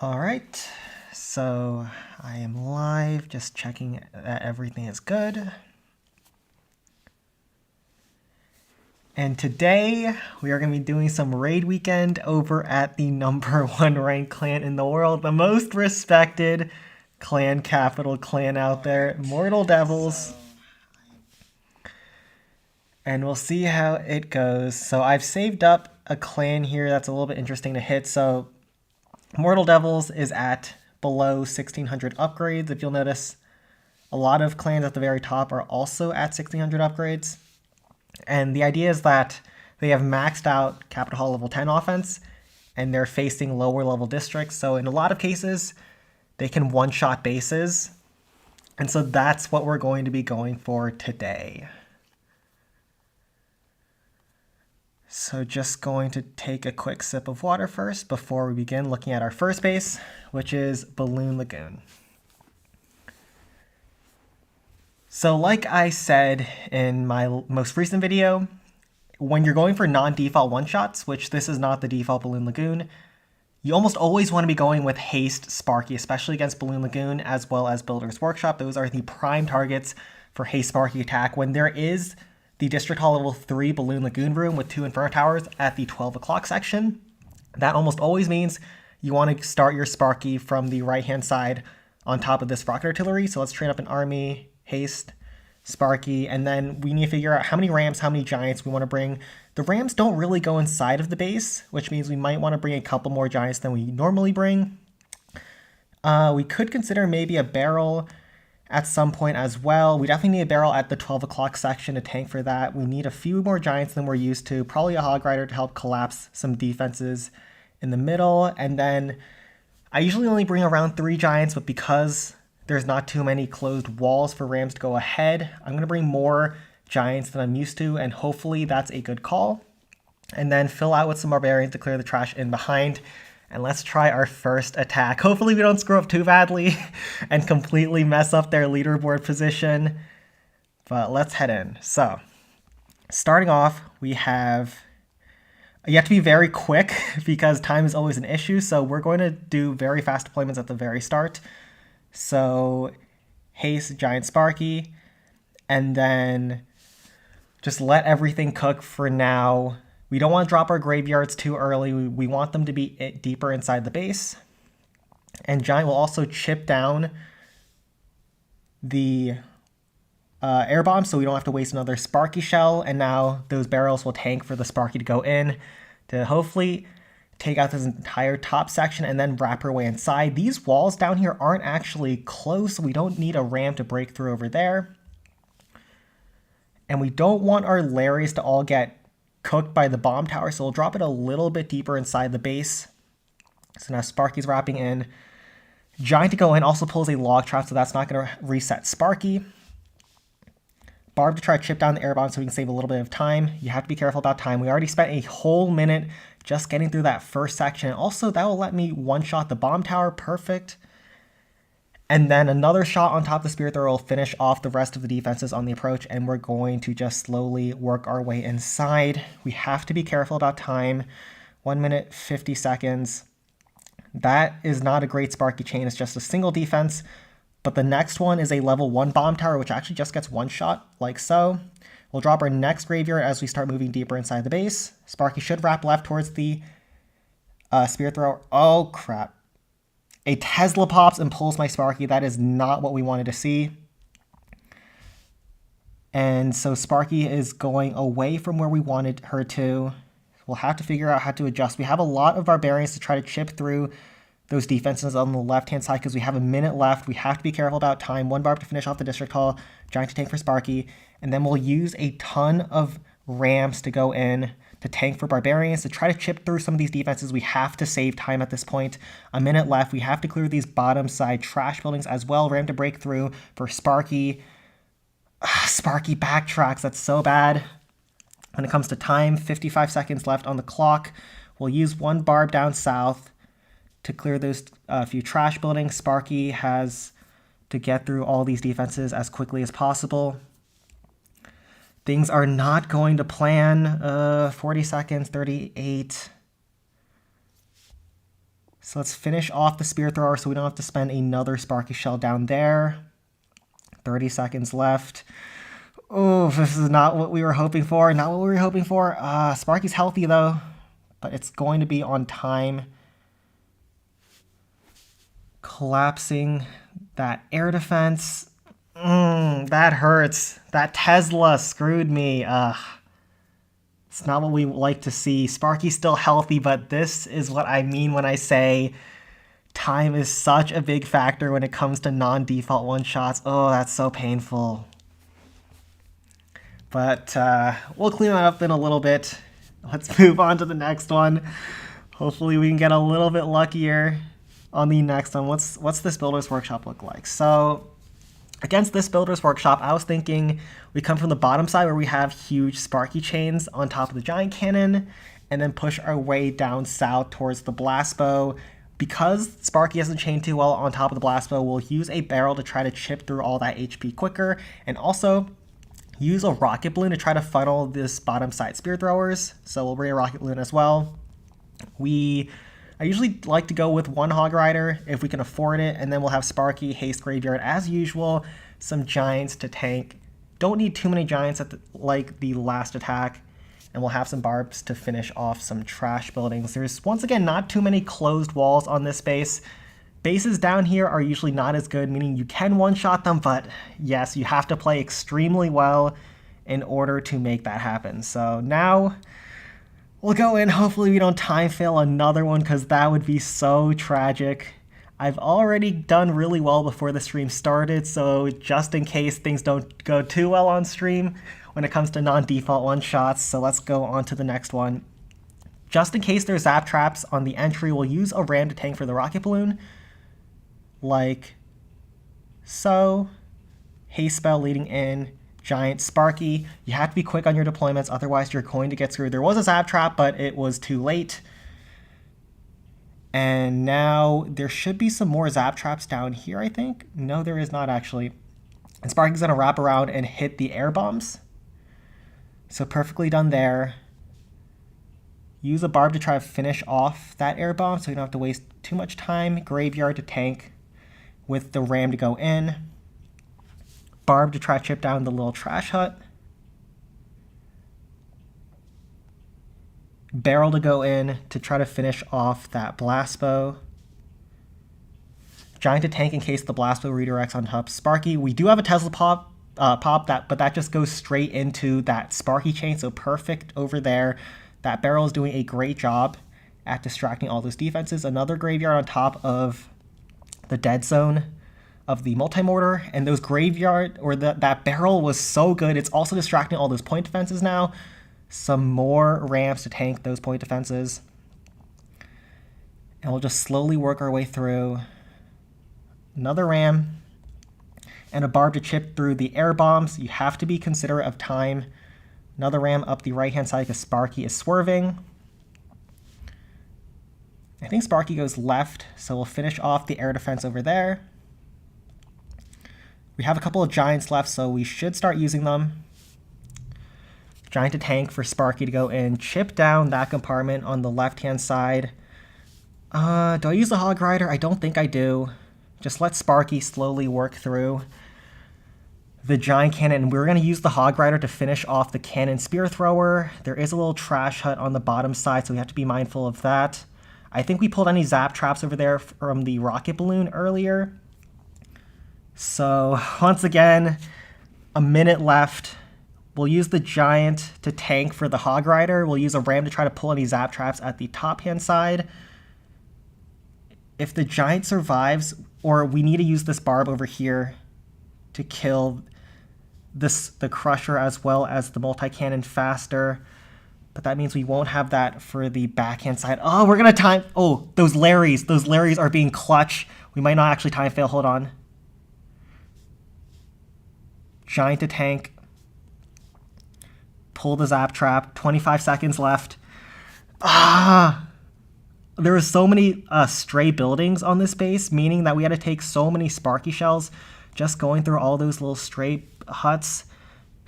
All right, so I am live, just checking that everything is good. And today we are going to be doing some raid weekend over at the #1 ranked clan in the world, the most respected clan capital clan out there, Mortal Devils. And we'll see how it goes. So I've saved up a clan here that's a little bit interesting to hit. So Mortal Devils is at below 1600 upgrades. If you'll notice, a lot of clans at the very top are also at 1600 upgrades. And the idea is that they have maxed out Capital Hall level 10 offense, and they're facing lower level districts. So in a lot of cases, they can one-shot bases. And so that's what we're going to be going for today. So just going to take a quick sip of water first before we begin looking at our first base, which is Balloon Lagoon. So like I said in my most recent video, when you're going for non-default one-shots, which this is not the default Balloon Lagoon, you almost always want to be going with Haste Sparky, especially against Balloon Lagoon as well as Builder's Workshop. Those are the prime targets for Haste Sparky attack when there is the District Hall level 3 Balloon Lagoon room with 2 Inferno Towers at the 12 o'clock section. That almost always means you want to start your Sparky from the right-hand side on top of this rocket artillery. So let's train up an army, Haste, Sparky, and then we need to figure out how many Rams, how many Giants we want to bring. The Rams don't really go inside of the base, which means we might want to bring a couple more Giants than we normally bring. We could consider maybe a barrel at some point as well. We definitely need a barrel at the 12 o'clock section to tank for that. We need a few more Giants than we're used to. Probably a Hog Rider to help collapse some defenses in the middle. And then I usually only bring around 3 Giants, but because there's not too many closed walls for Rams to go ahead, I'm going to bring more Giants than I'm used to, and hopefully that's a good call. And then fill out with some Barbarians to clear the trash in behind. And let's try our first attack. Hopefully we don't screw up too badly and completely mess up their leaderboard position. But let's head in. So, starting off, we have... You have to be very quick because time is always an issue. So we're going to do very fast deployments at the very start. So, Haste, Giant Sparky, and then just let everything cook for now. We don't want to drop our graveyards too early. We want them to be deeper inside the base. And Giant will also chip down the air bomb so we don't have to waste another Sparky shell. And now those barrels will tank for the Sparky to go in to hopefully take out this entire top section and then wrap our way inside. These walls down here aren't actually close, so we don't need a ram to break through over there. And we don't want our Larrys to all get cooked by the bomb tower, so we'll drop it a little bit deeper inside the base. So now Sparky's wrapping in. Giant to go in also pulls a log trap, so that's not going to reset Sparky. Barb to try to chip down the air bomb so we can save a little bit of time. You have to be careful about time. We already spent a whole minute just getting through that first section. Also, that will let me one-shot the bomb tower. Perfect. And then another shot on top of the Spirit Thrower will finish off the rest of the defenses on the approach, and we're going to just slowly work our way inside. We have to be careful about time. 1 minute, 50 seconds. That is not a great Sparky chain. It's just a single defense. But the next one is a level 1 bomb tower, which actually just gets one shot, like so. We'll drop our next graveyard as we start moving deeper inside the base. Sparky should wrap left towards the Spirit Thrower. Oh, crap. A Tesla pops and pulls my Sparky. That is not what we wanted to see. And so Sparky is going away from where we wanted her to. We'll have to figure out how to adjust. We have a lot of Barbarians to try to chip through those defenses on the left-hand side because we have a minute left. We have to be careful about time. 1 barb to finish off the District Hall. Giant to tank for Sparky. And then we'll use a ton of Rams to go in to tank for Barbarians to try to chip through some of these defenses. We have to save time at this point. A minute left. We have to clear these bottom side trash buildings as well. Ram to break through for Sparky. Sparky backtracks. That's so bad. When it comes to time, 55 seconds left on the clock. We'll use 1 barb down south to clear those few trash buildings. Sparky has to get through all these defenses as quickly as possible. Things are not going to plan. 40 seconds, 38. So let's finish off the spear thrower so we don't have to spend another Sparky Shell down there. 30 seconds left. Oh, this is not what we were hoping for. Not what we were hoping for. Sparky's healthy though, but it's going to be on time. Collapsing that air defense. That hurts. That Tesla screwed me. It's not what we like to see. Sparky's still healthy, but this is what I mean when I say time is such a big factor when it comes to non-default one-shots. Oh, that's so painful. But we'll clean that up in a little bit. Let's move on to the next one. Hopefully we can get a little bit luckier on the next one. What's this Builder's Workshop look like? So against this Builder's Workshop, I was thinking we come from the bottom side where we have huge Sparky chains on top of the giant cannon, and then push our way down south towards the blast bow. Because Sparky isn't chained too well on top of the blast bow, we'll use a barrel to try to chip through all that HP quicker, and also use a rocket balloon to try to funnel this bottom side spear throwers. So we'll bring a rocket balloon as well. I usually like to go with one Hog Rider if we can afford it, and then we'll have Sparky, Haste Graveyard as usual, some Giants to tank. Don't need too many Giants like the last attack, and we'll have some Barbs to finish off some trash buildings. There's, once again, not too many closed walls on this base. Bases down here are usually not as good, meaning you can one-shot them, but yes, you have to play extremely well in order to make that happen. So now we'll go in. Hopefully we don't time fail another one, because that would be so tragic. I've already done really well before the stream started, so just in case things don't go too well on stream when it comes to non-default one-shots, so let's go on to the next one. Just in case there's zap traps on the entry, we'll use a ram to tank for the rocket balloon, like so. Haste spell leading in, giant Sparky. You have to be quick on your deployments, otherwise you're going to get screwed. There was a zap trap, but it was too late. And now there should be some more zap traps down here, I think. No, there is not actually. And Sparky's gonna wrap around and hit the air bombs. So perfectly done there. Use a barb to try to finish off that air bomb so you don't have to waste too much time. Graveyard to tank with the ram to go in. Barb to try to chip down the little trash hut. Barrel to go in to try to finish off that blast bow. Giant to tank in case the blast bow redirects on top Sparky. We do have a Tesla pop, but that just goes straight into that Sparky chain, so perfect over there. That barrel is doing a great job at distracting all those defenses. Another graveyard on top of the dead zone of the multi-mortar, and those graveyard, or that barrel was so good. It's also distracting all those point defenses now. Some more ramps to tank those point defenses. And we'll just slowly work our way through. Another ram and a barb to chip through the air bombs. You have to be considerate of time. Another ram up the right-hand side because Sparky is swerving. I think Sparky goes left, so we'll finish off the air defense over there. We have a couple of Giants left, so we should start using them. Giant to tank for Sparky to go in. Chip down that compartment on the left-hand side. Do I use the Hog Rider? I don't think I do. Just let Sparky slowly work through the giant cannon. We're going to use the Hog Rider to finish off the cannon spear thrower. There is a little trash hut on the bottom side, so we have to be mindful of that. I think we pulled any zap traps over there from the rocket balloon earlier. So once again, a minute left. We'll use the giant to tank for the Hog Rider. We'll use a ram to try to pull any zap traps at the top-hand side. If the giant survives, or we need to use this barb over here to kill the crusher as well as the multi-cannon faster. But that means we won't have that for the backhand side. Oh, we're gonna time, oh, those Larrys are being clutch. We might not actually time fail, hold on. Giant to tank. Pull the zap trap, 25 seconds left. There were so many stray buildings on this base, meaning that we had to take so many Sparky shells just going through all those little stray huts.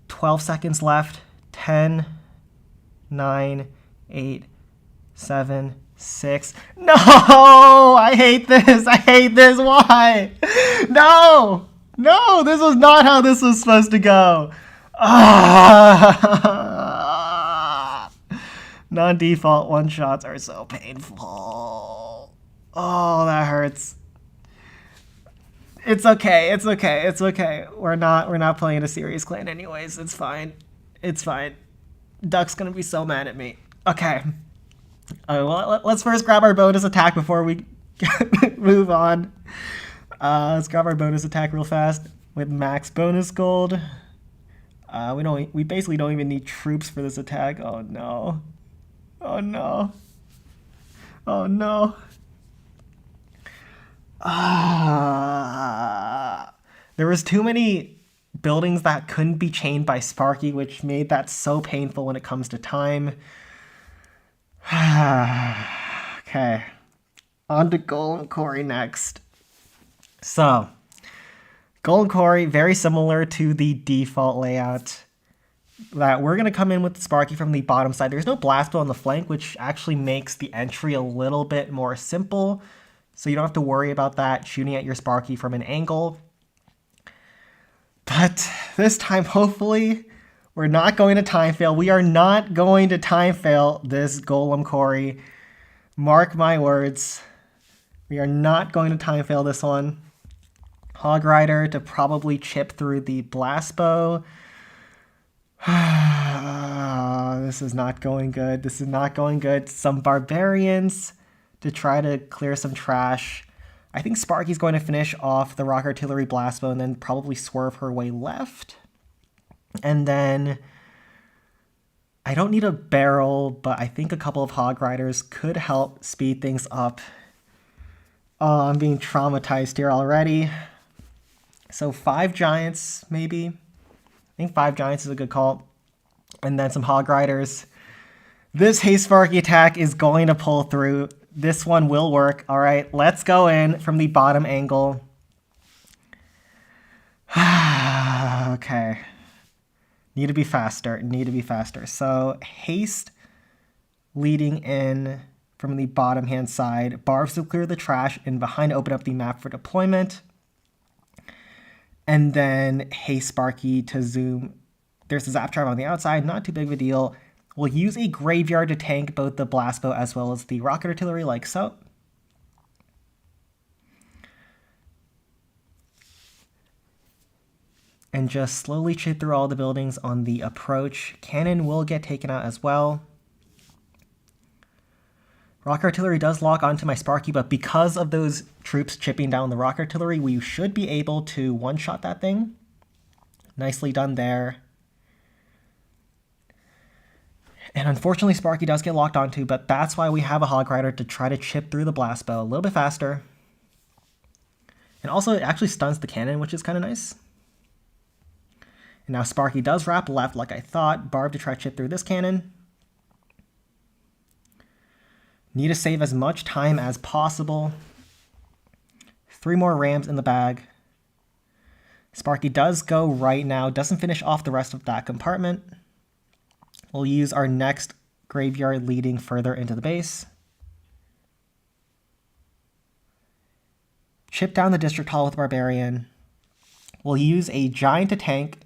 12 seconds left. 10, 9, 8, 7, 6. No! I hate this. I hate this. Why? No! No, this was not how this was supposed to go. Ah! Non-default one-shots are so painful. Oh, that hurts. It's okay. It's okay. It's okay. We're not playing a serious clan anyways. It's fine. It's fine. Duck's gonna be so mad at me. Okay. Well, let's first grab our bonus attack before we move on. Let's grab our bonus attack real fast with max bonus gold. We basically don't even need troops for this attack. Oh no. Oh no. Oh no. There was too many buildings that couldn't be chained by Sparky, which made that so painful when it comes to time. Okay. On to Golem Quarry next. So, Golem Quarry, very similar to the default layout. That we're going to come in with the Sparky from the bottom side. There's no blast bow on the flank, which actually makes the entry a little bit more simple. So you don't have to worry about that, shooting at your Sparky from an angle. But this time, hopefully, we're not going to time fail. We are not going to time fail this Golem Quarry. Mark my words. We are not going to time fail this one. Hog Rider to probably chip through the blast bow. This is not going good. This is not going good. Some barbarians to try to clear some trash. I think Sparky's going to finish off the rock artillery blast bow and then probably swerve her way left. And then I don't need a barrel, but I think a couple of Hog Riders could help speed things up. Oh, I'm being traumatized here already. So 5 giants, maybe. I think 5 giants is a good call. And then some Hog Riders. This Haste Sparky attack is going to pull through. This one will work. All right, let's go in from the bottom angle. Okay. Need to be faster. Need to be faster. So Haste leading in from the bottom hand side. Barbs to clear the trash and behind open up the map for deployment. And then Haste Sparky to zoom. There's a zap trap on the outside. Not too big of a deal. We'll use a graveyard to tank both the blast bow as well as the rocket artillery, like so. And just slowly chip through all the buildings on the approach. Cannon will get taken out as well. Rock artillery does lock onto my Sparky, but because of those troops chipping down the rock artillery, we should be able to one-shot that thing. Nicely done there. And unfortunately, Sparky does get locked onto, but that's why we have a Hog Rider to try to chip through the blast bow a little bit faster. And also, it actually stuns the cannon, which is kind of nice. And now Sparky does wrap left like I thought. Barb to try to chip through this cannon. Need to save as much time as possible. 3 more rams in the bag. Sparky does go right now. Doesn't finish off the rest of that compartment. We'll use our next graveyard leading further into the base. Chip down the district hall with Barbarian. We'll use a giant to tank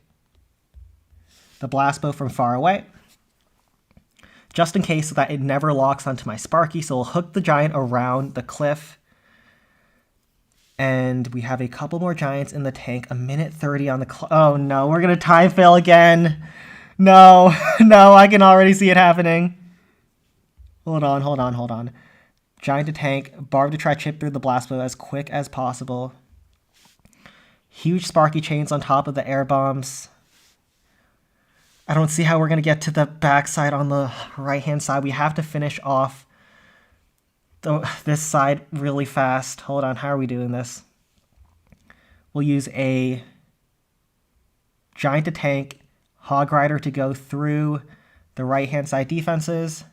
the blast bow from far away, just in case so that it never locks onto my Sparky. So we'll hook the giant around the cliff. And we have a couple more giants in the tank. 1:30 on the clock. Oh no, we're going to time fail again. No, no, I can already see it happening. Hold on, hold on, hold on. Giant to tank, Barb to try to chip through the blast bow as quick as possible. Huge Sparky chains on top of the air bombs. I don't see how we're going to get to the backside on the right-hand side. We have to finish off this side really fast. Hold on, how are we doing this? We'll use a giant to tank, Hog Rider to go through the right-hand side defenses.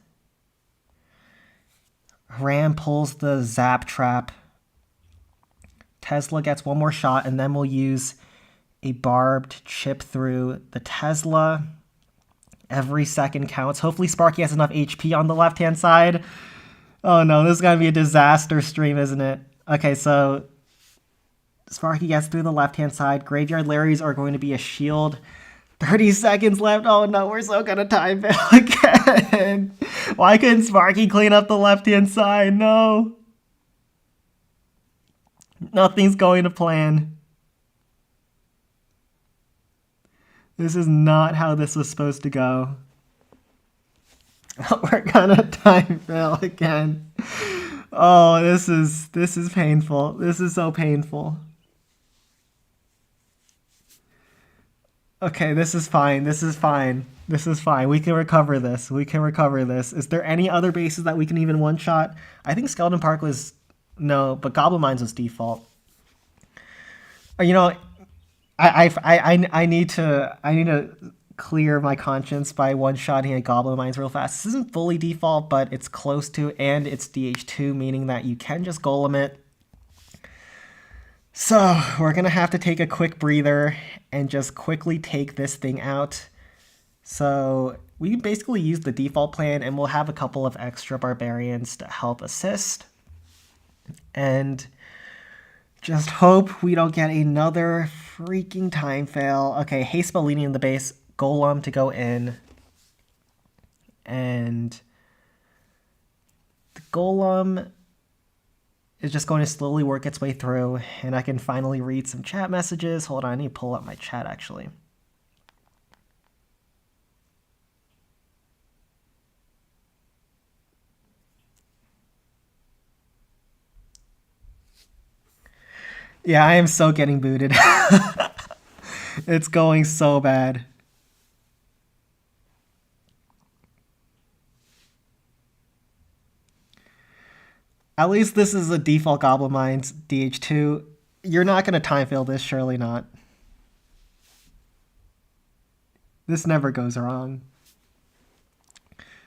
Ram pulls the zap trap. Tesla gets one more shot, and then we'll use a barb to chip through the Tesla. Every second counts. Hopefully Sparky has enough HP on the left-hand side. Oh no, this is gonna be a disaster stream, isn't it? Okay, so Sparky gets through the left-hand side. Graveyard Larrys are going to be a shield. 30 seconds left. Oh no, we're so gonna time fail again. Why couldn't Sparky clean up the left-hand side? No. Nothing's going to plan. This is not how this was supposed to go. We're gonna time fail again. Oh, this is painful. This is so painful. Okay, this is fine. This is fine. This is fine. We can recover this. We can recover this. Is there any other bases that we can even one-shot? I think Skeleton Park was... No, but Goblin Mines was default. You know, I need to clear my conscience by one-shotting a Goblin Mines real fast. This isn't fully default, but it's close to, and it's DH2, meaning that you can just Golem it. So we're going to have to take a quick breather and just quickly take this thing out. So we basically use the default plan, and we'll have a couple of extra barbarians to help assist. And just hope we don't get another freaking time fail. Okay, haste spell leading in the base, Golem to go in. And the Golem is just going to slowly work its way through, and I can finally read some chat messages. Hold on, I need to pull up my chat actually. Yeah, I am so getting booted. It's going so bad. At least this is a default Goblin Mines DH2. You're not going to time fail this, surely not. This never goes wrong.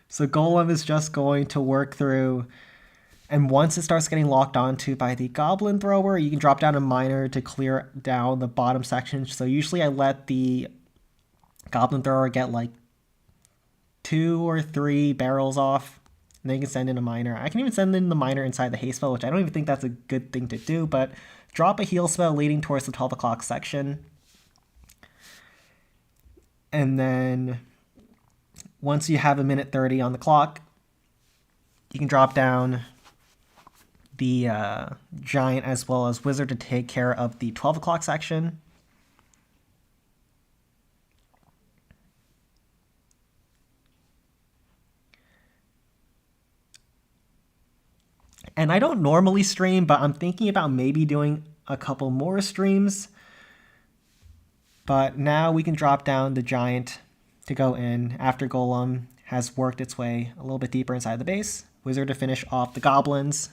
So Golem is just going to work through, and once it starts getting locked onto by the Goblin Thrower, you can drop down a Miner to clear down the bottom section. So usually I let the Goblin Thrower get like 2 or 3 barrels off. And then you can send in a Miner. I can even send in the Miner inside the haste spell, which I don't even think that's a good thing to do, but drop a heal spell leading towards the 12 o'clock section. And then once you have a minute 30 on the clock, you can drop down the Giant as well as Wizard to take care of the 12 o'clock section. And I don't normally stream, but I'm thinking about maybe doing a couple more streams. But now we can drop down the Giant to go in after Golem has worked its way a little bit deeper inside the base. Wizard to finish off the Goblins.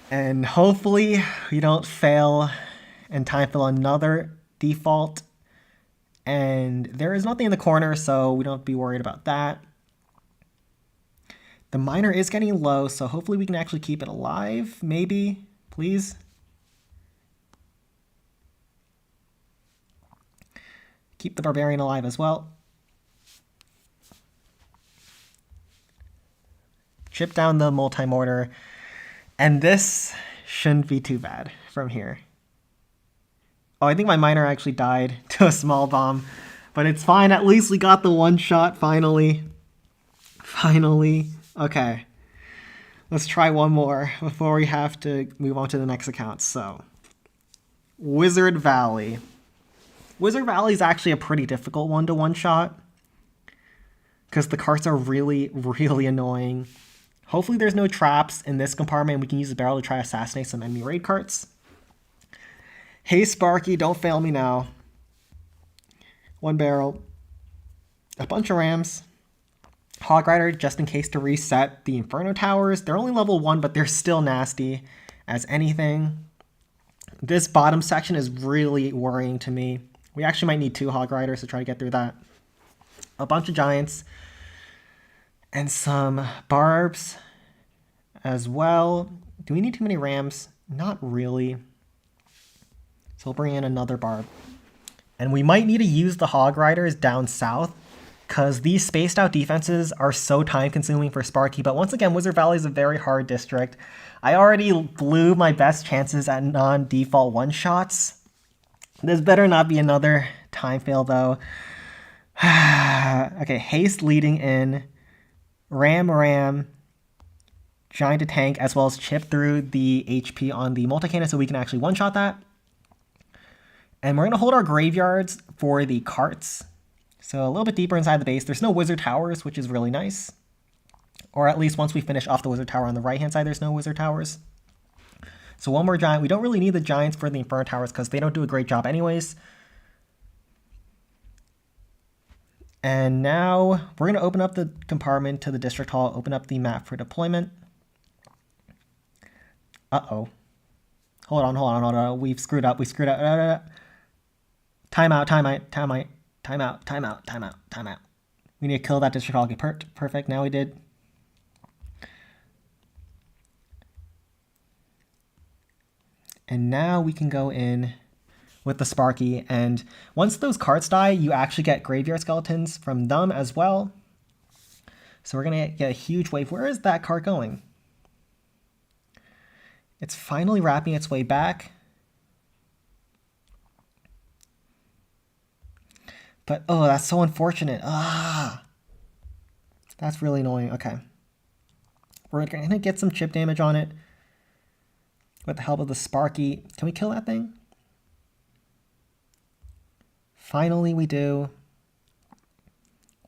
And hopefully we don't fail and time fail another default. And there is nothing in the corner, so we don't have to be worried about that. The Miner is getting low, so hopefully we can actually keep it alive. Maybe, please. Keep the Barbarian alive as well. Chip down the multi-mortar. And this shouldn't be too bad from here. Oh, I think my Miner actually died to a small bomb. But it's fine, at least we got the one shot finally. Finally. Okay, let's try one more before we have to move on to the next account. So, Wizard Valley. Wizard Valley is actually a pretty difficult one to one-shot because the carts are really, really annoying. Hopefully there's no traps in this compartment and we can use the barrel to try to assassinate some enemy raid carts. Hey Sparky, don't fail me now. 1 barrel. A bunch of rams. Hog Rider, just in case to reset the Inferno Towers. They're only level 1, but they're still nasty as anything. This bottom section is really worrying to me. We actually might need 2 Hog Riders to try to get through that. A bunch of Giants. And some Barbs as well. Do we need too many Rams? Not really. So we'll bring in another Barb. And we might need to use the Hog Riders down south, because these spaced out defenses are so time consuming for Sparky. But once again, Wizard Valley is a very hard district. I already blew my best chances at non-default one-shots. This better not be another time fail though. Okay, Haste leading in, Ram, Giant to tank, as well as chip through the HP on the multi-cannon so we can actually one-shot that. And we're going to hold our graveyards for the carts. So a little bit deeper inside the base. There's no wizard towers, which is really nice. Or at least once we finish off the wizard tower on the right-hand side, there's no wizard towers. So one more giant. We don't really need the giants for the inferno towers because they don't do a great job anyways. And now we're going to open up the compartment to the district hall, open up the map for deployment. Uh-oh. Hold on. We've screwed up. Timeout. We need to kill that district hall. Okay, perfect. Now we did. And now we can go in with the Sparky. And once those cards die, you actually get graveyard skeletons from them as well. So we're going to get a huge wave. Where is that card going? It's finally wrapping its way back. But, oh, that's so unfortunate. That's really annoying. Okay. We're going to get some chip damage on it with the help of the Sparky. Can we kill that thing? Finally, we do.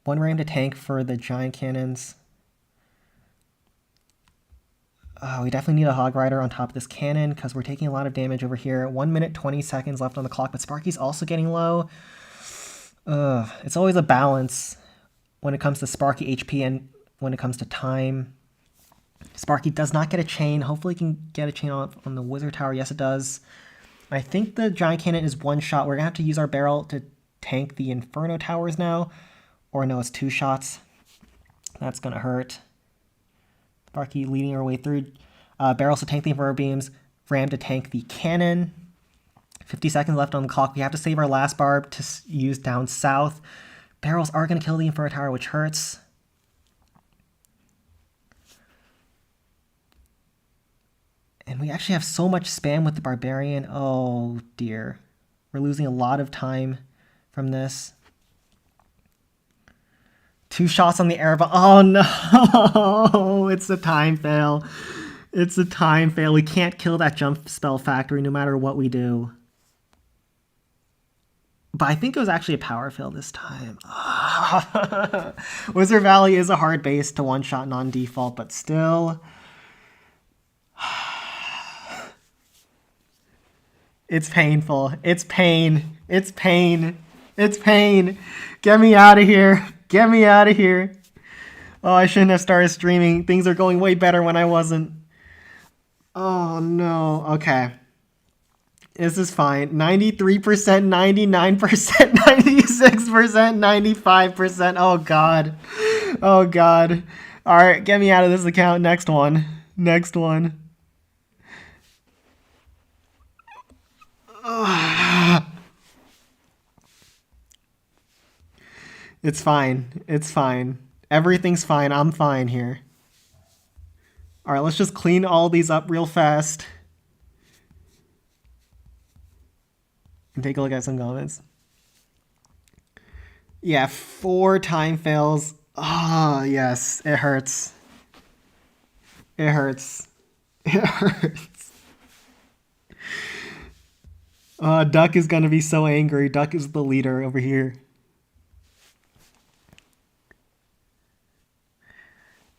One ram to tank for the giant cannons. We definitely need a Hog Rider on top of this cannon because we're taking a lot of damage over here. 1 minute, 20 seconds left on the clock, but Sparky's also getting low. It's always a balance when it comes to Sparky HP and when it comes to time. Sparky does not get a chain. Hopefully he can get a chain on the wizard tower. Yes, it does. I think the giant cannon is one shot. We're going to have to use our barrel to tank the inferno towers now. Or no, it's 2 shots. That's going to hurt. Sparky leading our way through. Barrels to tank the inferno beams. Ram to tank the cannon. 50 seconds left on the clock. We have to save our last barb to use down south. Barrels are going to kill the inferno tower, which hurts. And we actually have so much spam with the barbarian. Oh dear. We're losing a lot of time from this. 2 shots on the air. Oh no! It's a time fail. It's a time fail. We can't kill that jump spell factory no matter what we do. But I think it was actually a power fail this time. Wizard Valley is a hard base to one-shot non-default, but still. It's painful. It's pain. It's pain. It's pain. Get me out of here. Get me out of here. Oh, I shouldn't have started streaming. Things are going way better when I wasn't. Oh, no. Okay. This is fine. 93%, 99%, 96%, 95%. Oh, God. Oh, God. All right, get me out of this account. Next one. Next one. It's fine. It's fine. Everything's fine. I'm fine here. All right, let's just clean all these up real fast. And take a look at some comments. Yeah, 4 time fails. Oh, yes. It hurts. It hurts. It hurts. Duck is going to be so angry. Duck is the leader over here.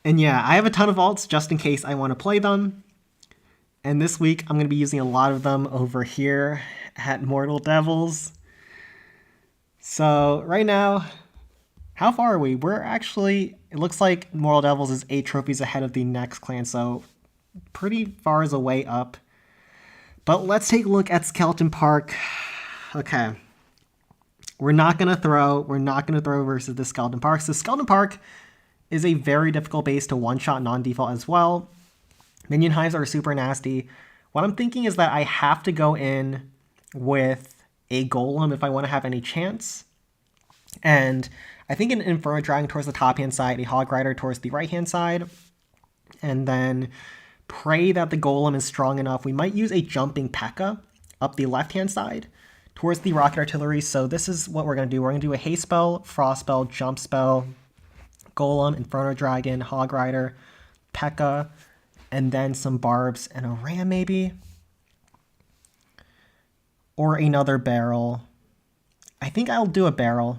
And yeah, I have a ton of alts just in case I want to play them. And this week, I'm going to be using a lot of them over here at Mortal Devils. So right now, how far are we? We're actually, it looks like Mortal Devils is 8 trophies ahead of the next clan. So pretty far is a way up. But let's take a look at Skeleton Park. Okay. We're not going to throw. We're not going to throw versus the Skeleton Park. So Skeleton Park is a very difficult base to one-shot non-default as well. Minion hives are super nasty. What I'm thinking is that I have to go in with a golem if I want to have any chance. And I think an Inferno Dragon towards the top-hand side, a Hog Rider towards the right-hand side, and then pray that the Golem is strong enough. We might use a jumping P.E.K.K.A. up the left-hand side towards the Rocket Artillery. So this is what we're going to do. We're going to do a Haste Spell, Frost Spell, Jump Spell, Golem, Inferno Dragon, Hog Rider, P.E.K.K.A., and then some Barbs and a Ram maybe. Or another Barrel. I think I'll do a Barrel.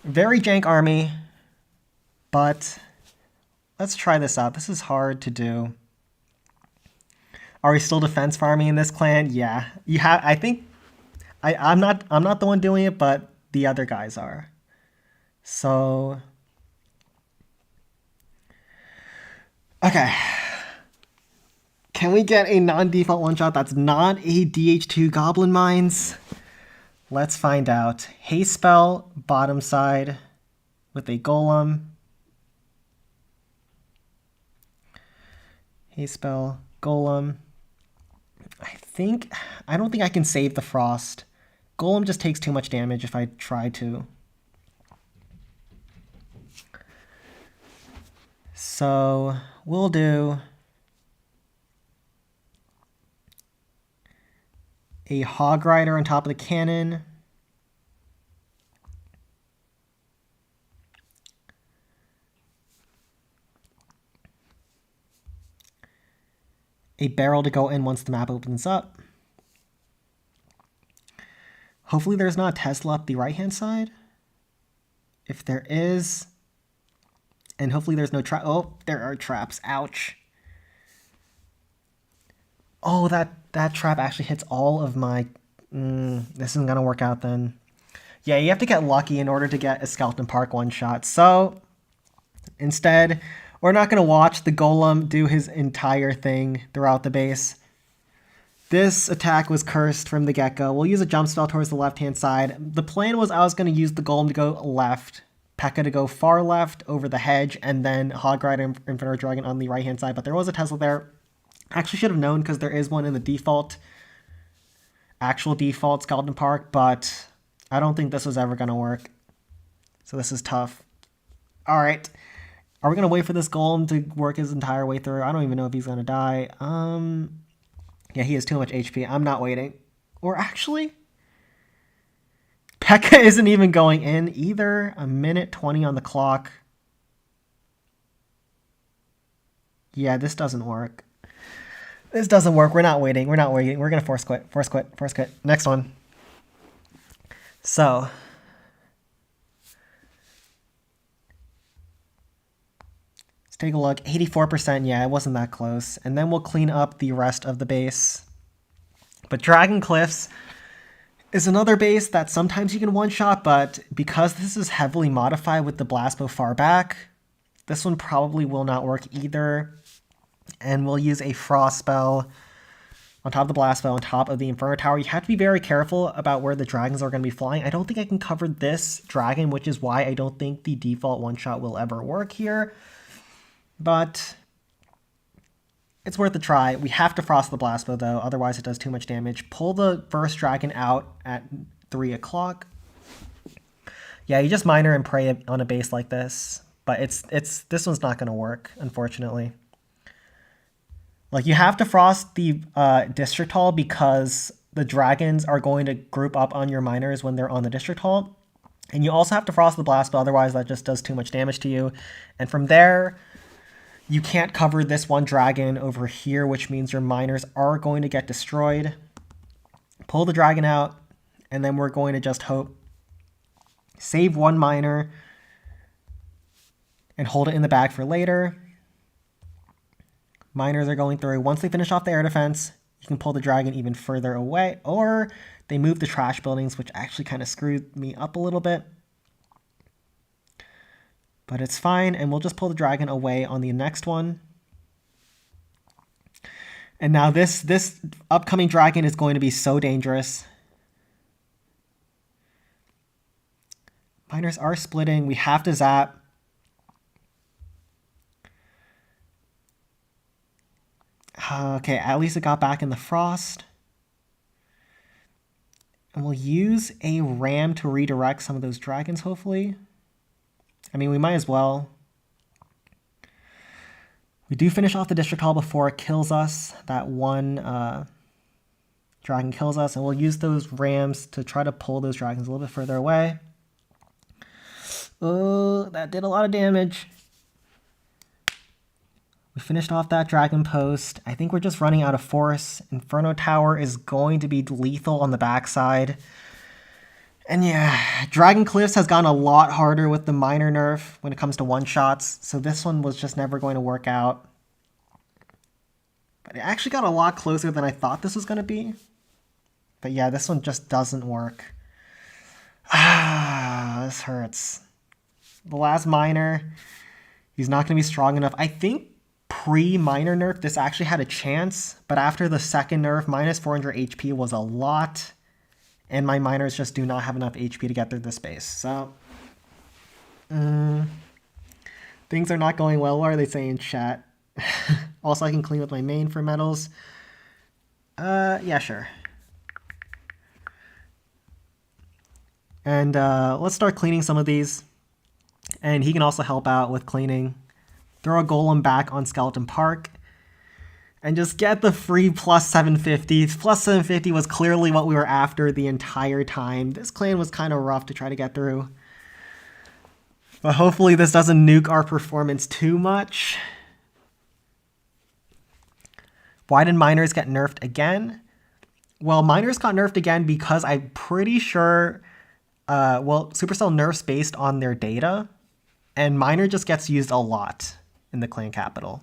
Very jank army, but let's try this out. This is hard to do. Are we still defense farming in this clan? Yeah. You have I think I'm not the one doing it, but the other guys are. So okay. Can we get a non-default one-shot that's not a DH2 Goblin Mines? Let's find out. Haste Spell, bottom side with a Golem. Haste Spell, Golem. I don't think I can save the Frost. Golem just takes too much damage if I try to. So we'll do a Hog Rider on top of the cannon. A barrel to go in once the map opens up. Hopefully there's not a Tesla up the right-hand side. If there is, and hopefully there's no trap. Oh, there are traps. Ouch. Oh, that trap actually hits all of my... this isn't going to work out then. Yeah, you have to get lucky in order to get a Skeleton Park one-shot. So, instead, we're not going to watch the Golem do his entire thing throughout the base. This attack was cursed from the get-go. We'll use a jump spell towards the left-hand side. The plan was I was going to use the Golem to go left, P.E.K.K.A. to go far left over the hedge, and then Hog Rider and Inferno Dragon on the right-hand side. But there was a Tesla there. Actually should have known because there is one in the actual default Skeleton Park, but I don't think this was ever going to work. So this is tough. All right. Are we going to wait for this Golem to work his entire way through? I don't even know if he's going to die. Yeah, he has too much HP. I'm not waiting. Or actually, P.E.K.K.A. isn't even going in either. A minute 20 on the clock. Yeah, this doesn't work. This doesn't work. We're not waiting. We're not waiting. We're going to force quit. Force quit. Force quit. Next one. So, let's take a look. 84%. Yeah, it wasn't that close. And then we'll clean up the rest of the base. But Dragon Cliffs is another base that sometimes you can one-shot, but because this is heavily modified with the blast bow far back, this one probably will not work either. And we'll use a Frost Spell on top of the blast bow, on top of the Inferno Tower. You have to be very careful about where the dragons are going to be flying. I don't think I can cover this dragon, which is why I don't think the default one-shot will ever work here. But it's worth a try. We have to Frost the blast bow, though. Otherwise, it does too much damage. Pull the first dragon out at 3 o'clock. Yeah, you just miner and pray on a base like this. But this one's not going to work, unfortunately. Like, you have to Frost the District Hall because the dragons are going to group up on your miners when they're on the District Hall. And you also have to Frost the blast bow, otherwise that just does too much damage to you. And from there, you can't cover this one dragon over here, which means your miners are going to get destroyed. Pull the dragon out, and then we're going to just hope. Save one miner and hold it in the bag for later. Miners are going through. Once they finish off the air defense, you can pull the dragon even further away, or they move the trash buildings, which actually kind of screwed me up a little bit. But it's fine, and we'll just pull the dragon away on the next one. And now this upcoming dragon is going to be so dangerous. Miners are splitting. We have to zap. Okay, at least it got back in the frost. And we'll use a ram to redirect some of those dragons, hopefully. I mean, we might as well. We do finish off the district hall before it kills us. That one dragon kills us, and we'll use those rams to try to pull those dragons a little bit further away. Oh, that did a lot of damage. We finished off that dragon post. I think we're just running out of force. Inferno Tower is going to be lethal on the backside. And yeah, Dragon Cliffs has gotten a lot harder with the miner nerf when it comes to one-shots. So this one was just never going to work out. But it actually got a lot closer than I thought this was going to be. But yeah, this one just doesn't work. This hurts. The last miner, he's not going to be strong enough. I think pre-miner nerf, this actually had a chance. But after the second nerf, minus 400 HP was a lot. And my miners just do not have enough HP to get through this base. So, things are not going well. What are they saying in chat? Also, I can clean with my main for metals. Yeah, sure. And let's start cleaning some of these. And he can also help out with cleaning. Throw a golem back on Skeleton Park. And just get the free plus 750. Plus 750 was clearly what we were after the entire time. This clan was kind of rough to try to get through. But hopefully this doesn't nuke our performance too much. Why did miners get nerfed again? Well, miners got nerfed again because I'm pretty sure, Supercell nerfs based on their data. And miner just gets used a lot in the clan capital.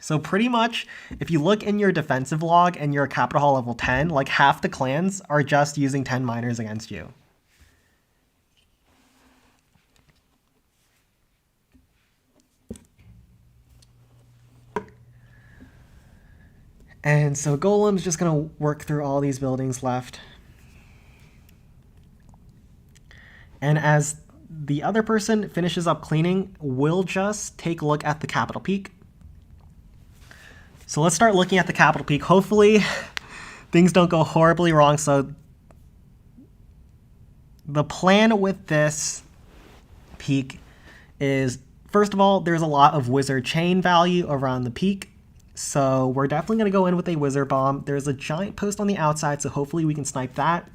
So pretty much, if you look in your defensive log and you're a Capital Hall level 10, like half the clans are just using 10 miners against you. And so Golem's just going to work through all these buildings left. And as the other person finishes up cleaning, we'll just take a look at the Capital Peak. So let's start looking at the Capital Peak. Hopefully things don't go horribly wrong. So the plan with this peak is, first of all, there's a lot of wizard chain value around the peak. So we're definitely going to go in with a wizard bomb. There's a giant post on the outside, so hopefully we can snipe that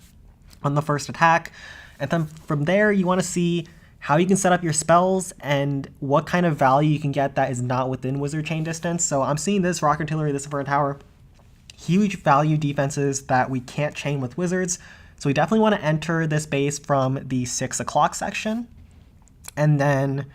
on the first attack. And then from there, you want to see how you can set up your spells and what kind of value you can get that is not within wizard chain distance. So I'm seeing this rock artillery, this Inferno Tower, huge value defenses that we can't chain with wizards. So we definitely want to enter this base from the 6 o'clock section. And then,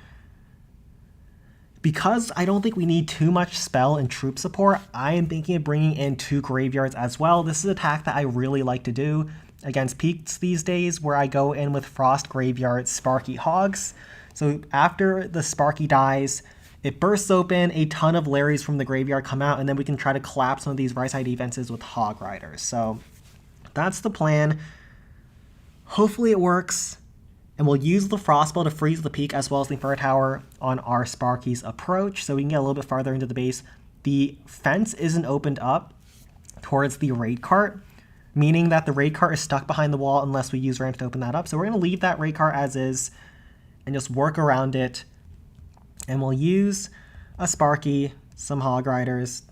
because I don't think we need too much spell and troop support, I am thinking of bringing in 2 graveyards as well. This is an attack that I really like to do against peaks these days, where I go in with Frost Graveyard Sparky Hogs. So after the Sparky dies, it bursts open, a ton of Larrys from the graveyard come out, and then we can try to collapse some of these right side defenses with Hog Riders. So that's the plan. Hopefully it works. And we'll use the Frostbow to freeze the peak as well as the Inferno Tower on our Sparky's approach, so we can get a little bit farther into the base. The fence isn't opened up towards the raid cart, meaning that the raid cart is stuck behind the wall unless we use ramps to open that up. So we're going to leave that raid cart as is and just work around it. And we'll use a Sparky, some Hog Riders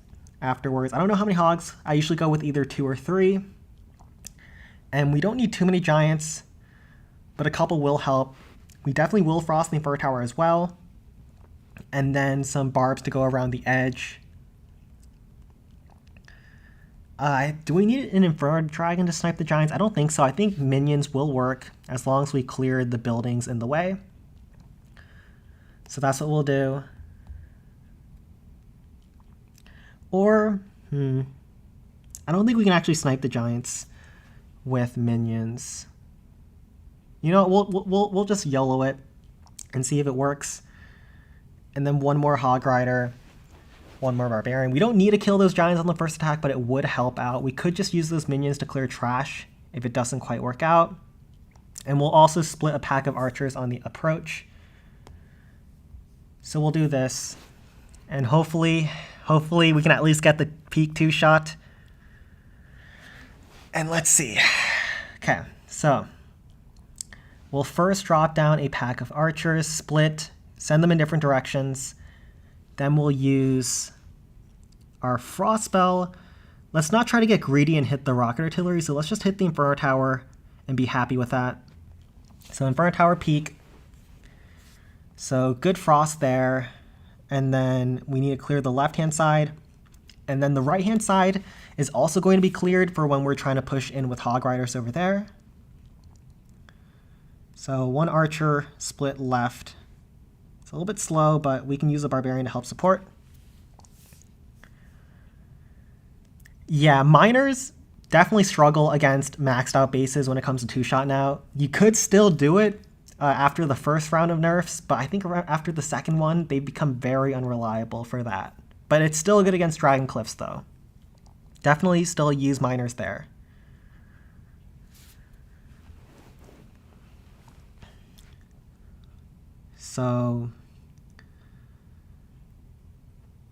afterwards. I don't know how many Hogs. I usually go with either 2 or 3. And we don't need too many Giants, but a couple will help. We definitely will frost the Inferno Tower as well. And then some barbs to go around the edge. Do we need an Inferno Dragon to snipe the Giants? I don't think so. I think minions will work as long as we clear the buildings in the way. So that's what we'll do. Or, I don't think we can actually snipe the Giants with minions. You know, we'll just YOLO it and see if it works. And then one more Hog Rider. One more Barbarian. We don't need to kill those Giants on the first attack, but it would help out. We could just use those minions to clear trash if it doesn't quite work out. And we'll also split a pack of archers on the approach. So we'll do this. And hopefully we can at least get the peak 2 shot. And let's see. Okay, so we'll first drop down a pack of archers, split, send them in different directions. Then we'll use our frost spell. Let's not try to get greedy and hit the rocket artillery, so let's just hit the Inferno Tower and be happy with that. So Inferno Tower peak. So good frost there. And then we need to clear the left-hand side. And then the right-hand side is also going to be cleared for when we're trying to push in with Hog Riders over there. So one archer split left. It's a little bit slow, but we can use a Barbarian to help support. Yeah, miners definitely struggle against maxed out bases when it comes to two-shot now. You could still do it after the first round of nerfs, but I think after the second one, they become very unreliable for that. But it's still good against Dragon Cliffs, though. Definitely still use miners there. So,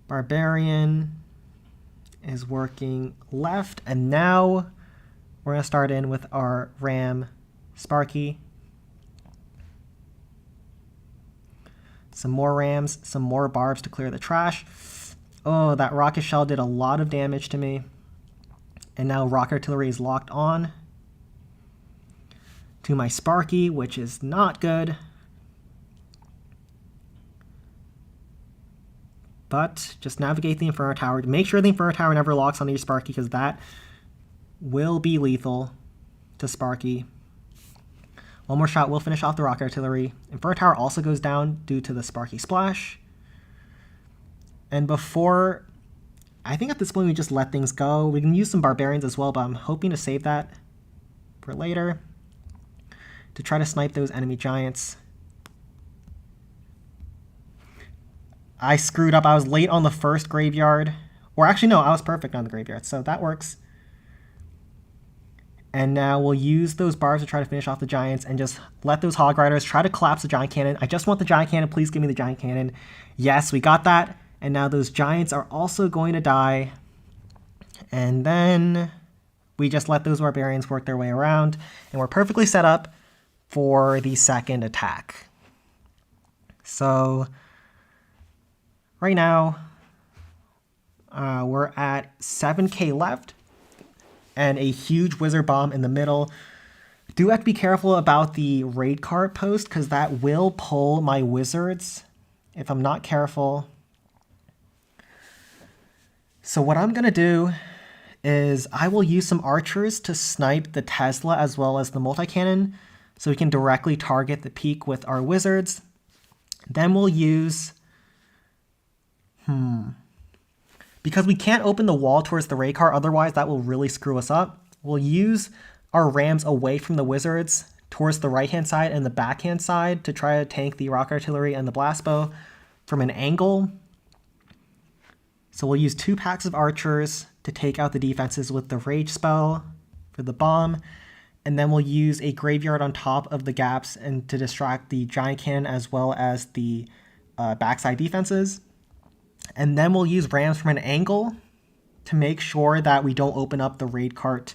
Barbarian is working left, and now we're going to start in with our Ram Sparky. Some more rams, some more barbs to clear the trash. Oh, that rocket shell did a lot of damage to me. And now rocket artillery is locked on to my Sparky, which is not good. But just navigate the Inferno Tower. Make sure the Inferno Tower never locks onto your Sparky, because that will be lethal to Sparky. One more shot will finish off the rocket artillery. Inferno Tower also goes down due to the Sparky Splash. And before, I think at this point we just let things go. We can use some Barbarians as well, but I'm hoping to save that for later to try to snipe those enemy giants. I screwed up. I was late on the first graveyard. Or actually, no, I was perfect on the graveyard, so that works. And now we'll use those barbs to try to finish off the giants and just let those Hog Riders try to collapse the giant cannon. I just want the giant cannon. Please give me the giant cannon. Yes, we got that. And now those giants are also going to die. And then we just let those Barbarians work their way around. And we're perfectly set up for the second attack. So right now, we're at 7k left. And a huge wizard bomb in the middle. Do have to be careful about the raid cart post, because that will pull my wizards if I'm not careful. So what I'm going to do is I will use some archers to snipe the Tesla as well as the multi-cannon, so we can directly target the peak with our wizards. Then we'll use... Because we can't open the wall towards the raid cart, otherwise that will really screw us up. We'll use our rams away from the wizards towards the right-hand side and the backhand side to try to tank the rocket artillery and the blast bow from an angle. So we'll use 2 packs of archers to take out the defenses with the rage spell for the bomb. And then we'll use a graveyard on top of the gaps and to distract the giant cannon as well as the backside defenses. And then we'll use rams from an angle to make sure that we don't open up the raid cart,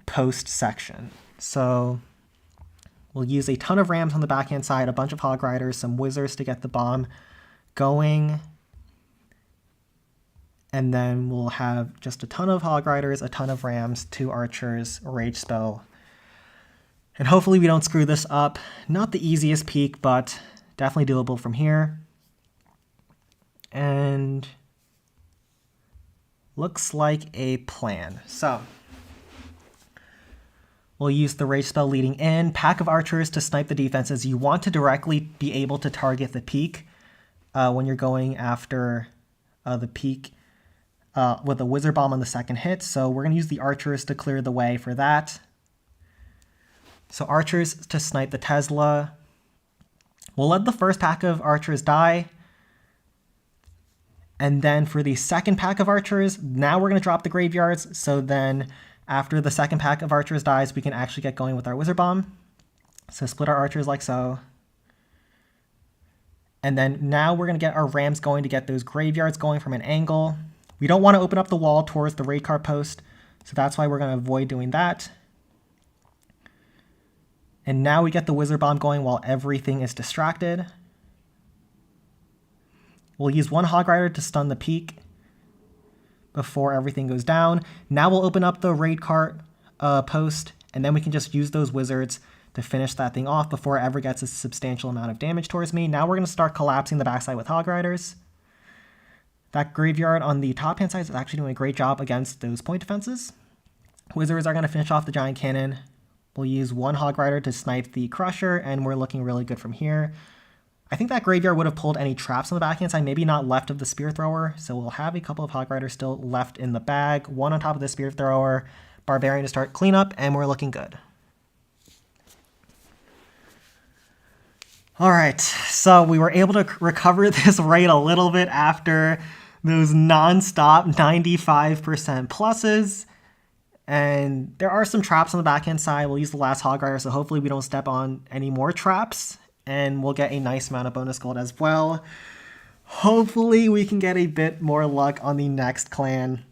post section. So we'll use a ton of rams on the backhand side, a bunch of Hog Riders, some wizards to get the bomb going. And then we'll have just a ton of Hog Riders, a ton of rams, 2 archers, a rage spell. And hopefully we don't screw this up. Not the easiest peak, but definitely doable from here. And looks like a plan. So we'll use the rage spell leading in. Pack of archers to snipe the defenses. You want to directly be able to target the peak when you're going after the peak with a wizard bomb on the second hit. So we're going to use the archers to clear the way for that. So archers to snipe the Tesla. We'll let the first pack of archers die. And then for the second pack of archers, now we're going to drop the graveyards. So then after the second pack of archers dies, we can actually get going with our wizard bomb. So split our archers like so. And then now we're going to get our rams going to get those graveyards going from an angle. We don't want to open up the wall towards the raid card post, so that's why we're going to avoid doing that. And now we get the Wizard Bomb going while everything is distracted. We'll use one Hog Rider to stun the peak before everything goes down. Now we'll open up the raid cart post, and then we can just use those wizards to finish that thing off before it ever gets a substantial amount of damage towards me. Now we're going to start collapsing the backside with Hog Riders. That graveyard on the top hand side is actually doing a great job against those point defenses. Wizards are going to finish off the giant cannon. We'll use one Hog Rider to snipe the Crusher, and we're looking really good from here. I think that graveyard would have pulled any traps on the backhand side, maybe not left of the Spear Thrower, so we'll have a couple of Hog Riders still left in the bag, one on top of the Spear Thrower, Barbarian to start cleanup, and we're looking good. Alright, so we were able to recover this raid a little bit after those non-stop 95% pluses. And there are some traps on the backhand side. We'll use the last Hog Rider, so hopefully we don't step on any more traps. And we'll get a nice amount of bonus gold as well. Hopefully we can get a bit more luck on the next clan.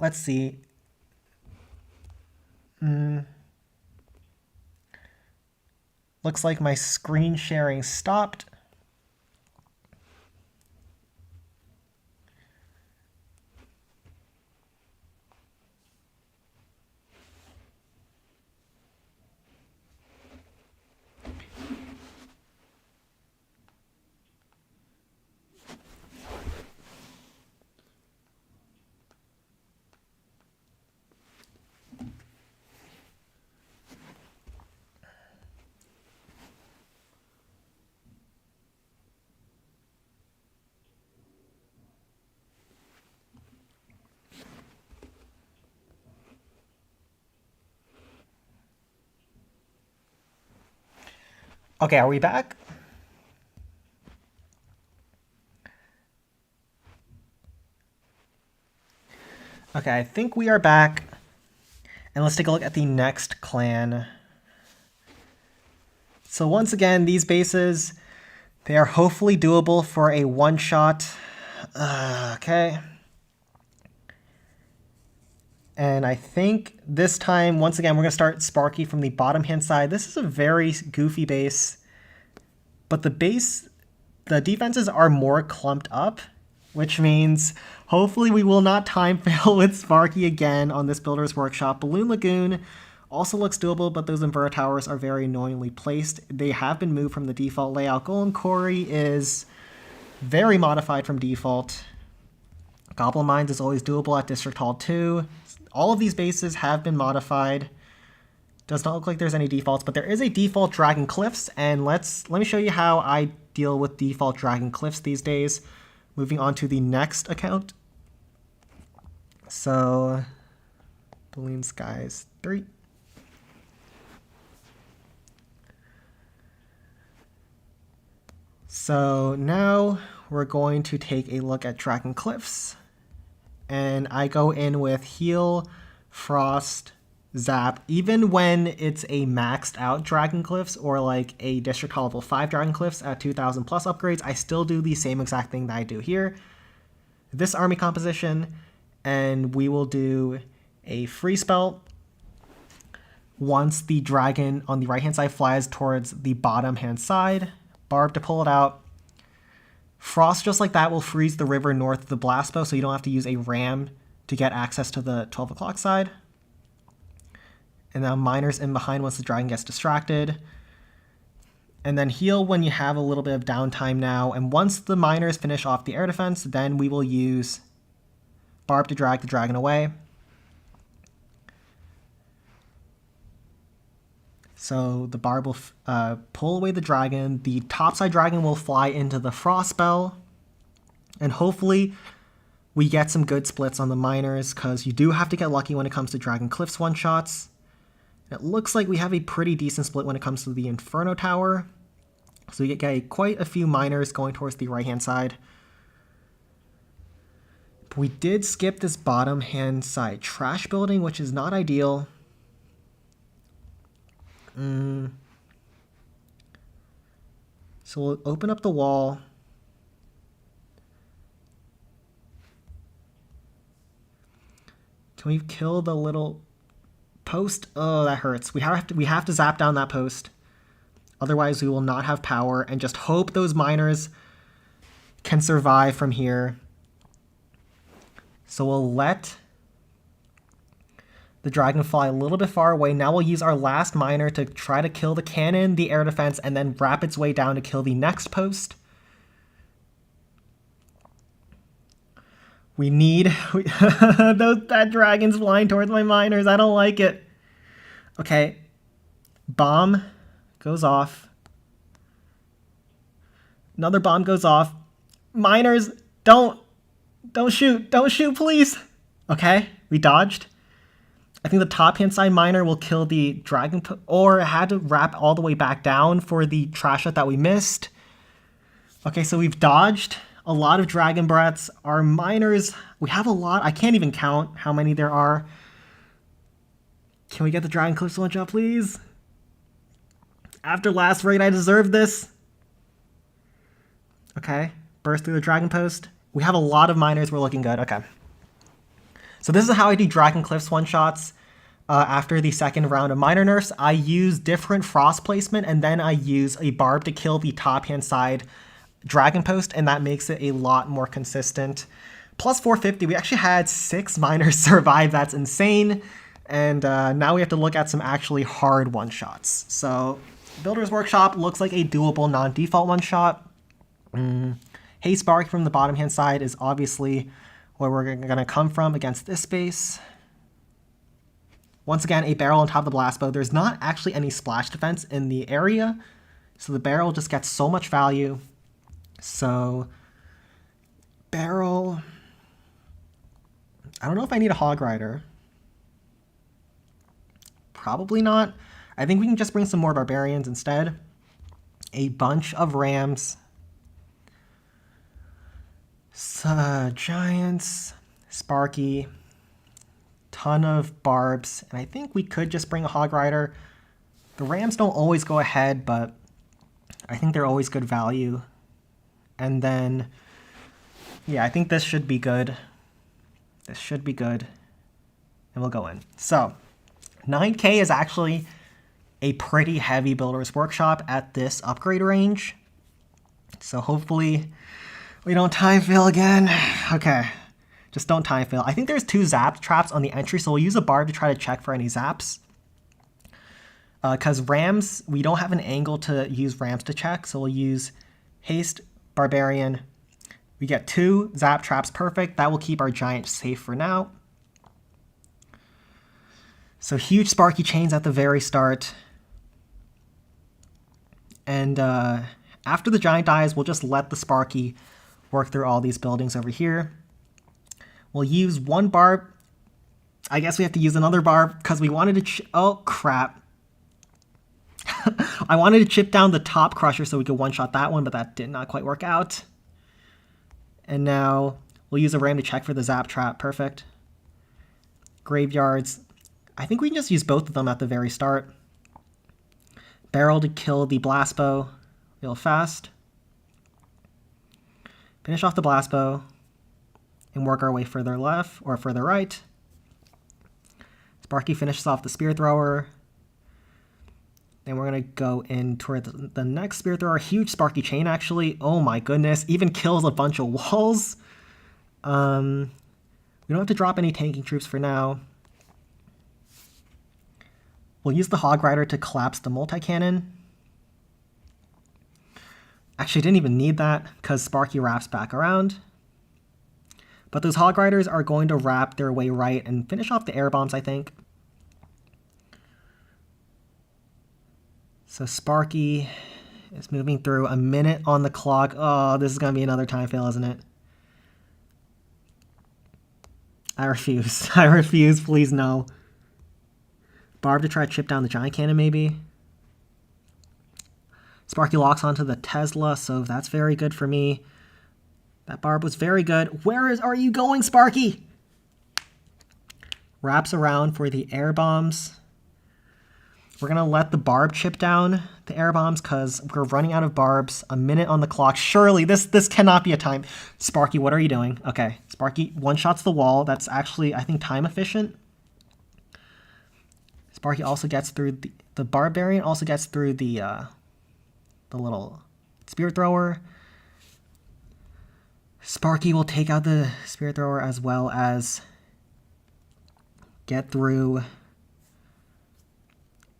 Let's see. Looks like my screen sharing stopped. Okay, are we back? Okay, I think we are back. And let's take a look at the next clan. So once again, these bases, they are hopefully doable for a one-shot. Okay. And I think this time, once again, we're going to start Sparky from the bottom hand side. This is a very goofy base, but the defenses are more clumped up, which means hopefully we will not time fail with Sparky again on this Builder's Workshop. Balloon Lagoon also looks doable, but those inverter towers are very annoyingly placed. They have been moved from the default layout. Golem Quarry is very modified from default. Goblin Mines is always doable at District Hall 2. All of these bases have been modified. Does not look like there's any defaults, but there is a default Dragon Cliffs, and let me show you how I deal with default Dragon Cliffs these days. Moving on to the next account. So, Balloon Skies 3. So now we're going to take a look at Dragon Cliffs. And I go in with Heal, Frost, Zap. Even when it's a maxed out Dragon Cliffs or like a District Hall level 5 Dragon Cliffs at 2000 plus upgrades, I still do the same exact thing that I do here. This army composition, and we will do a free spell once the dragon on the right hand side flies towards the bottom hand side. Barb to pull it out. Frost, just like that, will freeze the river north of the blast bow, so you don't have to use a ram to get access to the 12 o'clock side. And now Miners in behind once the dragon gets distracted. And then heal when you have a little bit of downtime now. And once the Miners finish off the air defense, then we will use Barb to drag the dragon away. So the Barb will pull away the dragon. The topside dragon will fly into the Frost spell. And hopefully we get some good splits on the Miners, because you do have to get lucky when it comes to Dragon Cliffs one-shots. It looks like we have a pretty decent split when it comes to the Inferno Tower. So you get quite a few Miners going towards the right-hand side. But we did skip this bottom-hand side trash building, which is not ideal. So we'll open up the wall. Can we kill the little post? Oh, that hurts. We have to zap down that post. Otherwise, we will not have power, and just hope those miners can survive from here. So we'll let the dragon fly a little bit far away. Now we'll use our last miner to try to kill the cannon, the air defense, and then wrap its way down to kill the next post. We need... that dragon's flying towards my miners. I don't like it. Okay. Bomb goes off. Another bomb goes off. Miners, don't shoot. Don't shoot, please. Okay, we dodged. I think the top-hand side miner will kill the dragon, or it had to wrap all the way back down for the trash shot that we missed. Okay, so we've dodged a lot of dragon breaths. Our miners, we have a lot. I can't even count how many there are. Can we get the dragon cliffs one shot, please? After last raid, I deserve this. Okay, burst through the dragon post. We have a lot of miners. We're looking good. Okay. So this is how I do dragon cliffs one shots. After the second round of miner nerfs, I use different frost placement, and then I use a barb to kill the top hand side dragon post, and that makes it a lot more consistent. Plus 450, we actually had 6 miners survive. That's insane. And now we have to look at some actually hard one-shots. So Builder's Workshop looks like a doable non-default one-shot. Hey Spark from the bottom hand side is obviously where we're going to come from against this base. Once again, a barrel on top of the blast bow. There's not actually any splash defense in the area, so the barrel just gets so much value. So, barrel... I don't know if I need a hog rider. Probably not. I think we can just bring some more barbarians instead. A bunch of rams. Giants. Sparky. Ton of barbs. And I think we could just bring a hog rider. The rams don't always go ahead, but I think they're always good value. And then, yeah, I think this should be good. This should be good. And we'll go in. So, 9K is actually a pretty heavy Builder's Workshop at this upgrade range. So hopefully we don't time fail again. Okay, just don't time fail. I think there's 2 zap traps on the entry, so we'll use a barb to try to check for any zaps. Because rams, we don't have an angle to use rams to check, so we'll use haste, barbarian. We get 2 zap traps, perfect. That will keep our giant safe for now. So huge Sparky chains at the very start. And after the giant dies, we'll just let the Sparky work through all these buildings over here. We'll use 1 barb. I guess we have to use another barb because we wanted to... oh, crap. I wanted to chip down the top crusher so we could one-shot that one, but that did not quite work out. And now we'll use a ram to check for the zap trap. Perfect. Graveyards. I think we can just use both of them at the very start. Barrel to kill the blast bow real fast. Finish off the blast bow and work our way further left or further right. Sparky finishes off the spear thrower. Then we're going to go in toward the next spear thrower. Huge Sparky chain, actually. Oh my goodness. Even kills a bunch of walls. We don't have to drop any tanking troops for now. We'll use the Hog Rider to collapse the multi-cannon. Actually, didn't even need that because Sparky wraps back around. But those Hog Riders are going to wrap their way right and finish off the air bombs, I think. So Sparky is moving through, a minute on the clock. Oh, this is going to be another time fail, isn't it? I refuse. I refuse. Please, no. Barb to try to chip down the giant cannon, maybe. Sparky locks onto the Tesla, so that's very good for me. That barb was very good. Are you going, Sparky? Wraps around for the air bombs. We're going to let the barb chip down the air bombs because we're running out of barbs. A minute on the clock. Surely this cannot be a time. Sparky, what are you doing? Okay, Sparky one-shots the wall. That's actually, I think, time efficient. Sparky also gets through the Barbarian also gets through the little spear thrower. Sparky will take out the spear thrower as well as get through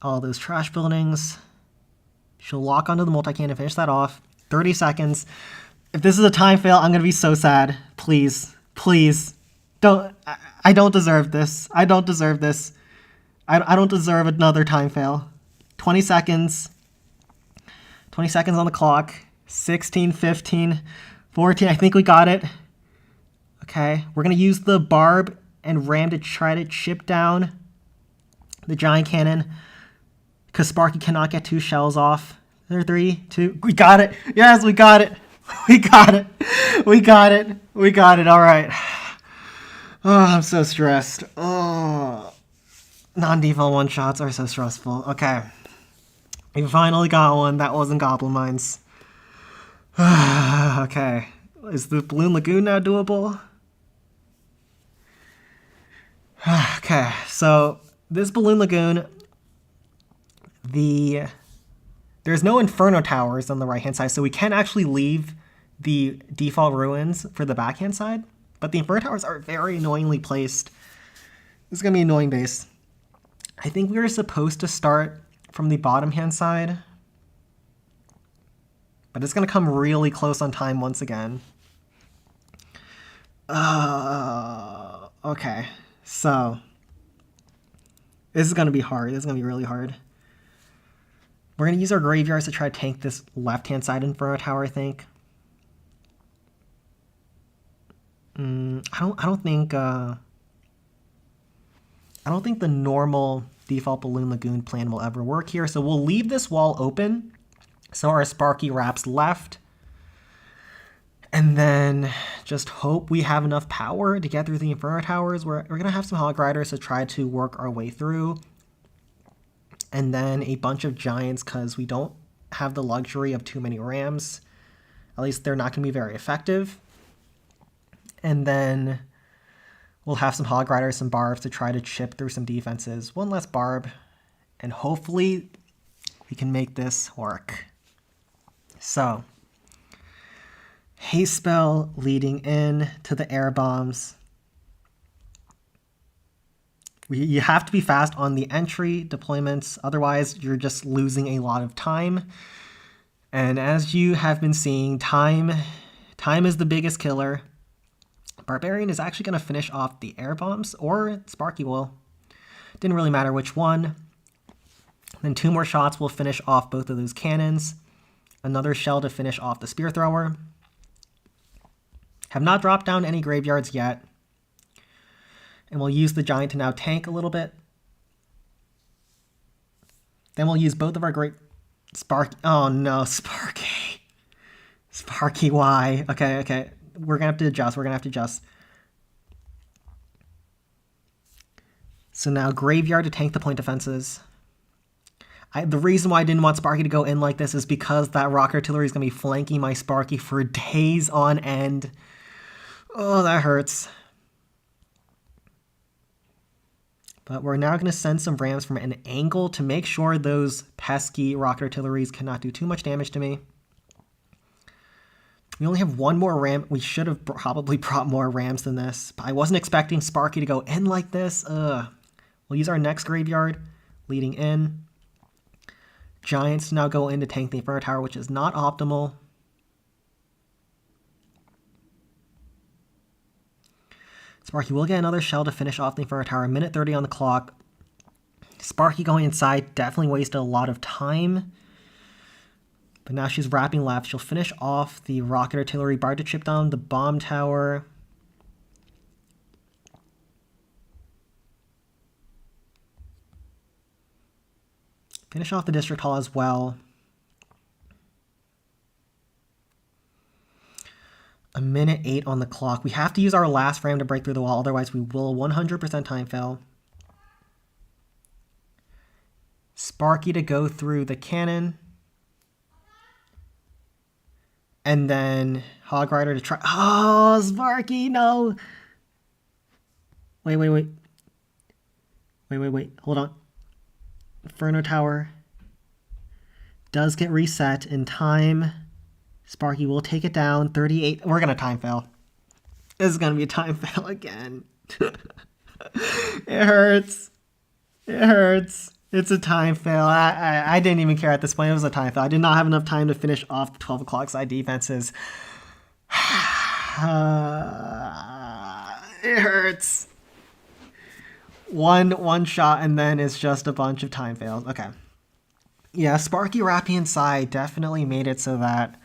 all those trash buildings. She'll lock onto the multi-cannon, finish that off. 30 seconds. If this is a time fail, I'm going to be so sad. Please, please. I don't deserve this. I don't deserve this. I don't deserve another time fail. 20 seconds. 20 seconds on the clock. 16, 15, 14. I think we got it. Okay, we're going to use the barb and ram to try to chip down the giant cannon because Sparky cannot get 2 shells off. There, 3, 2. We got it. Yes, we got it. We got it. We got it. We got it. All right. Oh, I'm so stressed. Oh, non-default one-shots are so stressful. Okay. We finally got one. That wasn't Goblin Mines. Okay. Is the Balloon Lagoon now doable? Okay, so this Balloon Lagoon, there's no Inferno Towers on the right-hand side, so we can actually leave the default ruins for the backhand side, but the Inferno Towers are very annoyingly placed. This is going to be an annoying base. I think we were supposed to start from the bottom-hand side, but it's going to come really close on time once again. Okay. So, this is going to be hard. This is going to be really hard. We're going to use our graveyards to try to tank this left-hand side Inferno Tower, I think. I don't think the normal default Balloon Lagoon plan will ever work here. So we'll leave this wall open so our Sparky wraps left. And then just hope we have enough power to get through the Inferno Towers. We're going to have some Hog Riders to try to work our way through. And then a bunch of Giants because we don't have the luxury of too many Rams. At least they're not going to be very effective. And then we'll have some Hog Riders, some Barbs to try to chip through some defenses. One less Barb. And hopefully we can make this work. So, haste spell leading in to the air bombs. You have to be fast on the entry deployments, otherwise you're just losing a lot of time. And as you have been seeing, time is the biggest killer. Barbarian is actually going to finish off the air bombs, or Sparky will. Didn't really matter which one. Then 2 more shots will finish off both of those cannons. Another shell to finish off the spear thrower. Have not dropped down any graveyards yet. And we'll use the giant to now tank a little bit. Then we'll use both of our great Sparky. Oh no, Sparky. Sparky, why? Okay. We're gonna have to adjust. So now graveyard to tank the point defenses. The reason why I didn't want Sparky to go in like this is because that rock artillery is gonna be flanking my Sparky for days on end. Oh, that hurts. But we're now going to send some Rams from an angle to make sure those pesky rocket artilleries cannot do too much damage to me. We only have 1 more Ram. We should have probably brought more Rams than this. But I wasn't expecting Sparky to go in like this. We'll use our next graveyard leading in. Giants now go in to tank the Inferno Tower, which is not optimal. Sparky will get another shell to finish off the Inferno Tower. 1:30 on the clock. Sparky going inside definitely wasted a lot of time. But now she's wrapping left. She'll finish off the rocket artillery. Bar to chip down the bomb tower. Finish off the district hall as well. 1:08 on the clock. We have to use our last ram to break through the wall, otherwise we will 100% time fail. Sparky to go through the cannon. And then Hog Rider to try. Oh, Sparky, no. Wait. Hold on. Inferno Tower does get reset in time. Sparky will take it down. 38. We're going to time fail. This is going to be a time fail again. It hurts. It hurts. It's a time fail. I didn't even care at this point. It was a time fail. I did not have enough time to finish off the 12 o'clock side defenses. It hurts. One shot, and then it's just a bunch of time fails. Okay. Yeah, Sparky wrapping inside definitely made it so that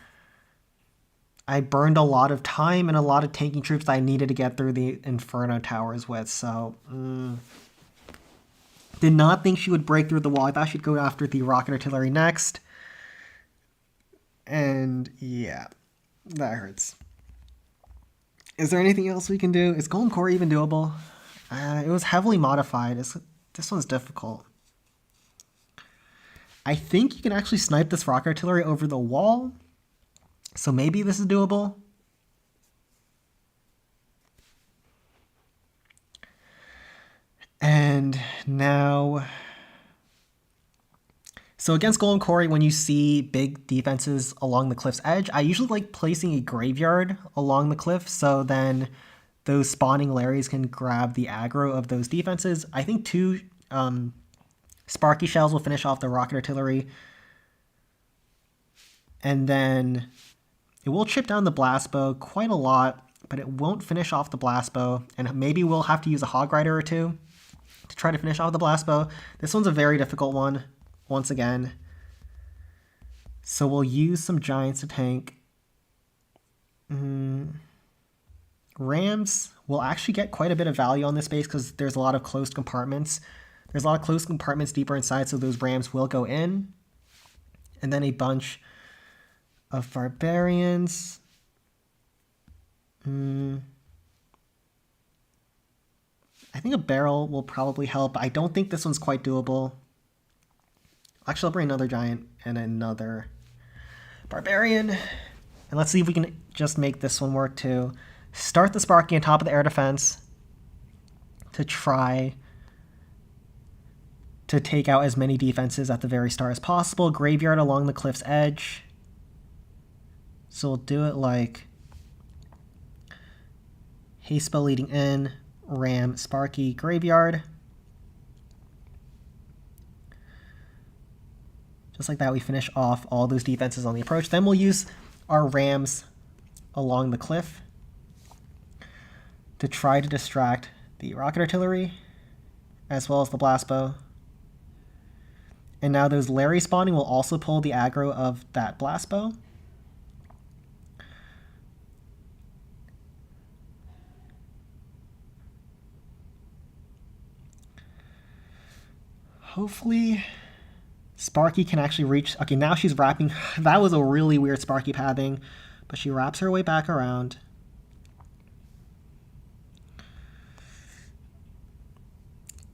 I burned a lot of time and a lot of tanking troops that I needed to get through the Inferno Towers with. So, did not think she would break through the wall. I thought she'd go after the rocket artillery next. And yeah, that hurts. Is there anything else we can do? Is Golem Quarry even doable? It was heavily modified. This one's difficult. I think you can actually snipe this rocket artillery over the wall. So maybe this is doable. And now... So against Golem Quarry, when you see big defenses along the cliff's edge, I usually like placing a graveyard along the cliff, so then those spawning Larrys can grab the aggro of those defenses. I think 2 Sparky Shells will finish off the rocket artillery. And then it will chip down the blast bow quite a lot, but it won't finish off the blast bow. And maybe we'll have to use a Hog Rider or 2 to try to finish off the blast bow. This one's a very difficult one, once again. So we'll use some Giants to tank. Rams will actually get quite a bit of value on this base because there's a lot of closed compartments. There's a lot of closed compartments deeper inside, so those Rams will go in. And then a bunch of Barbarians. I think a barrel will probably help. I don't think this one's quite doable. Actually, I'll bring another Giant and another Barbarian. And let's see if we can just make this one work too. Start the Sparky on top of the air defense to try to take out as many defenses at the very start as possible. Graveyard along the cliff's edge. So we'll do it like haste spell leading in, Ram, Sparky, Graveyard. Just like that, we finish off all those defenses on the approach. Then we'll use our Rams along the cliff to try to distract the rocket artillery as well as the blast bow. And now those Larry spawning will also pull the aggro of that blast bow. Hopefully Sparky can actually reach... Okay, now she's wrapping... That was a really weird Sparky pathing, but she wraps her way back around.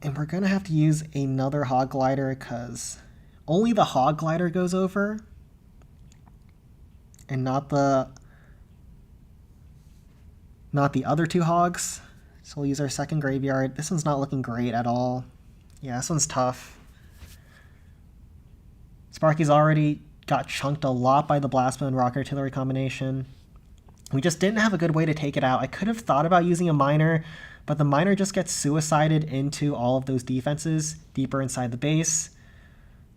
And we're going to have to use another Hog Glider because only the Hog Glider goes over and not the other 2 hogs. So we'll use our second Graveyard. This one's not looking great at all. Yeah, this one's tough. Sparky's already got chunked a lot by the blast bow and rocket artillery combination. We just didn't have a good way to take it out. I could have thought about using a miner, but the miner just gets suicided into all of those defenses deeper inside the base.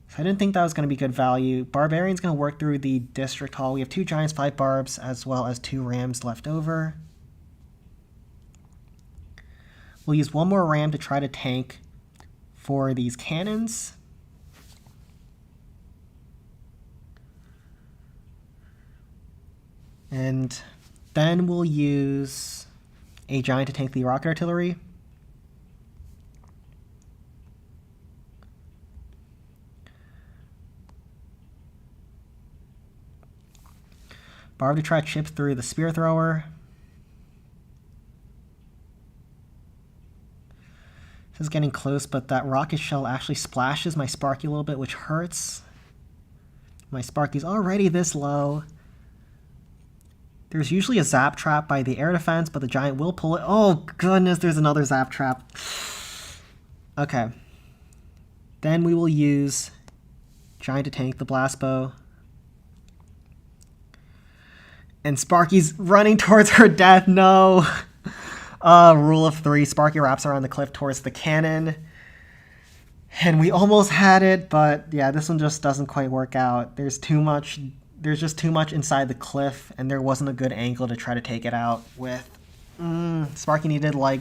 So I didn't think that was going to be good value. Barbarian's going to work through the district hall. We have 2 Giants, 5 Barbs, as well as 2 Rams left over. We'll use 1 more Ram to try to tank for these cannons. And then we'll use a Giant to tank the rocket artillery. Barb to try to chip through the spear thrower. This is getting close, but that rocket shell actually splashes my Sparky a little bit, which hurts. My Sparky's already this low. There's usually a zap trap by the air defense, but the giant will pull it. Oh, goodness, there's another zap trap. Okay. Then we will use giant to tank the blast bow. And Sparky's running towards her death. No. Rule of 3. Sparky wraps around the cliff towards the cannon. And we almost had it, but yeah, this one just doesn't quite work out. There's just too much inside the cliff, and there wasn't a good angle to try to take it out with. Sparky needed like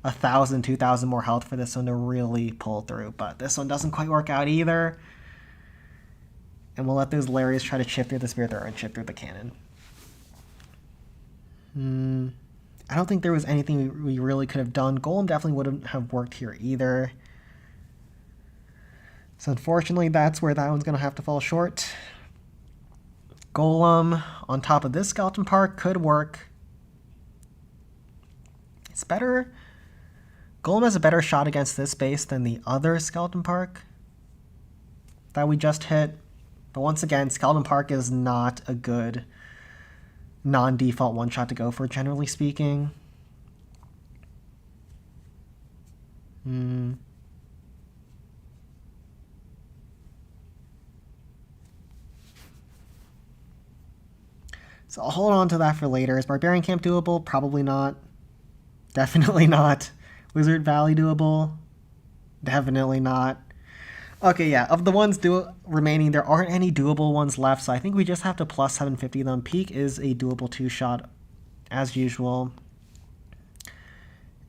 1,000, 2,000 more health for this one to really pull through, but this one doesn't quite work out either. And we'll let those Lariats try to chip through the spear thrower and chip through the cannon. I don't think there was anything we really could have done. Golem definitely wouldn't have worked here either. So unfortunately, that's where that one's going to have to fall short. Golem on top of this skeleton park could work. It's better. Golem has a better shot against this base than the other skeleton park that we just hit. But once again, skeleton park is not a good non-default one-shot to go for, generally speaking. So I'll hold on to that for later. Is Barbarian Camp doable? Probably not. Definitely not. Wizard Valley doable? Definitely not. Okay, yeah, of the ones remaining, there aren't any doable ones left, so I think we just have to plus 750 them. Peak is a doable 2-shot, as usual.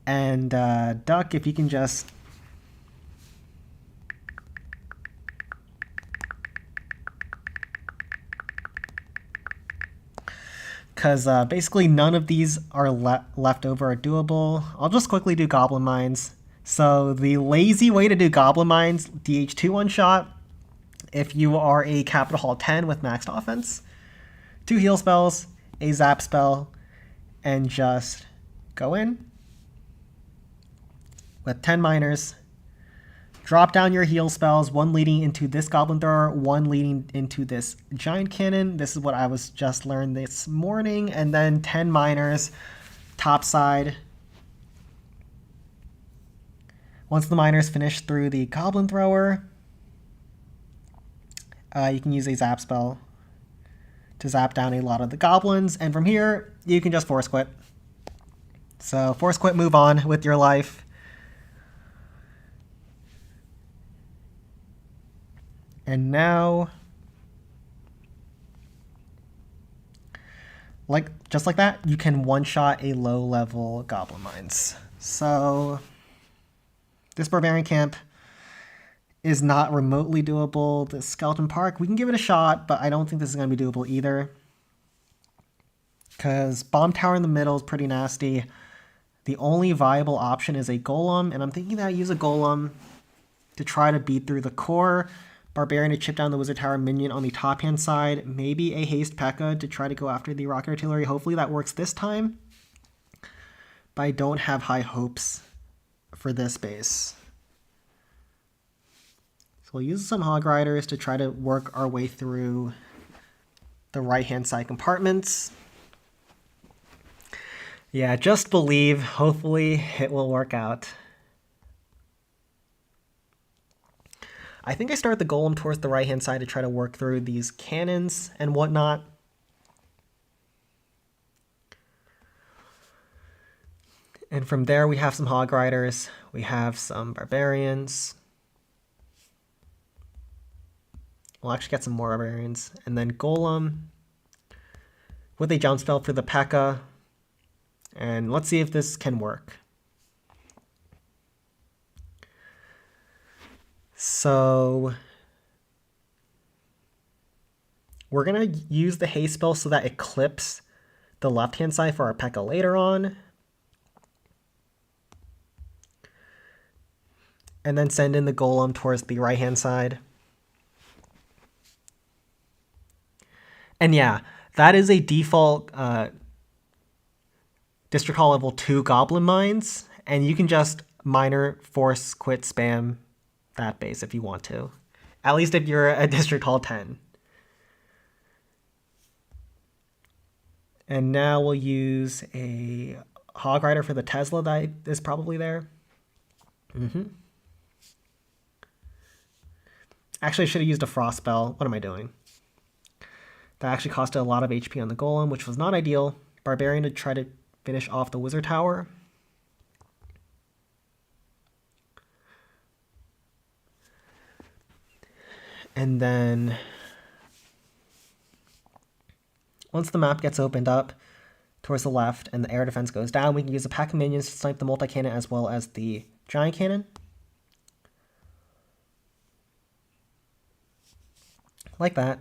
And Duck, if you can just... Because basically none of these are left over are doable. I'll just quickly do Goblin Mines. So the lazy way to do Goblin Mines, DH2 one-shot, if you are a Capital Hall 10 with maxed offense, 2 heal spells, a zap spell, and just go in with 10 miners, drop down your heal spells, 1 leading into this Goblin Thrower, 1 leading into this Giant Cannon. This is what I was just learned this morning. And then 10 miners, topside. Once the miners finish through the Goblin Thrower, you can use a zap spell to zap down a lot of the goblins. And from here, you can just force quit. So force quit, move on with your life. And now, just like that, you can one-shot a low-level Goblin Mines. So this Barbarian Camp is not remotely doable. The Skeleton Park, we can give it a shot, but I don't think this is going to be doable either. Because Bomb Tower in the middle is pretty nasty. The only viable option is a Golem, and I'm thinking that I use a Golem to try to beat through the core. Barbarian to chip down the Wizard Tower minion on the top-hand side. Maybe a Haste P.E.K.K.A. to try to go after the Rocket Artillery. Hopefully that works this time. But I don't have high hopes for this base. So we'll use some Hog Riders to try to work our way through the right-hand side compartments. Yeah, just believe. Hopefully it will work out. I think I start the Golem towards the right-hand side to try to work through these cannons and whatnot. And from there, we have some Hog Riders. We have some Barbarians. We'll actually get some more Barbarians. And then Golem with a jump spell for the P.E.K.K.A. And let's see if this can work. So we're going to use the haste spell so that it clips the left-hand side for our P.E.K.K.A. later on. And then send in the Golem towards the right-hand side. And yeah, that is a default District Hall level 2 Goblin Mines. And you can just miner, force, quit, spam that base if you want to. At least if you're a District Hall 10. And now we'll use a Hog Rider for the Tesla that is probably there. Actually, I should have used a Frost Spell. What am I doing? That actually costed a lot of HP on the Golem, which was not ideal. Barbarian to try to finish off the Wizard Tower. And then once the map gets opened up towards the left and the air defense goes down, we can use a pack of minions to snipe the multi-cannon as well as the giant cannon. Like that.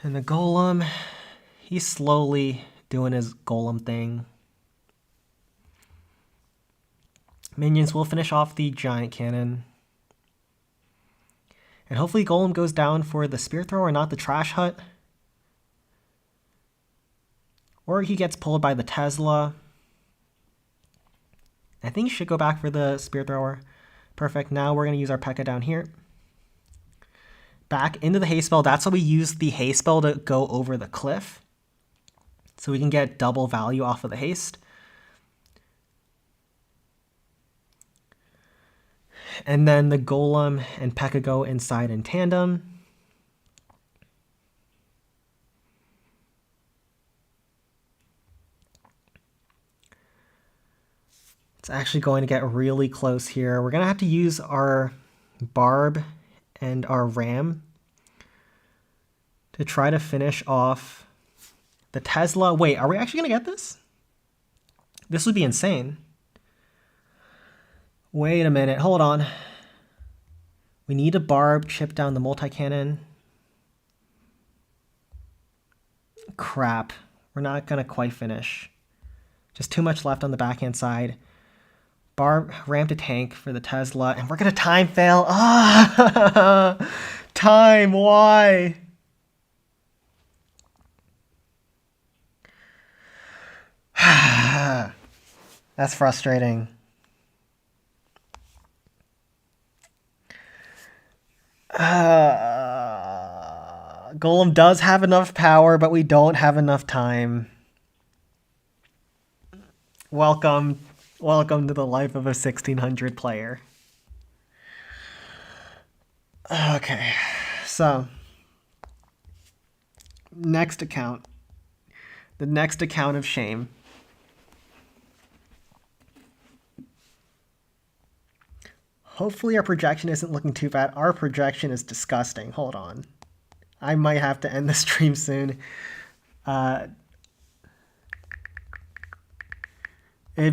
And the Golem, he's slowly doing his Golem thing. Minions will finish off the giant cannon. And hopefully Golem goes down for the Spear Thrower, not the Trash Hut. Or he gets pulled by the Tesla. I think he should go back for the Spear Thrower. Perfect. Now we're going to use our P.E.K.K.A down here. Back into the haste spell. That's why we use the haste spell to go over the cliff. So we can get double value off of the haste. And then the Golem and P.E.K.K.A go inside in tandem. It's actually going to get really close here. We're going to have to use our Barb and our Ram to try to finish off the Tesla. Wait, are we actually going to get this? This would be insane. Wait a minute, hold on. We need a Barb, chip down the multi-cannon. Crap, we're not going to quite finish. Just too much left on the backhand side. Barb, Ram to tank for the Tesla, and we're going to time fail. Ah, time, why? That's frustrating. Golem does have enough power, but we don't have enough time. Welcome to the life of a 1600 player. Okay, so next account. The next account of shame. Hopefully our projection isn't looking too bad. Our projection is disgusting. Hold on. I might have to end the stream soon. If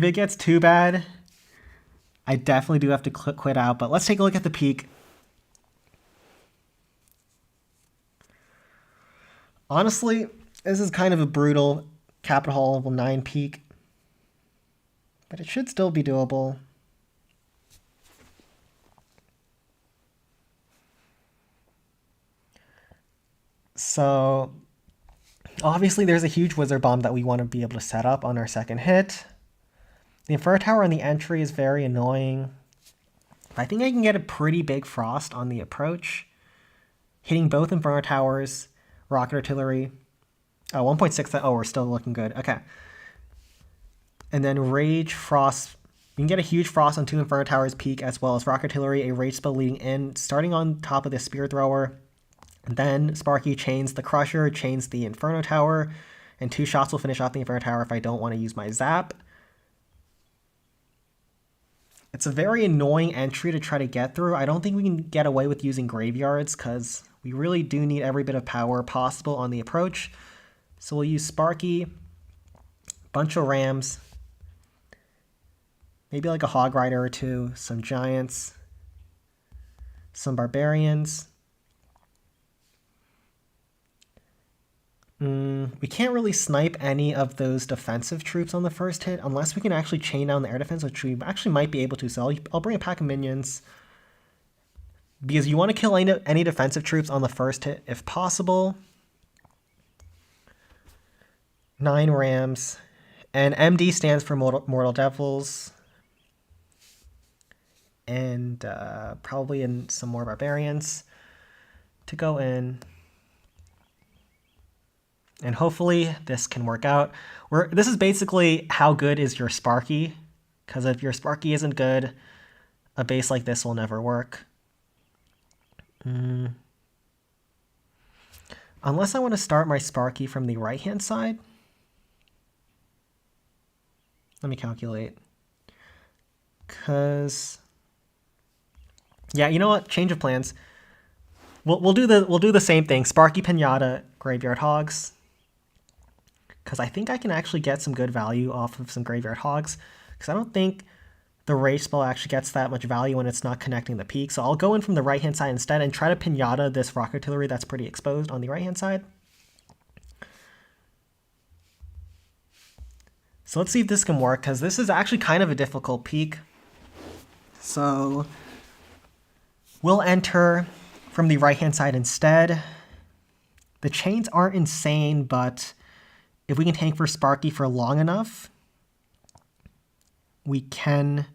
it gets too bad, I definitely do have to quit out. But let's take a look at the peak. Honestly, this is kind of a brutal Capital Hall level 9 peak. But it should still be doable. So obviously there's a huge wizard bomb that we want to be able to set up on our second hit. The Inferno Tower on the entry is very annoying. I think I can get a pretty big frost on the approach. Hitting both Inferno Towers, Rocket Artillery. Oh, 1.6, oh, we're still looking good. Okay. And then Rage, Frost. We can get a huge frost on 2 Inferno Towers peak, as well as Rocket Artillery, a Rage spell leading in, starting on top of the Spear Thrower. And then Sparky chains the Crusher, chains the Inferno Tower, and 2 shots will finish off the Inferno Tower if I don't want to use my Zap. It's a very annoying entry to try to get through. I don't think we can get away with using Graveyards because we really do need every bit of power possible on the approach. So we'll use Sparky, bunch of Rams, maybe like a Hog Rider or 2, some Giants, some Barbarians. We can't really snipe any of those defensive troops on the first hit unless we can actually chain down the air defense, which we actually might be able to. So I'll bring a pack of minions because you want to kill any defensive troops on the first hit if possible. 9 Rams. And MD stands for Mortal Devils. And probably some more Barbarians to go in. And hopefully this can work out. This is basically how good is your Sparky, because if your Sparky isn't good, a base like this will never work. Unless I want to start my Sparky from the right-hand side. Let me calculate. Because, yeah, you know what? Change of plans. We'll do the same thing. Sparky, Pinata, Graveyard Hogs. Because I think I can actually get some good value off of some Graveyard Hogs. Because I don't think the Rage spell actually gets that much value when it's not connecting the peak. So I'll go in from the right-hand side instead and try to Pinata this Rock Artillery that's pretty exposed on the right-hand side. So let's see if this can work, because this is actually kind of a difficult peak. So we'll enter from the right-hand side instead. The chains aren't insane, but if we can tank for Sparky for long enough, we can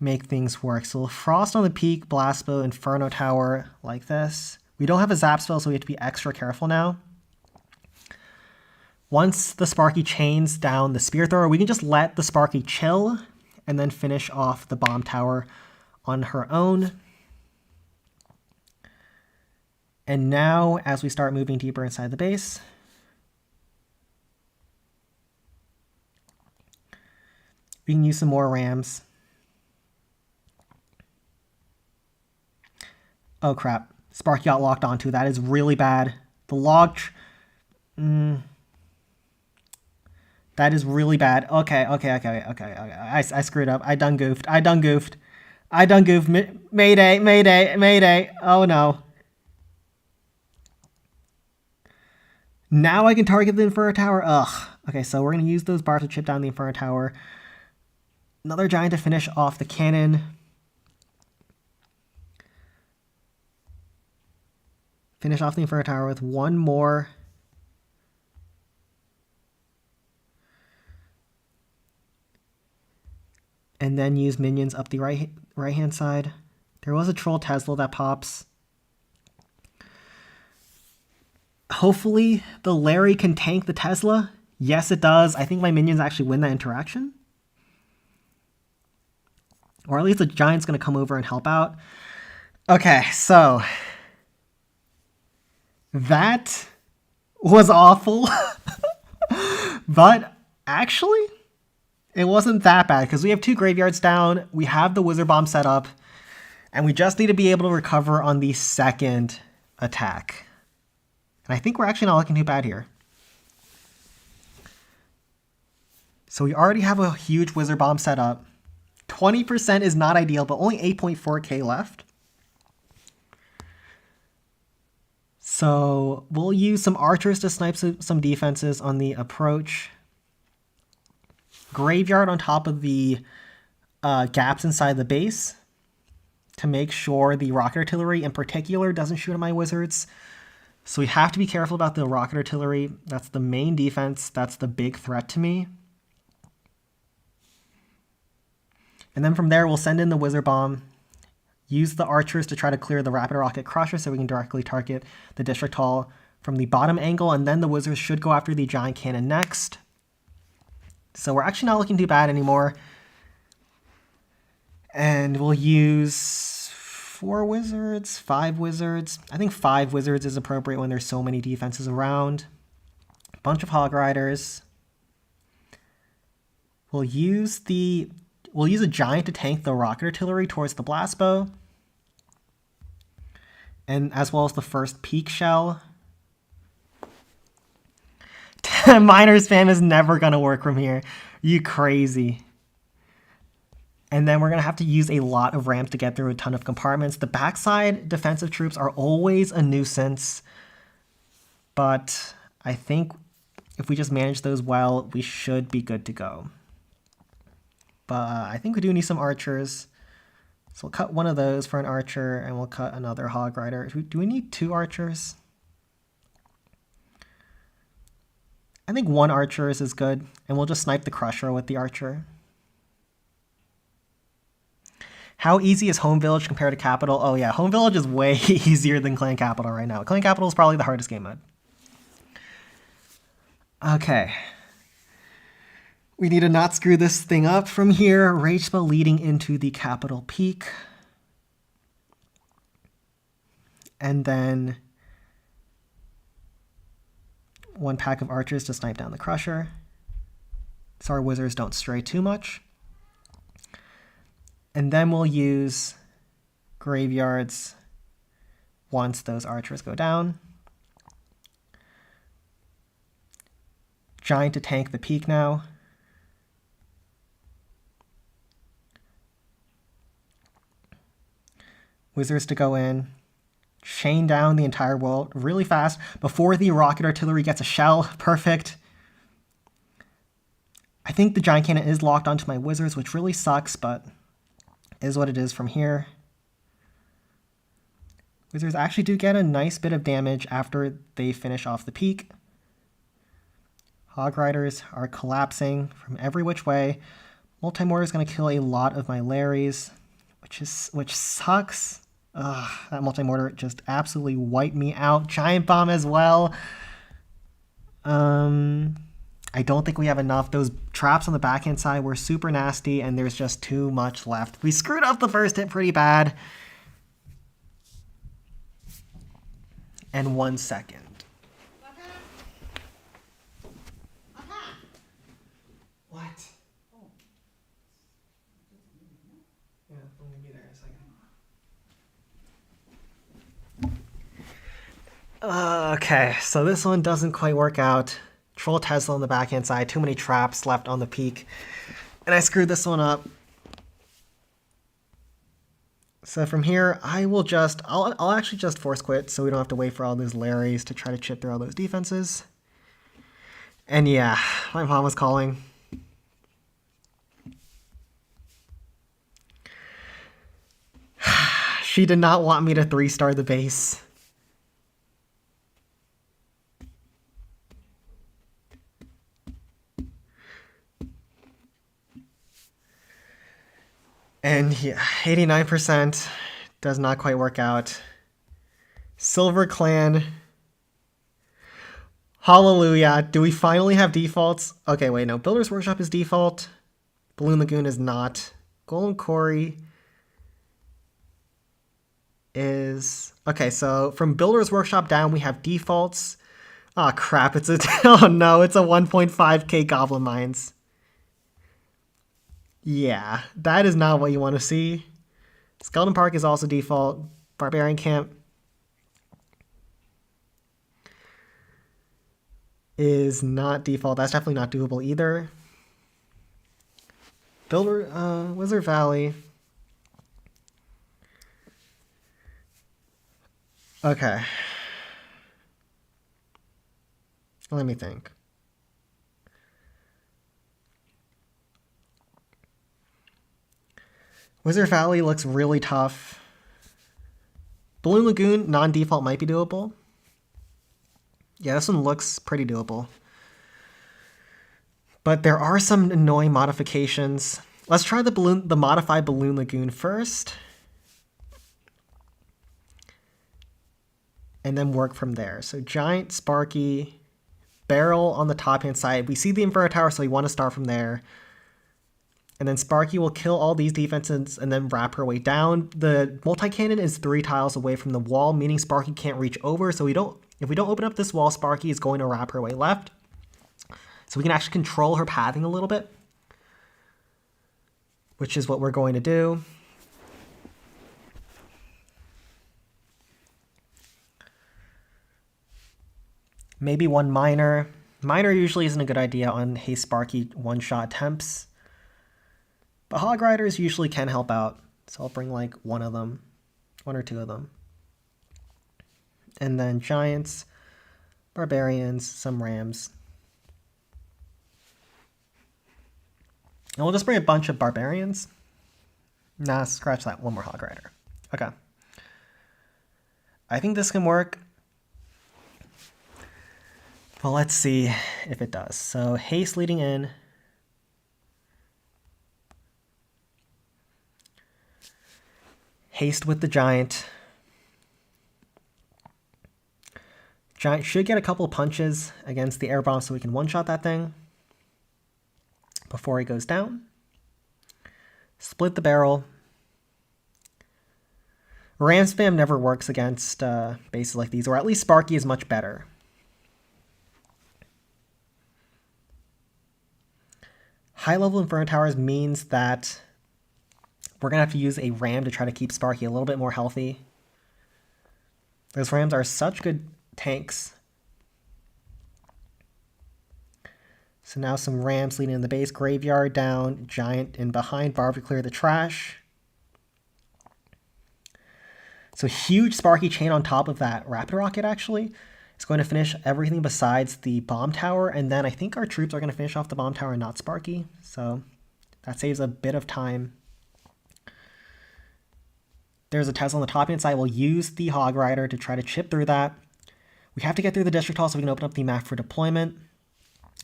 make things work. So we'll Frost on the peak, Blast Bow, Inferno Tower like this. We don't have a Zap spell, so we have to be extra careful now. Once the Sparky chains down the Spear Thrower, we can just let the Sparky chill and then finish off the Bomb Tower on her own. And now, as we start moving deeper inside the base, we can use some more rams. Oh crap, Sparky got locked onto. That is really bad. The log... That is really bad. Okay. I screwed up. I done goofed. Mayday. Oh no. Now I can target the Inferno Tower. Ugh. Okay, so we're going to use those bars to chip down the Inferno Tower. Another giant to finish off the cannon. Finish off the Inferno Tower with one more. And then use minions up the right-hand side. There was a Troll Tesla that pops. Hopefully the Larry can tank the Tesla. Yes, it does. I think my minions actually win that interaction. Or at least the Giant's going to come over and help out. Okay, so that was awful. But actually, it wasn't that bad because we have two graveyards down. We have the Wizard Bomb set up. And we just need to be able to recover on the second attack. And I think we're actually not looking too bad here. So we already have a huge Wizard Bomb set up. 20% is not ideal, but only 8.4k left. So we'll use some archers to snipe some defenses on the approach. Graveyard on top of the gaps inside the base to make sure the rocket artillery in particular doesn't shoot at my wizards. So we have to be careful about the rocket artillery. That's the main defense. That's the big threat to me. And then from there, we'll send in the Wizard Bomb, use the archers to try to clear the Rapid Rocket Crusher so we can directly target the District Hall from the bottom angle, and then the wizards should go after the Giant Cannon next. So we're actually not looking too bad anymore. And we'll use 4 wizards, 5 wizards. I think 5 wizards is appropriate when there's so many defenses around. A bunch of Hog Riders. We'll use a Giant to tank the Rocket Artillery towards the Blast Bow. And as well as the first Peak Shell. Miner spam is never going to work from here. You crazy. And then we're going to have to use a lot of ramps to get through a ton of compartments. The backside defensive troops are always a nuisance. But I think if we just manage those well, we should be good to go. But I think we do need some archers. So we'll cut one of those for an archer, and we'll cut another Hog Rider. Do we need 2 archers? I think 1 archer is good, and we'll just snipe the Crusher with the archer. How easy is Home Village compared to Capital? Oh yeah, Home Village is way easier than Clan Capital right now. Clan Capital is probably the hardest game mode. Okay. We need to not screw this thing up from here. Rage spell leading into the capital peak. And then 1 pack of archers to snipe down the crusher, so our wizards don't stray too much. And then we'll use graveyards once those archers go down. Giant to tank the peak now. Wizards to go in. Chain down the entire world really fast before the rocket artillery gets a shell. Perfect. I think the giant cannon is locked onto my wizards, which really sucks, but is what it is from here. Wizards actually do get a nice bit of damage after they finish off the peak. Hog Riders are collapsing from every which way. Multimortar is going to kill a lot of my Larrys, which sucks. Ugh, that Multimortar just absolutely wiped me out. Giant Bomb as well. I don't think we have enough. Those traps on the backhand side were super nasty, and there's just too much left. We screwed up the first hit pretty bad. And 1 second. What? Yeah, I'm gonna be there in a second. Okay, so this one doesn't quite work out. Troll Tesla on the backhand side, too many traps left on the peak. And I screwed this one up. So from here, I'll actually just force quit so we don't have to wait for all those Larrys to try to chip through all those defenses. And yeah, my mom was calling. She did not want me to 3-star the base. And yeah, 89% does not quite work out. Silver Clan. Hallelujah. Do we finally have defaults? Okay, wait, no. Builder's Workshop is default. Balloon Lagoon is not. Golem Quarry is... Okay, so from Builder's Workshop down, we have defaults. Oh, crap. Oh, no. It's a 1.5k Goblin Mines. Yeah, that is not what you want to see. Skeleton Park is also default. Barbarian Camp is not default. That's definitely not doable either. Wizard Valley. Okay. Let me think. Wizard Valley looks really tough. Balloon Lagoon, non-default might be doable. Yeah, this one looks pretty doable. But there are some annoying modifications. Let's try the modified Balloon Lagoon first. And then work from there. So Giant, Sparky, Barrel on the top-hand side. We see the Inferno Tower, so we want to start from there. And then Sparky will kill all these defenses and then wrap her way down. The multi-cannon is 3 tiles away from the wall, meaning Sparky can't reach over. So if we don't open up this wall, Sparky is going to wrap her way left. So we can actually control her pathing a little bit, which is what we're going to do. Maybe 1 miner. Miner usually isn't a good idea on Hey Sparky one-shot attempts. But Hog Riders usually can help out. So I'll bring like 1 of them. 1 or 2 of them. And then Giants, Barbarians, some Rams. And we'll just bring a bunch of Barbarians. Nah, scratch that. 1 more Hog Rider. Okay. I think this can work. Well, let's see if it does. So Haste leading in. Haste with the Giant. Giant should get a couple punches against the air bomb so we can one-shot that thing before he goes down. Split the barrel. Ram spam never works against bases like these, or at least Sparky is much better. High-level Inferno Towers means that we're going to have to use a Ram to try to keep Sparky a little bit more healthy. Those Rams are such good tanks. So now some Rams leading in the base. Graveyard down, Giant in behind, Barb to clear the trash. So huge Sparky chain on top of that Rapid Rocket, actually. It's going to finish everything besides the bomb tower, and then I think our troops are going to finish off the bomb tower and not Sparky. So that saves a bit of time. There's a Tesla on the top hand side. We'll use the Hog Rider to try to chip through that. We have to get through the District Hall so we can open up the map for deployment.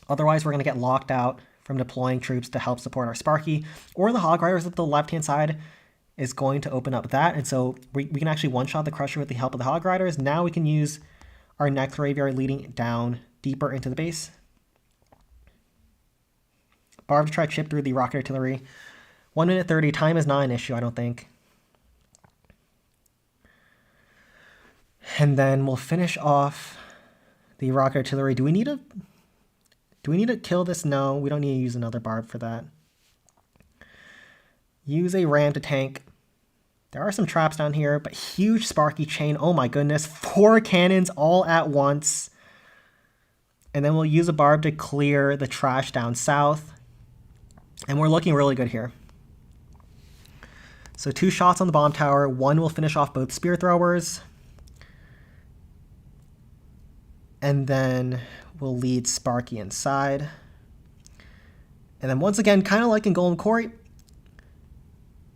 Otherwise, we're going to get locked out from deploying troops to help support our Sparky. Or the Hog Riders at the left-hand side is going to open up that. And so we can actually one-shot the Crusher with the help of the Hog Riders. Now we can use our next Graveyard leading down deeper into the base. Barb to try to chip through the Rocket Artillery. 1 minute 30. Time is not an issue, I don't think. And then we'll finish off the Rocket Artillery. Do we need to kill this? No, we don't need to use another Barb for that. Use a Ram to tank. There are some traps down here, but huge Sparky chain. Oh my goodness. 4 cannons all at once. And then we'll use a Barb to clear the trash down south. And we're looking really good here. So 2 shots on the bomb tower. 1 will finish off both spear throwers. And then we'll lead Sparky inside. And then once again, kind of like in Golem Quarry,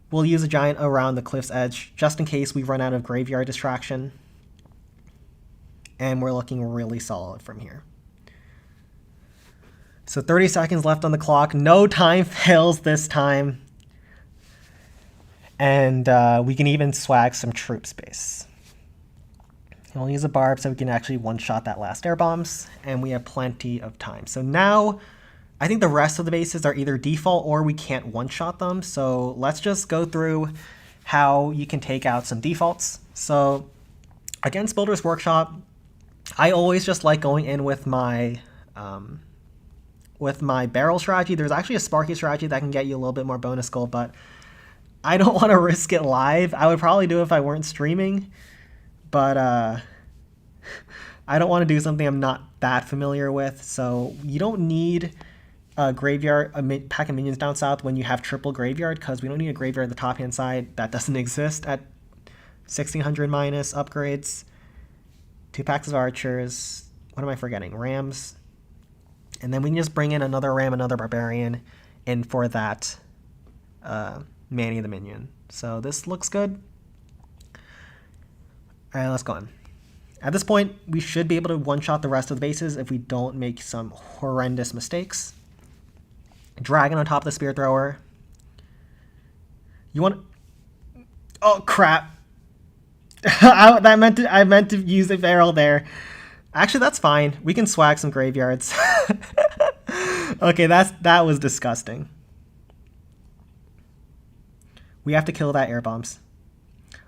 we'll use a Giant around the cliff's edge just in case we run out of graveyard distraction. And we're looking really solid from here. So 30 seconds left on the clock. No time fails this time. And we can even swag some troop space. And we'll use a Barb so we can actually one-shot that last air bombs. And we have plenty of time. So now I think the rest of the bases are either default or we can't one-shot them. So let's just go through how you can take out some defaults. So against Builder's Workshop, I always just like going in with my barrel strategy. There's actually a Sparky strategy that can get you a little bit more bonus gold, but I don't want to risk it live. I would probably do it if I weren't streaming, but I don't want to do something I'm not that familiar with. So you don't need a graveyard, a pack of minions down south when you have triple graveyard, because we don't need a graveyard at the top hand side. That doesn't exist at 1600 minus upgrades. 2 packs of archers. What am I forgetting? Rams. And then we can just bring in another Ram, another Barbarian in for that Manny the Minion. So this looks good. All right, let's go on. At this point, we should be able to one-shot the rest of the bases if we don't make some horrendous mistakes. Dragon on top of the Spear Thrower. You want... Oh, crap. I meant to use a barrel there. Actually, that's fine. We can swag some graveyards. Okay, that was disgusting. We have to kill that air bombs.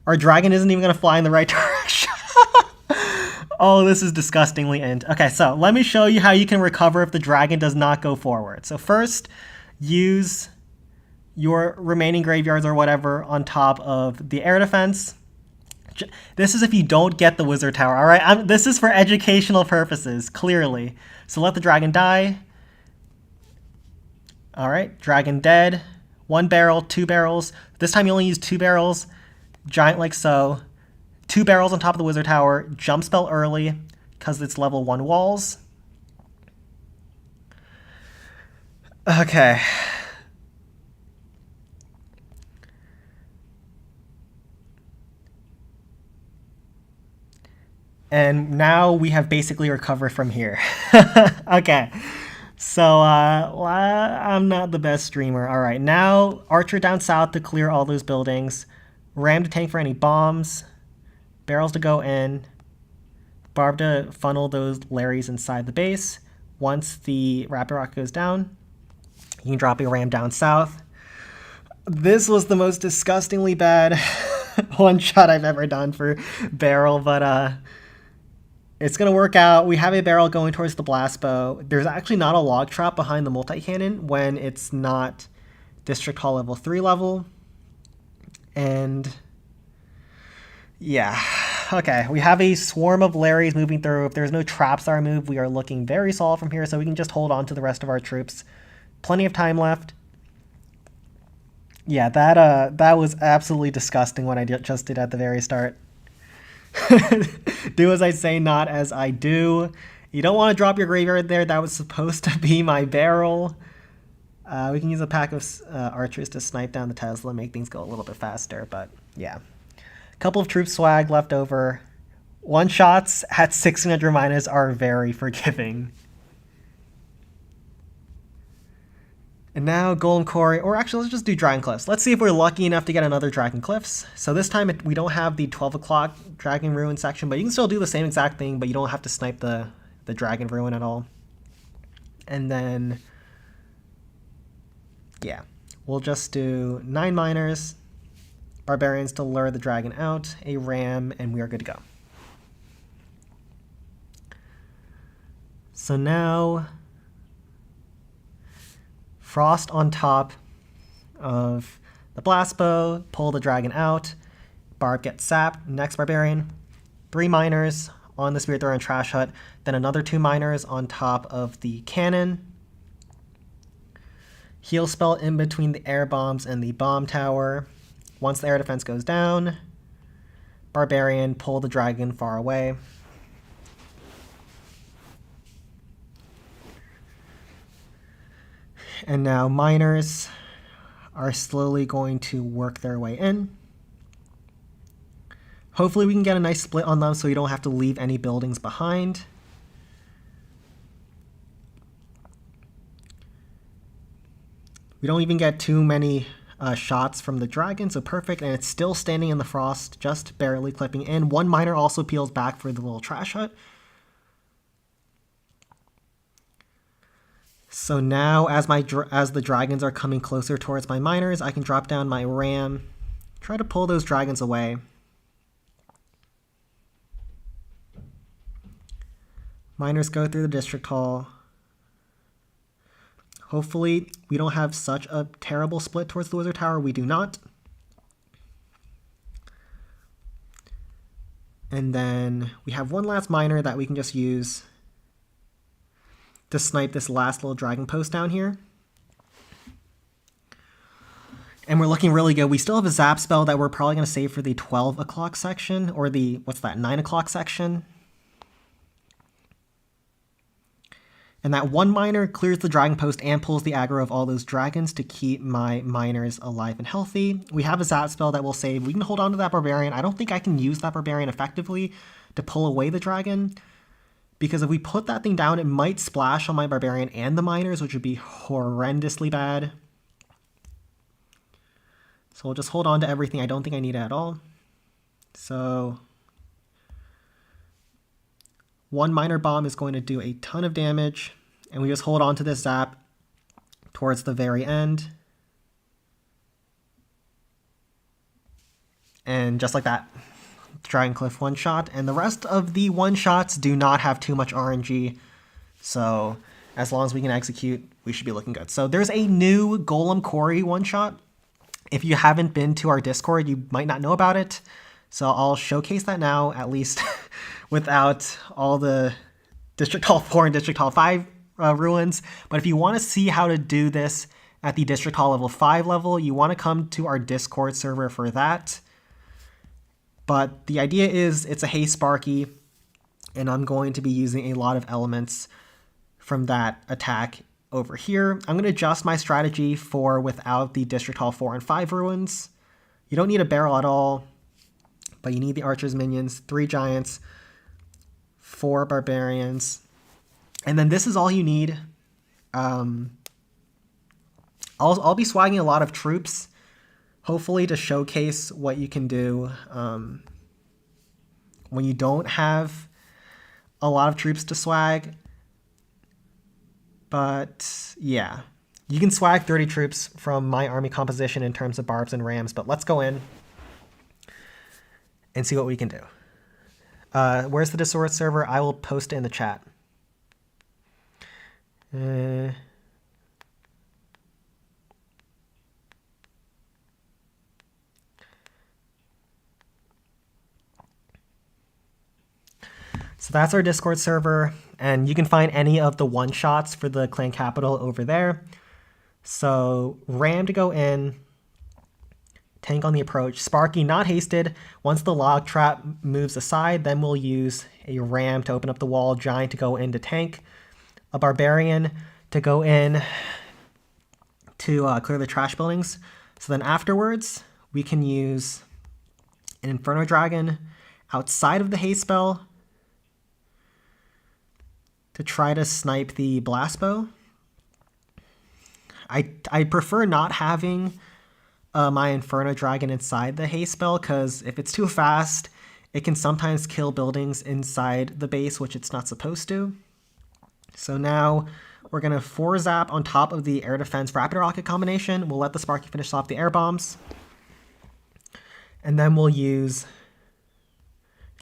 Our dragon isn't even going to fly in the right direction. Oh, this is disgustingly end. Okay, so let me show you how you can recover if the dragon does not go forward. So first, use your remaining graveyards or whatever on top of the air defense. This is if you don't get the wizard tower, all right? This is for educational purposes, clearly. So let the dragon die. All right, dragon dead. 1 barrel, 2 barrels. This time you only use 2 barrels. Giant like so. 2 barrels on top of the wizard tower. Jump spell early because it's level 1 walls. Okay. And now we have basically recovered from here. Okay. So I'm not the best streamer. All right, now Archer down south to clear all those buildings. Ram to tank for any bombs. Barrels to go in. Barb to funnel those Larrys inside the base. Once the Rapid Rock goes down, you can drop a ram down south. This was the most disgustingly bad one shot I've ever done for barrel, but it's going to work out. We have a barrel going towards the blast bow. There's actually not a log trap behind the multi-cannon when it's not District Hall level 3 level. And yeah, okay. We have a swarm of Larrys moving through. If there's no traps that are moved, we are looking very solid from here, so we can just hold on to the rest of our troops. Plenty of time left. Yeah, that was absolutely disgusting what I just did at the very start. Do as I say, not as I do. You don't want to drop your graveyard there. That was supposed to be my barrel. We can use a pack of archers to snipe down the Tesla, make things go a little bit faster, but yeah. A couple of troop swag left over. One shots at 1600 minus are very forgiving. And now Golem Quarry, or actually let's just do Dragon Cliffs. Let's see if we're lucky enough to get another Dragon Cliffs. So this time we don't have the 12 o'clock Dragon Ruin section, but you can still do the same exact thing, but you don't have to snipe the Dragon Ruin at all. And then, yeah, we'll just do 9 miners, barbarians to lure the dragon out, a ram, and we are good to go. So now Frost on top of the blast bow, pull the dragon out, Barb gets sapped, next barbarian, 3 miners on the Spirit Thrower and Trash Hut, then another 2 miners on top of the cannon, heal spell in between the air bombs and the bomb tower. Once the air defense goes down, barbarian, pull the dragon far away. And now miners are slowly going to work their way in. Hopefully we can get a nice split on them so you don't have to leave any buildings behind. We don't even get too many shots from the dragon, so perfect. And it's still standing in the frost, just barely clipping in. 1 miner also peels back for the little trash hut. So now, as the dragons are coming closer towards my miners, I can drop down my ram, try to pull those dragons away. Miners go through the district hall. Hopefully, we don't have such a terrible split towards the wizard tower. We do not. And then we have 1 last miner that we can just use to snipe this last little dragon post down here. And we're looking really good. We still have a zap spell that we're probably going to save for the 12 o'clock section, or the, 9 o'clock section. And that 1 miner clears the dragon post and pulls the aggro of all those dragons to keep my miners alive and healthy. We have a zap spell that will save. We can hold on to that barbarian. I don't think I can use that barbarian effectively to pull away the dragon, because if we put that thing down, it might splash on my barbarian and the miners, which would be horrendously bad. So we'll just hold on to everything. I don't think I need it at all. So 1 miner bomb is going to do a ton of damage, and we just hold on to this zap towards the very end. And just like that, Dragon Cliff 1-shot, and the rest of the 1-shots do not have too much RNG, so as long as we can execute, we should be looking good. So there's a new Golem Quarry 1-shot. If you haven't been to our Discord, you might not know about it, so I'll showcase that now, at least without all the District Hall 4 and District Hall 5 ruins. But if you want to see how to do this at the District Hall level 5 level, you want to come to our Discord server for that. But the idea is it's a Hey Sparky, and I'm going to be using a lot of elements from that attack over here. I'm going to adjust my strategy for without the District Hall 4 and 5 ruins. You don't need a barrel at all, but you need the archers minions, 3 giants, 4 barbarians, and then this is all you need. I'll be swagging a lot of troops, hopefully to showcase what you can do when you don't have a lot of troops to swag. But yeah, you can swag 30 troops from my army composition in terms of barbs and rams, but let's go in and see what we can do. Where's the Discord server? I will post it in the chat. So that's our Discord server, and you can find any of the one-shots for the clan capital over there. So ram to go in, tank on the approach, Sparky not hasted. Once the log trap moves aside, then we'll use a ram to open up the wall, giant to go in to tank, a barbarian to go in to clear the trash buildings. So then afterwards, we can use an Inferno Dragon outside of the haste spell to try to snipe the blast bow. I prefer not having my Inferno Dragon inside the haste spell, because if it's too fast, it can sometimes kill buildings inside the base, which it's not supposed to. So now we're going to 4-zap on top of the air defense rapid rocket combination. We'll let the Sparky finish off the air bombs. And then we'll use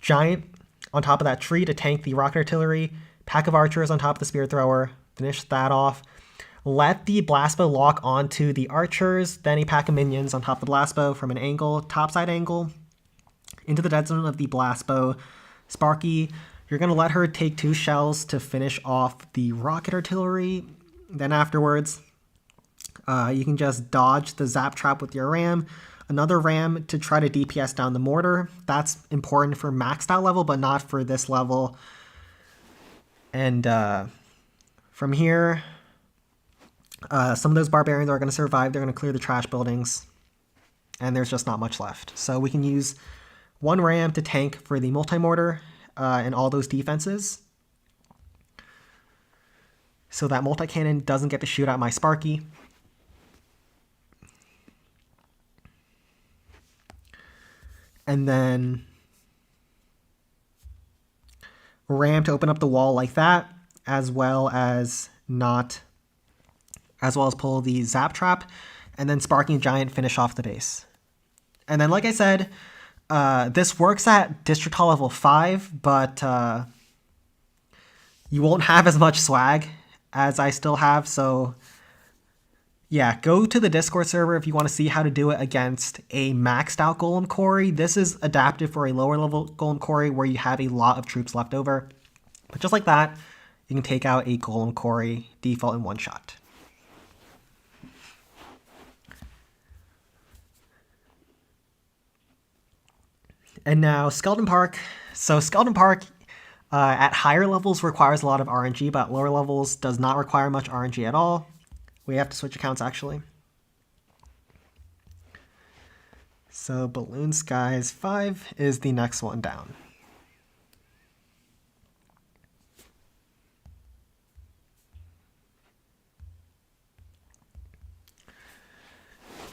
giant on top of that tree to tank the rocket artillery. Pack of archers on top of the spear thrower. Finish that off. Let the blast bow lock onto the archers. Then a pack of minions on top of the blast bow from an angle, topside angle, into the dead zone of the blast bow. Sparky, you're going to let her take 2 shells to finish off the rocket artillery. Then afterwards, you can just dodge the zap trap with your ram. Another ram to try to DPS down the mortar. That's important for maxed out level, but not for this level. And from here, some of those barbarians are going to survive. They're going to clear the trash buildings. And there's just not much left. So we can use 1 ram to tank for the multi-mortar and all those defenses. So that multi-cannon doesn't get to shoot at my Sparky. And then ram to open up the wall like that, as well as pull the zap trap, and then Sparky and Giant finish off the base. And then, like I said, this works at District Hall level 5, but you won't have as much swag as I still have, so yeah, go to the Discord server if you want to see how to do it against a maxed out Golem Quarry. This is adapted for a lower level Golem Quarry where you have a lot of troops left over. But just like that, you can take out a Golem Quarry default in one shot. And now Skeleton Park. So Skeleton Park at higher levels requires a lot of RNG, but at lower levels does not require much RNG at all. We have to switch accounts, actually. So Balloon Skies 5 is the next one down.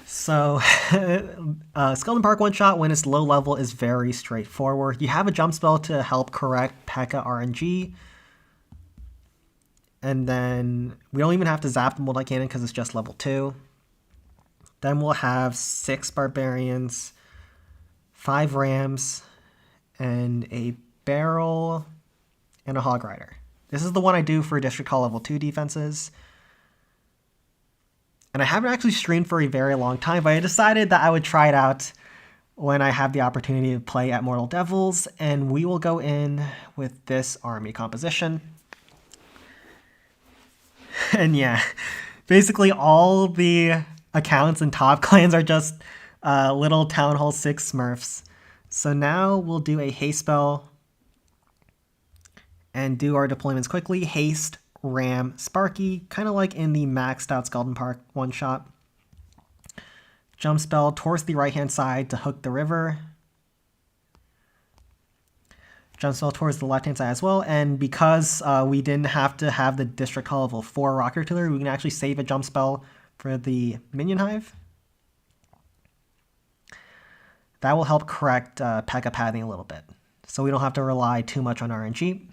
So Skeleton Park one-shot when it's low level is very straightforward. You have a jump spell to help correct P.E.K.K.A. RNG. And then we don't even have to zap the multi-cannon because it's just level 2. Then we'll have 6 barbarians, 5 rams, and a barrel, and a hog rider. This is the one I do for District Hall level 2 defenses. And I haven't actually streamed for a very long time, but I decided that I would try it out when I have the opportunity to play at Mortal Devils, and we will go in with this army composition. And yeah, basically all the accounts and top clans are just little Town Hall 6 Smurfs. So now we'll do a haste spell and do our deployments quickly. Haste, ram, Sparky, kind of like in the maxed out Skeleton Park one-shot. Jump spell towards the right-hand side to hook the river. Jump spell towards the left-hand side as well, and because we didn't have to have the District Hall level 4 rocket artillery, we can actually save a jump spell for the minion hive. That will help correct P.E.K.K.A. pathing a little bit, so we don't have to rely too much on RNG.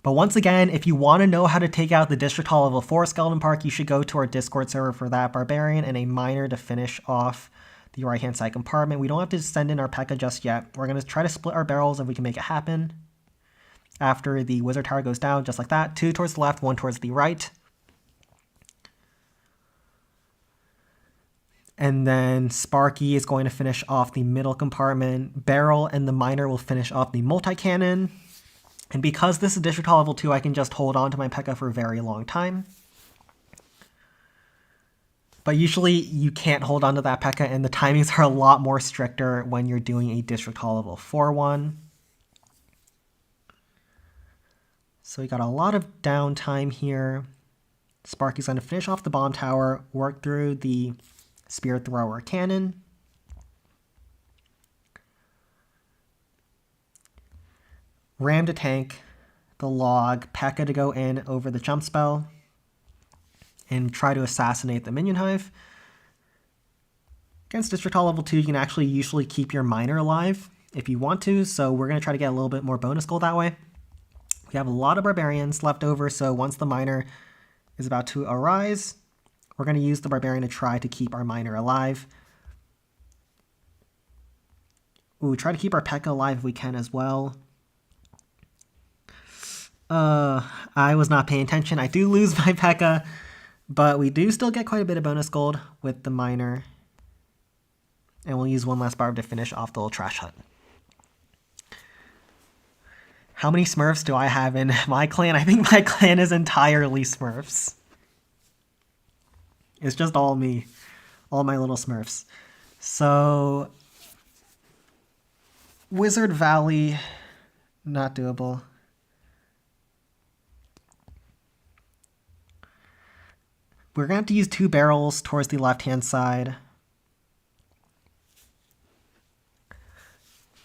But once again, if you want to know how to take out the District Hall level 4 Skeleton Park, you should go to our Discord server for that Barbarian and a Miner to finish off the right-hand side compartment. We don't have to send in our P.E.K.K.A just yet. We're going to try to split our barrels if we can make it happen. After the Wizard Tower goes down, just like that. 2 towards the left, 1 towards the right. And then Sparky is going to finish off the middle compartment. Barrel and the Miner will finish off the multi-cannon. And because this is District Hall level 2, I can just hold on to my P.E.K.K.A for a very long time. But usually you can't hold on to that P.E.K.K.A, and the timings are a lot more stricter when you're doing a District Hall level 4 one. So we got a lot of downtime here. Sparky's going to finish off the bomb tower, work through the spear thrower cannon. Ram to tank the log, P.E.K.K.A to go in over the jump spell and try to assassinate the minion hive. Against District Hall level 2, you can actually usually keep your Miner alive if you want to, so we're going to try to get a little bit more bonus gold that way. We have a lot of Barbarians left over, so once the Miner is about to arise, we're going to use the Barbarian to try to keep our Miner alive. Ooh, try to keep our P.E.K.K.A alive if we can as well. I was not paying attention. I do lose my P.E.K.K.A, but we do still get quite a bit of bonus gold with the Miner. And we'll use one last barb to finish off the little trash hut. How many Smurfs do I have in my clan? I think my clan is entirely Smurfs. It's just all me. All my little Smurfs. So, Wizard Valley, not doable. We're going to have to use 2 barrels towards the left-hand side.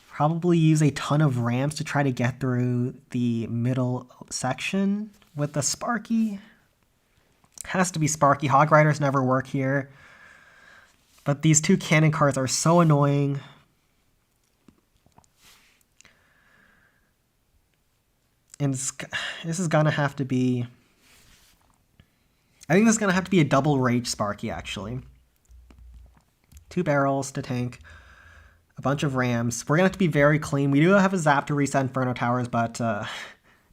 Probably use a ton of rams to try to get through the middle section with the Sparky. Has to be Sparky. Hog Riders never work here. But these 2 cannon cards are so annoying. And this is going to have to be... I think this is going to have to be a double Rage Sparky, actually. 2 barrels to tank. A bunch of rams. We're going to have to be very clean. We do have a zap to reset Inferno Towers, but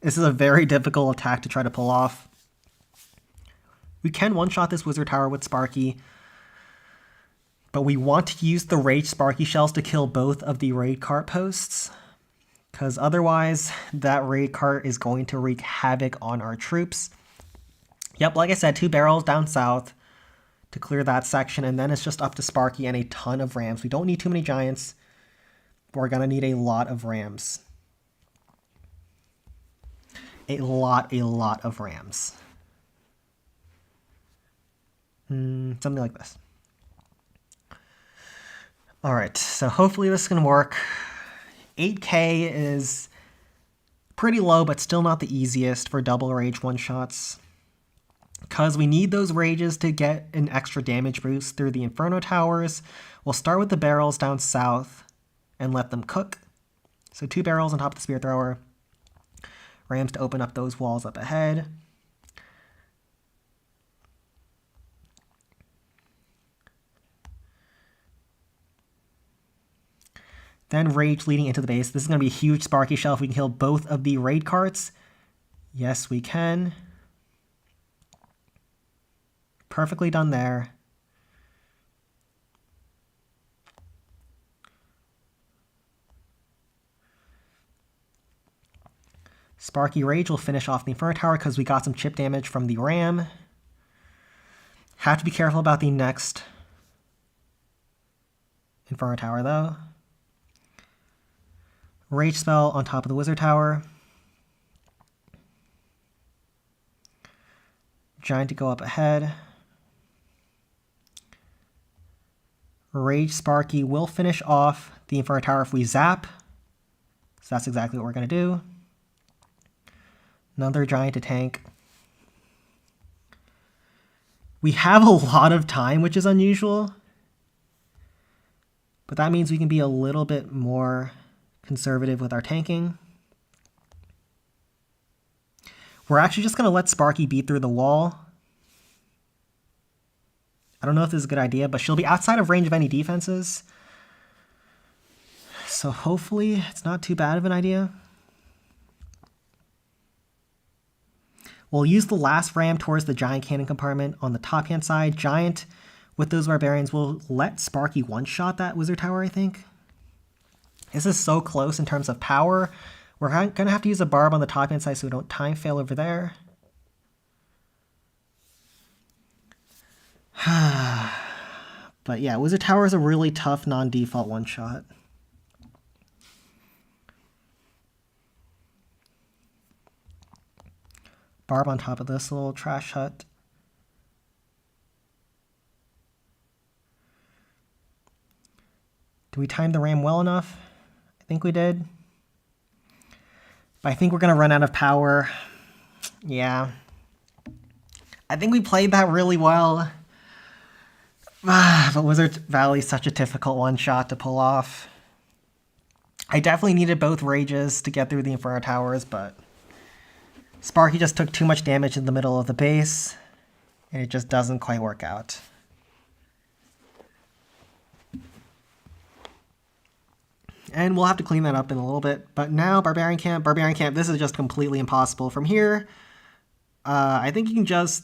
this is a very difficult attack to try to pull off. We can one-shot this Wizard Tower with Sparky, but we want to use the Rage Sparky Shells to kill both of the Raid Cart posts, because otherwise that Raid Cart is going to wreak havoc on our troops. Yep, like I said, 2 barrels down south to clear that section, and then it's just up to Sparky and a ton of rams. We don't need too many giants, but we're going to need a lot of rams. A lot of rams. Something like this. Alright, so hopefully this can work. 8k is pretty low, but still not the easiest for double rage one-shots. Because we need those rages to get an extra damage boost through the Inferno Towers. We'll start with the barrels down south and let them cook. So 2 barrels on top of the Spear Thrower. Rams to open up those walls up ahead. Then Rage leading into the base. This is going to be a huge Sparky Shell if we can kill both of the Raid Carts. Yes, we can. Perfectly done there. Sparky Rage will finish off the Inferno Tower because we got some chip damage from the Ram. Have to be careful about the next Inferno Tower though. Rage spell on top of the Wizard Tower. Giant to go up ahead. Rage Sparky will finish off the Inferno Tower if we zap. So that's exactly what we're going to do. Another giant to tank. We have a lot of time, which is unusual. But that means we can be a little bit more conservative with our tanking. We're actually just going to let Sparky beat through the wall. I don't know if this is a good idea, but she'll be outside of range of any defenses. So hopefully it's not too bad of an idea. We'll use the last ram towards the giant cannon compartment on the top-hand side. Giant, with those barbarians, will let Sparky one-shot that wizard tower, I think. This is so close in terms of power. We're going to have to use a barb on the top-hand side so we don't time fail over there. But yeah, wizard tower is a really tough non-default one-shot. Barb on top of this little trash hut. Do we time the ram well enough? I think we did. But I think we're going to run out of power. Yeah. I think we played that really well. But Wizard Valley is such a difficult one-shot to pull off. I definitely needed both rages to get through the Inferno Towers, but Sparky just took too much damage in the middle of the base, and it just doesn't quite work out. And we'll have to clean that up in a little bit. But now, Barbarian Camp, this is just completely impossible. From here, I think you can just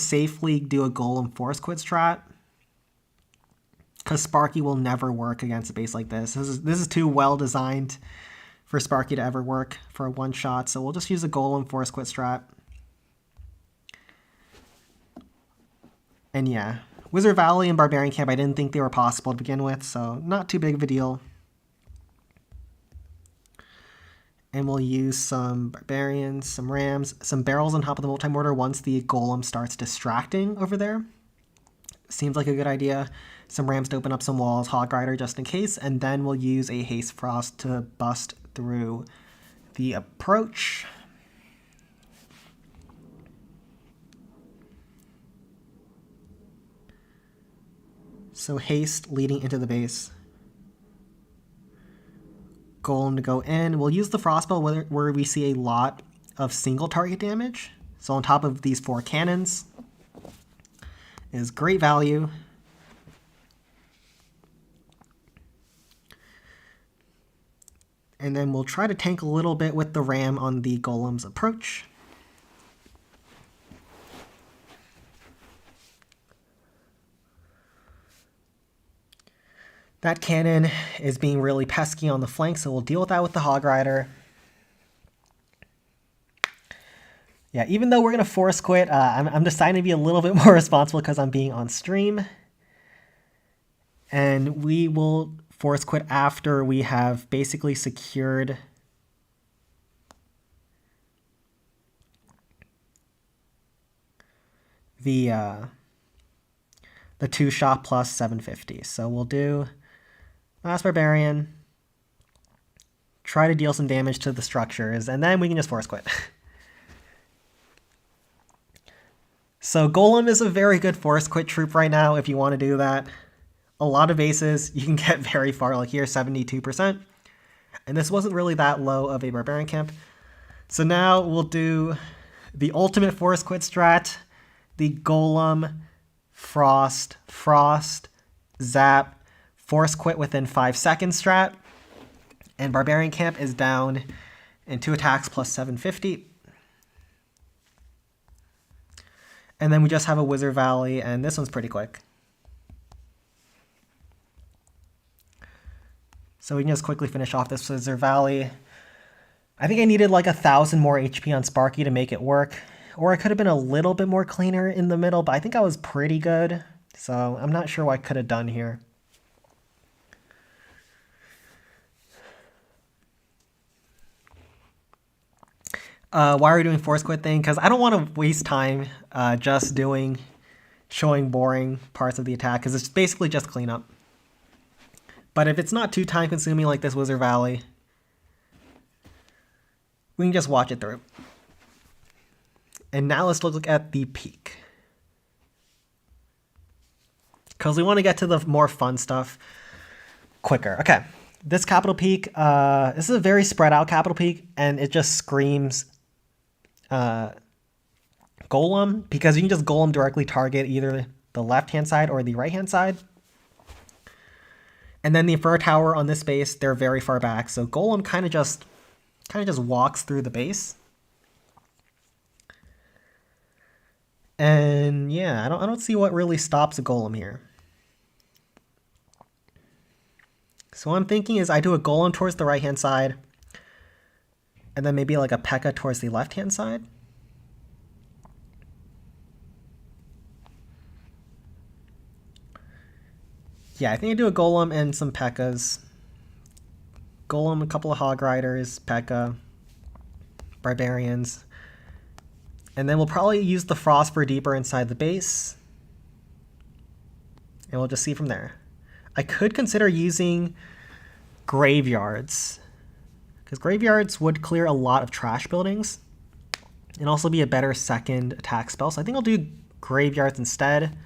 safely do a Golem Force Quit strat. Because Sparky will never work against a base like this. This is too well designed for Sparky to ever work for a one-shot. So we'll just use a Golem Force Quit strat. And yeah, Wizard Valley and Barbarian Camp, I didn't think they were possible to begin with, so not too big of a deal. And we'll use some Barbarians, some Rams, some barrels on top of the multi-mortar once the Golem starts distracting over there. Seems like a good idea. Some Rams to open up some walls, Hog Rider just in case, and then we'll use a Haste Frost to bust through the approach. So Haste leading into the base. Golem to go in. We'll use the Frostbolt where we see a lot of single target damage. So on top of these 4 cannons is great value. And then we'll try to tank a little bit with the Ram on the Golem's approach. That cannon is being really pesky on the flank, so we'll deal with that with the Hog Rider. Yeah, even though we're going to force quit, I'm deciding to be a little bit more responsible because I'm being on stream. And we will force quit after we have basically secured the 2-shot plus 750. So we'll do Last Barbarian, try to deal some damage to the structures, and then we can just force quit. So Golem is a very good force quit troop right now if you want to do that. A lot of bases, you can get very far, like here, 72%. And this wasn't really that low of a Barbarian Camp. So now we'll do the ultimate force quit strat, the Golem, Frost, Zap, Force Quit within 5 seconds strat. And Barbarian Camp is down in 2 attacks plus 750. And then we just have a Wizard Valley, and this one's pretty quick. So we can just quickly finish off this Wizard Valley. I think I needed like 1,000 more HP on Sparky to make it work. Or I could have been a little bit more cleaner in the middle, but I think I was pretty good. So I'm not sure what I could have done here. Why are we doing force quit thing? Because I don't want to waste time just showing boring parts of the attack, because it's basically just cleanup. But if it's not too time consuming like this Wizard Valley, we can just watch it through. And now let's look at the peak, because we want to get to the more fun stuff quicker. Okay, this capital peak, this is a very spread out capital peak, and it just screams Golem, because you can just Golem directly target either the left-hand side or the right-hand side. And then the Inferno Tower on this base, they're very far back, so Golem kind of just walks through the base. And yeah, I don't see what really stops a Golem here. So what I'm thinking is I do a Golem towards the right-hand side, and then maybe like a P.E.K.K.A towards the left-hand side. Yeah, I think I do a Golem and some P.E.K.K.As. Golem, a couple of Hog Riders, P.E.K.K.A, Barbarians. And then we'll probably use the Frost for deeper inside the base. And we'll just see from there. I could consider using Graveyards, because Graveyards would clear a lot of trash buildings and also be a better second attack spell. So I think I'll do Graveyards instead.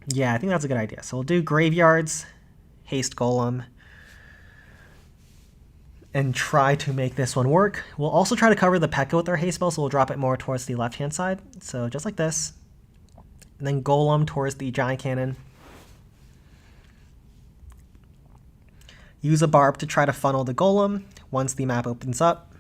Yeah, I think that's a good idea. So we'll do Graveyards, Haste Golem, and try to make this one work. We'll also try to cover the P.E.K.K.A with our haste spell, so we'll drop it more towards the left-hand side. So just like this. And then Golem towards the Giant Cannon. Use a Barb to try to funnel the Golem once the map opens up.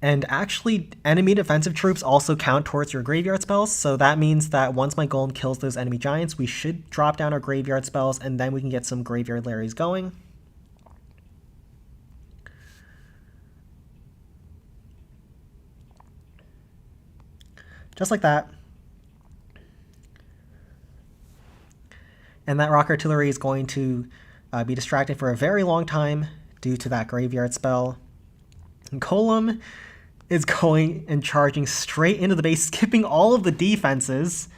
And actually, enemy defensive troops also count towards your graveyard spells, so that means that once my Golem kills those enemy giants, we should drop down our graveyard spells, and then we can get some graveyard Larrys going. Just like that. And that Rock Artillery is going to be distracted for a very long time due to that graveyard spell. And Golem is going and charging straight into the base, skipping all of the defenses.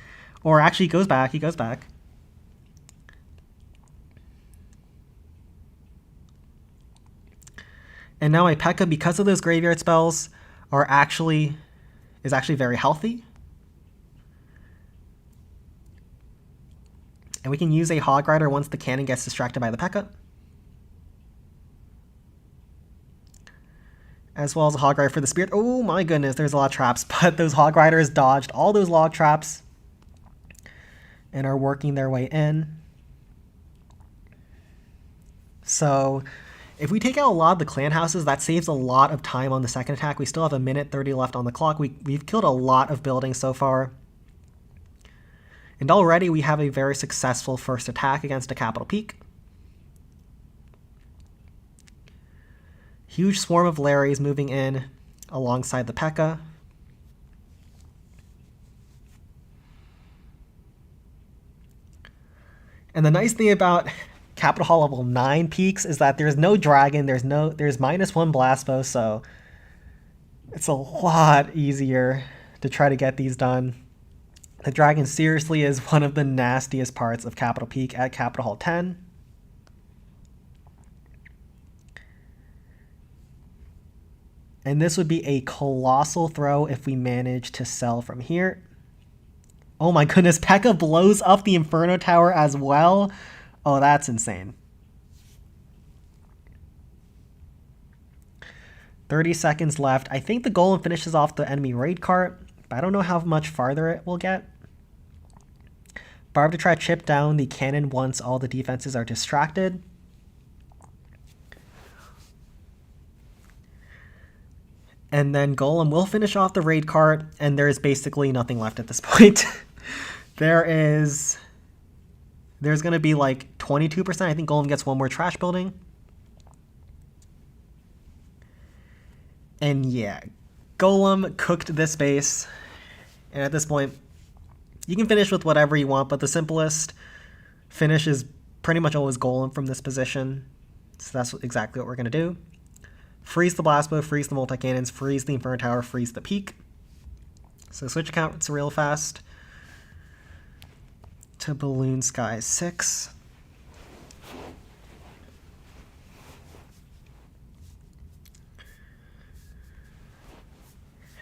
Or actually, he goes back. And now my P.E.K.K.A, because of those graveyard spells, is actually very healthy. And we can use a Hog Rider once the cannon gets distracted by the P.E.K.K.A. As well as a Hog Rider for the Spirit. Oh my goodness, there's a lot of traps, but those Hog Riders dodged all those log traps and are working their way in. So if we take out a lot of the clan houses, that saves a lot of time on the second attack. We still have 1:30 left on the clock. We've killed a lot of buildings so far. And already we have a very successful first attack against a capital peak. Huge swarm of Larrys moving in alongside the P.E.K.K.A. And the nice thing about Capital Hall level 9 peaks is that there's no dragon, there's -1 blast bow, so it's a lot easier to try to get these done. The dragon seriously is one of the nastiest parts of Capital Peak at Capital Hall 10. And this would be a colossal throw if we manage to sell from here. Oh my goodness, P.E.K.K.A blows up the Inferno Tower as well. Oh, that's insane. 30 seconds left. I think the Golem finishes off the enemy raid cart, but I don't know how much farther it will get. Barb to try to chip down the cannon once all the defenses are distracted. And then Golem will finish off the raid cart, and there is basically nothing left at this point. There's going to be like 22%. I think Golem gets one more trash building. And yeah, Golem cooked this base. And at this point, you can finish with whatever you want, but the simplest finish is pretty much always Golem from this position. So that's exactly what we're going to do. Freeze the blast bow, freeze the multi-cannons, freeze the Inferno Tower, freeze the peak. So switch accounts real fast to Balloon Sky 6.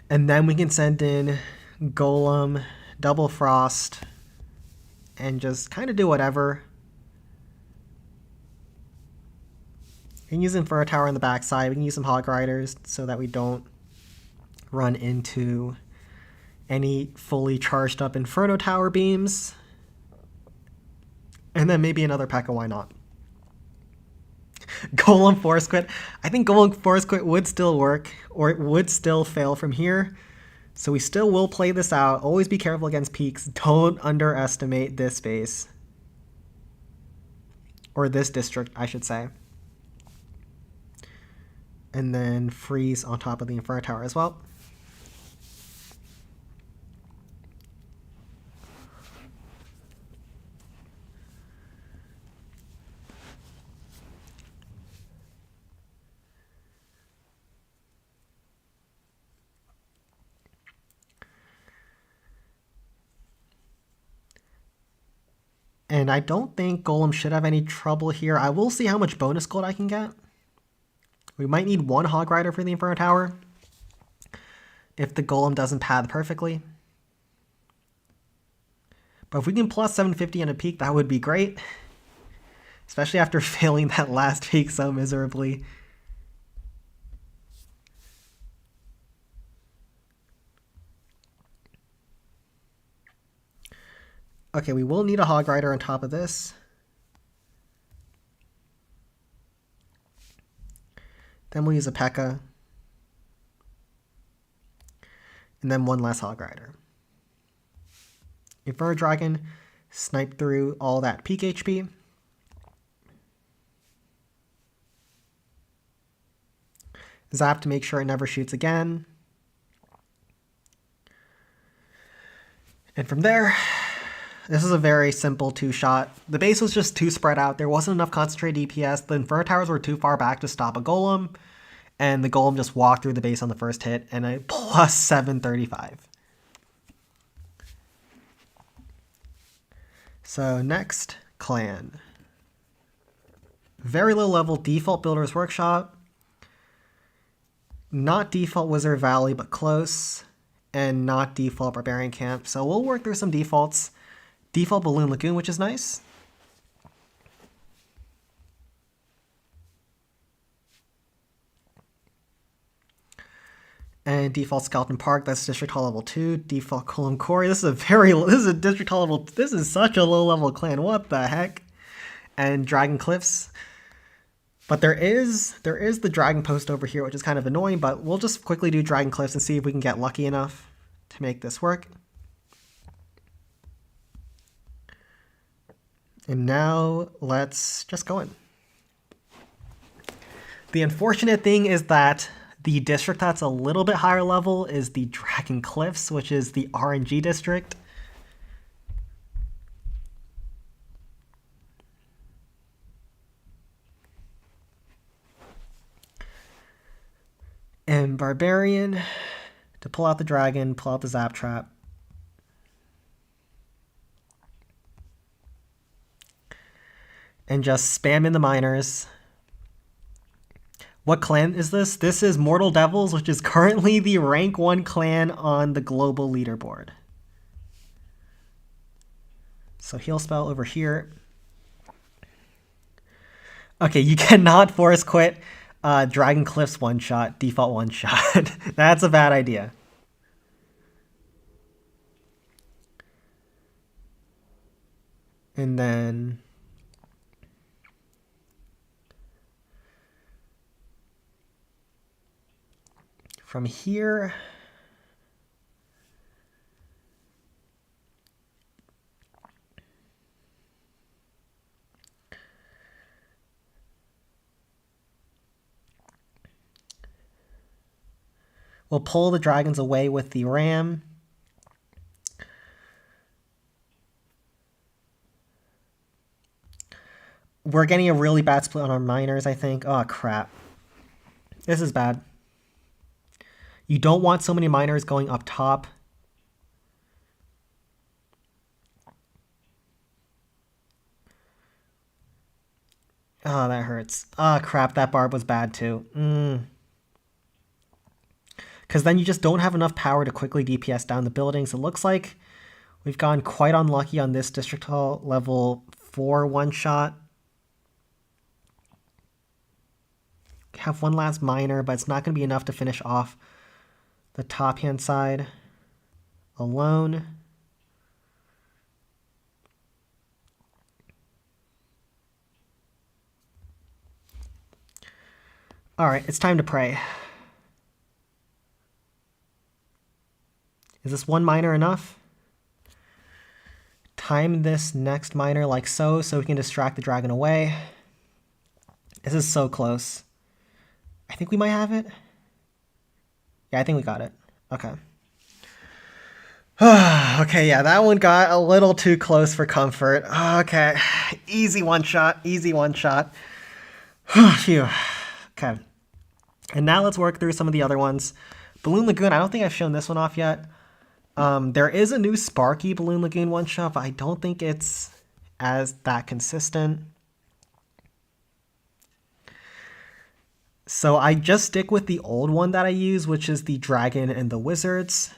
And then we can send in Golem, Double Frost, and just kind of do whatever. We can use Inferno Tower on the backside. We can use some Hog Riders so that we don't run into any fully charged up Inferno Tower beams. And then maybe another P.E.K.K.A, why not? Golem Force Quit. I think Golem Force Quit would still work, or it would still fail from here. So we still will play this out. Always be careful against peaks. Don't underestimate this base. Or this district, I should say. And then freeze on top of the Inferno Tower as well. And I don't think Golem should have any trouble here. I will see how much bonus gold I can get. We might need one Hog Rider for the Inferno Tower if the Golem doesn't pad perfectly. But if we can plus 750 on a peak, that would be great. Especially after failing that last peak so miserably. Okay, we will need a Hog Rider on top of this. Then we'll use a P.E.K.K.A. And then one less Hog Rider. Inferno Dragon, snipe through all that peak HP. Zap to make sure it never shoots again. And from there, this is a very simple two-shot. The base was just too spread out. There wasn't enough concentrated DPS. The Inferno Towers were too far back to stop a Golem. And the Golem just walked through the base on the first hit, and a plus 735. So next, Clan. Very low level default Builder's Workshop. Not default Wizard Valley, but close. And not default Barbarian Camp. So we'll work through some defaults. Default Balloon Lagoon, which is nice. And default Skeleton Park, that's District Hall level 2. Default Golem Quarry, this is a District Hall level, this is such a low level clan, what the heck? And Dragon Cliffs. But there is the Dragon Post over here, which is kind of annoying, but we'll just quickly do Dragon Cliffs and see if we can get lucky enough to make this work. And now let's just go in. The unfortunate thing is that the district that's a little bit higher level is the Dragon Cliffs, which is the RNG district. And Barbarian, to pull out the dragon, pull out the Zap Trap. And just spam in the miners. What clan is this? This is Mortal Devils, which is currently the rank 1 clan on the global leaderboard. So heal spell over here. Okay, you cannot force quit Dragon Cliffs one-shot, default one-shot. That's a bad idea. And then from here, we'll pull the dragons away with the ram. We're getting a really bad split on our miners, I think. Oh, crap. This is bad. You don't want so many miners going up top. Oh, that hurts. Oh, crap. That barb was bad, too. Because then you just don't have enough power to quickly DPS down the buildings. It looks like we've gone quite unlucky on this District Hall level 4 one-shot. have one last miner, but it's not going to be enough to finish off the top hand side alone. All right, it's time to pray. Is this one miner enough? Time this next miner like so we can distract the dragon away. This is so close. I think we might have it. Yeah, I think we got it. Okay. Okay, yeah, that one got a little too close for comfort. Okay, easy one shot, easy one shot. Phew. Okay. And now let's work through some of the other ones. Balloon Lagoon, I don't think I've shown this one off yet. There is a new Sparky Balloon Lagoon one shot, but I don't think it's as that consistent. So I just stick with the old one that I use, which is the Dragon and the Wizards.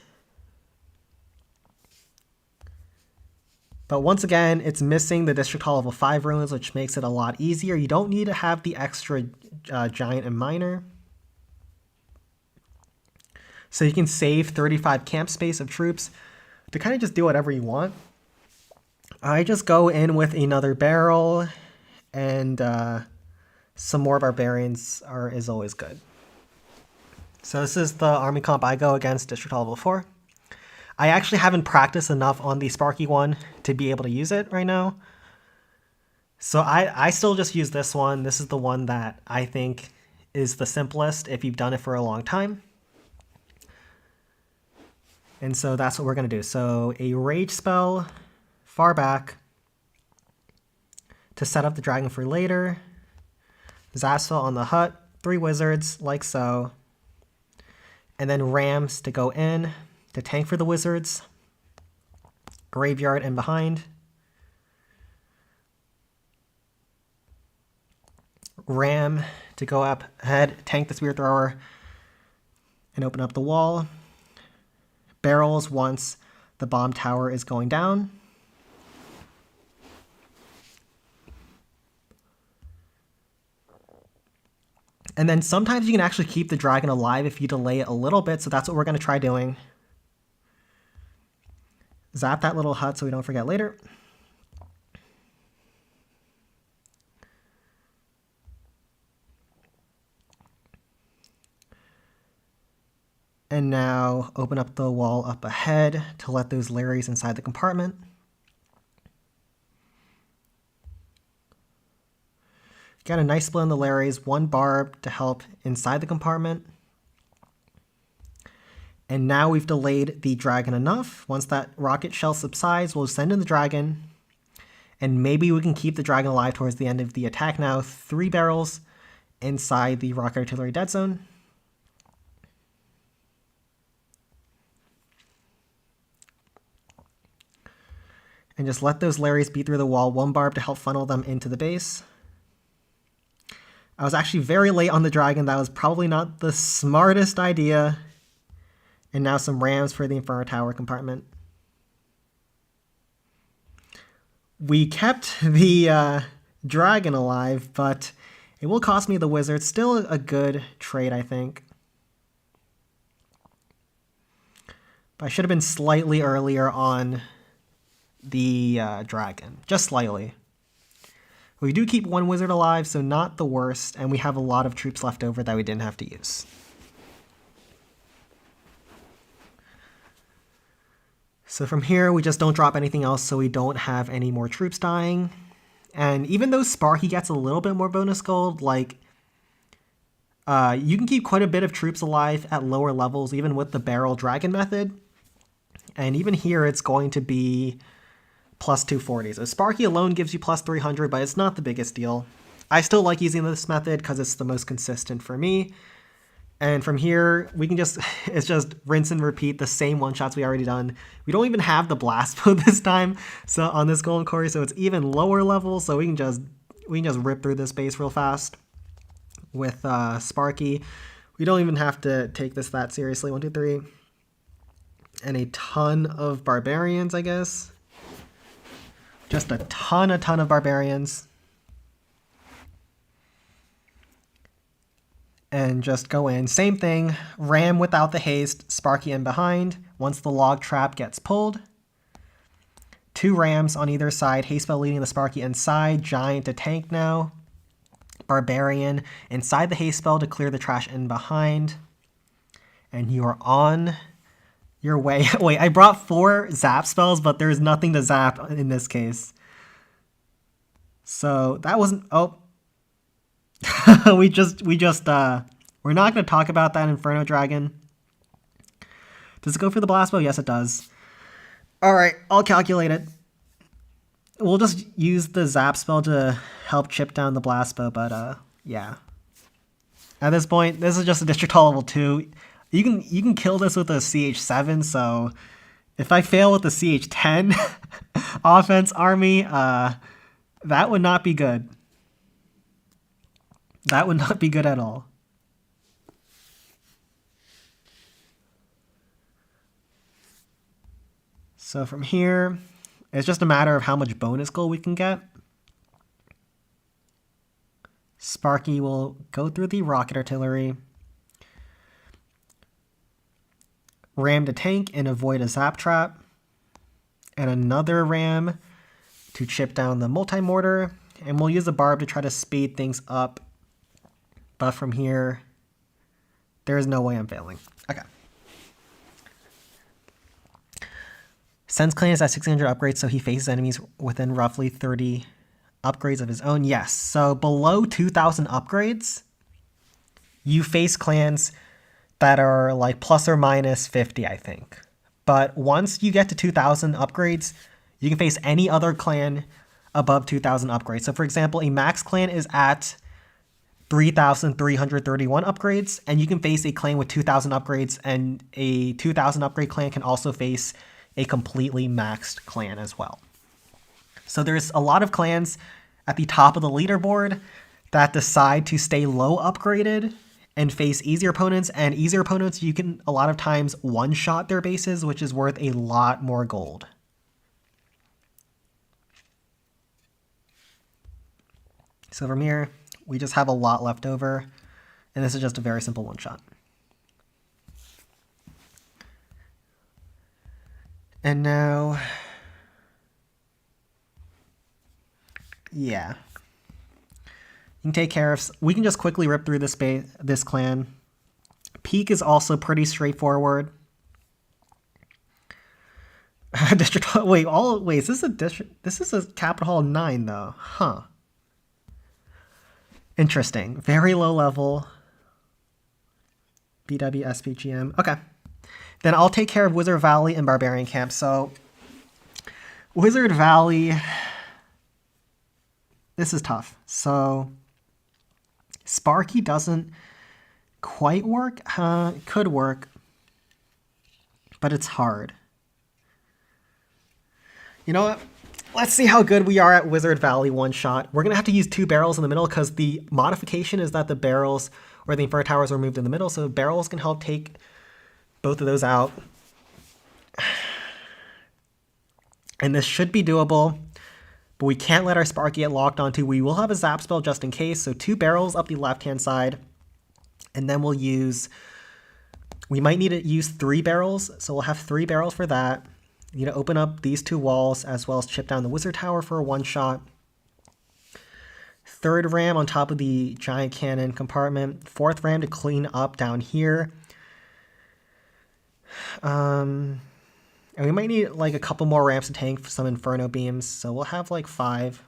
But once again, it's missing the District Hall level 5 runes, which makes it a lot easier. You don't need to have the extra Giant and Miner. So you can save 35 camp space of troops to kind of just do whatever you want. I just go in with another barrel, and some more barbarians is always good. So this is the army comp I go against District Hall level 4. I actually haven't practiced enough on the Sparky one to be able to use it right now. So I still just use this one. This is the one that I think is the simplest if you've done it for a long time. And so that's what we're going to do. So a rage spell far back to set up the dragon for later. Zaspel on the hut, 3 wizards like so. And then rams to go in to tank for the wizards. Graveyard in behind. Ram to go up ahead, tank the spear thrower, and open up the wall. Barrels once the bomb tower is going down. And then sometimes you can actually keep the dragon alive if you delay it a little bit, so that's what we're going to try doing. Zap that little hut so we don't forget later. And now open up the wall up ahead to let those Larrys inside the compartment. Got a nice split on the Larrys, 1 barb to help inside the compartment. And now we've delayed the dragon enough. Once that rocket shell subsides, we'll send in the dragon. And maybe we can keep the dragon alive towards the end of the attack now. 3 barrels inside the rocket artillery dead zone. And just let those Larrys beat through the wall. 1 barb to help funnel them into the base. I was actually very late on the dragon. That was probably not the smartest idea. And now some rams for the Inferno Tower compartment. We kept the dragon alive, but it will cost me the wizard. Still a good trade, I think. But I should have been slightly earlier on the dragon. Just slightly. We do keep 1 wizard alive, so not the worst. And we have a lot of troops left over that we didn't have to use. So from here, we just don't drop anything else so we don't have any more troops dying. And even though Sparky gets a little bit more bonus gold, like, you can keep quite a bit of troops alive at lower levels, even with the barrel dragon method. And even here, it's going to be plus 240. So Sparky alone gives you plus 300, but it's not the biggest deal. I still like using this method because it's the most consistent for me. And from here, we can just, it's just rinse and repeat the same one-shots we already done. We don't even have the blast mode this time, so on this Golem Quarry, so it's even lower level, so we can just rip through this base real fast with Sparky. We don't even have to take this that seriously. 1, 2, 3. And a ton of barbarians, I guess. Just a ton of barbarians. and just go in. Same thing, ram without the haste, Sparky in behind. Once the log trap gets pulled, 2 rams on either side, haste spell leading the Sparky inside, giant to tank now. Barbarian inside the haste spell to clear the trash in behind. And you are on your way. Wait, I brought 4 zap spells, but there's nothing to zap in this case. So that wasn't, oh. We're not going to talk about that Inferno Dragon. Does it go for the blast bow? Yes, it does. All right, I'll calculate it. We'll just use the zap spell to help chip down the blast bow, but yeah. At this point, this is just a District Hall level 2. You can kill this with a CH7, so if I fail with the CH10 offense army, that would not be good. That would not be good at all. So from here, it's just a matter of how much bonus gold we can get. Sparky will go through the rocket artillery, ram to tank and avoid a zap trap, and another ram to chip down the multi-mortar, and we'll use the barb to try to speed things up. But from here, there is no way I'm failing. Okay. Sen's Clan is at 600 upgrades, so he faces enemies within roughly 30 upgrades of his own. Yes, so below 2,000 upgrades, you face clans that are like plus or minus 50, I think. But once you get to 2,000 upgrades, you can face any other clan above 2,000 upgrades. So for example, a max clan is at 3,331 upgrades, and you can face a clan with 2,000 upgrades, and a 2,000 upgrade clan can also face a completely maxed clan as well. So there's a lot of clans at the top of the leaderboard that decide to stay low upgraded and face easier opponents, and easier opponents you can a lot of times one-shot their bases, which is worth a lot more gold. So from here, we just have a lot left over, and this is just a very simple one-shot. And now, yeah, you can take care of. We can just quickly rip through this clan. Peak is also pretty straightforward. District. Wait, is this a district? This is a Capital Hall 9 though, huh? Interesting. Very low level. BW, SPGM. Okay. Then I'll take care of Wizard Valley and Barbarian Camp. So, Wizard Valley, this is tough. So, Sparky doesn't quite work. It could work, but it's hard. You know what? Let's see how good we are at Wizard Valley one-shot. We're going to have to use 2 barrels in the middle because the modification is that the barrels or the Inferno Towers are moved in the middle, so barrels can help take both of those out. And this should be doable, but we can't let our Sparky get locked onto. We will have a zap spell just in case, so 2 barrels up the left-hand side, and then we might need to use 3 barrels, so we'll have 3 barrels for that. You need to open up these 2 walls as well as chip down the Wizard Tower for a one-shot. 3rd ram on top of the giant cannon compartment. 4th ram to clean up down here. And we might need like a couple more ramps to tank for some Inferno beams, so we'll have like 5.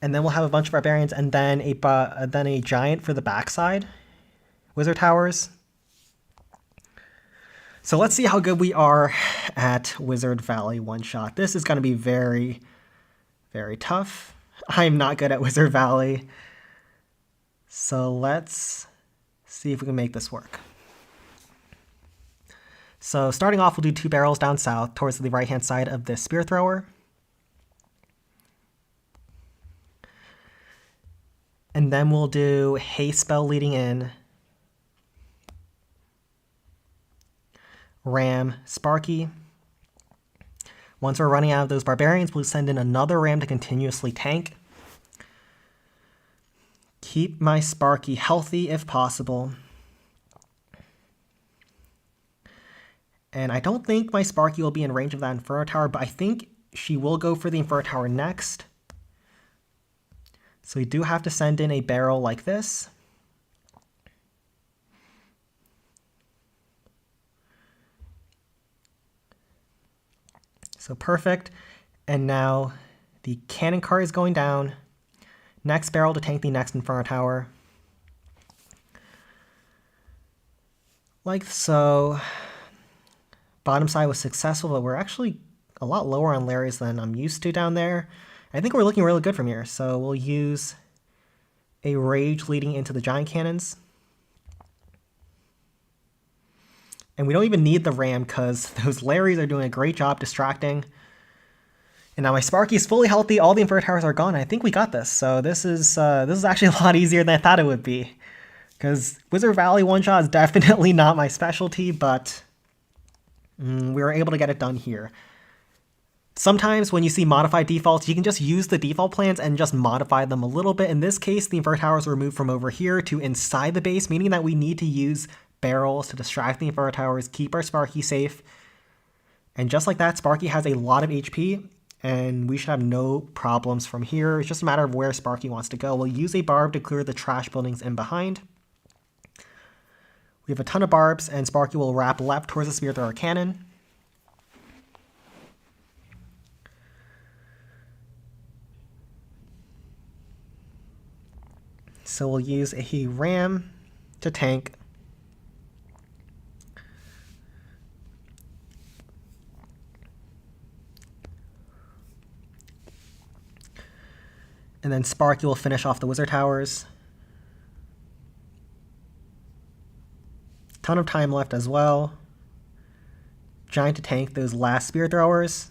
And then we'll have a bunch of barbarians, and then a giant for the backside Wizard Towers. So let's see how good we are at Wizard Valley one-shot. This is going to be very, very tough. I'm not good at Wizard Valley. So let's see if we can make this work. So starting off, we'll do 2 barrels down south towards the right-hand side of this spear thrower. And then we'll do haste spell leading in. Ram, Sparky. Once we're running out of those barbarians, we'll send in another ram to continuously tank. Keep my Sparky healthy if possible. And I don't think my Sparky will be in range of that Inferno Tower, but I think she will go for the Inferno Tower next. So we do have to send in a barrel like this. So perfect. And now the cannon cart is going down. Next barrel to tank the next Inferno Tower. Like so. Bottom side was successful, but we're actually a lot lower on Larry's than I'm used to down there. I think we're looking really good from here. So we'll use a Rage leading into the Giant Cannons. And we don't even need the Ram because those Larrys are doing a great job distracting. And now my Sparky is fully healthy. All the Inferno Towers are gone. I think we got this. So this is actually a lot easier than I thought it would be. Because Wizard Valley one-shot is definitely not my specialty, but we were able to get it done here. Sometimes when you see modified defaults, you can just use the default plans and just modify them a little bit. In this case, the Inferno Towers were moved from over here to inside the base, meaning that we need to use barrels to distract the Inferno Towers, keep our Sparky safe. And just like that, Sparky has a lot of HP, and we should have no problems from here. It's just a matter of where Sparky wants to go. We'll use a barb to clear the trash buildings in behind. We have a ton of barbs, and Sparky will wrap left towards the Spear Thrower Cannon. So we'll use a Ram to tank. And then Sparky will finish off the Wizard Towers. Ton of time left as well. Giant to tank those last Spear Throwers.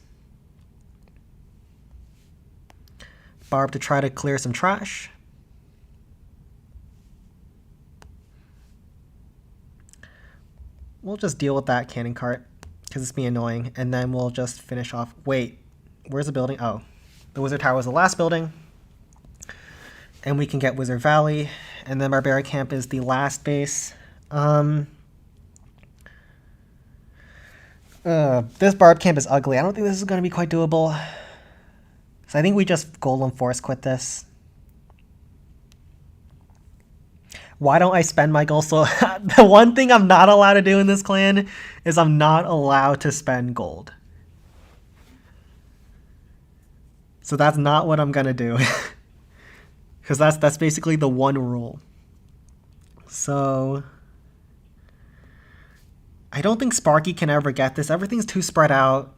Barb to try to clear some trash. We'll just deal with that cannon cart because it's being annoying. And then we'll just finish off. Wait, where's the building? Oh, the Wizard Tower was the last building. And we can get Wizard Valley. And then Barbarian Camp is the last base. This Barb Camp is ugly. I don't think this is going to be quite doable. So I think we just Golem Force quit this. Why don't I spend my gold? So the one thing I'm not allowed to do in this clan is I'm not allowed to spend gold. So that's not what I'm going to do. Because that's basically the one rule. So I don't think Sparky can ever get this. Everything's too spread out.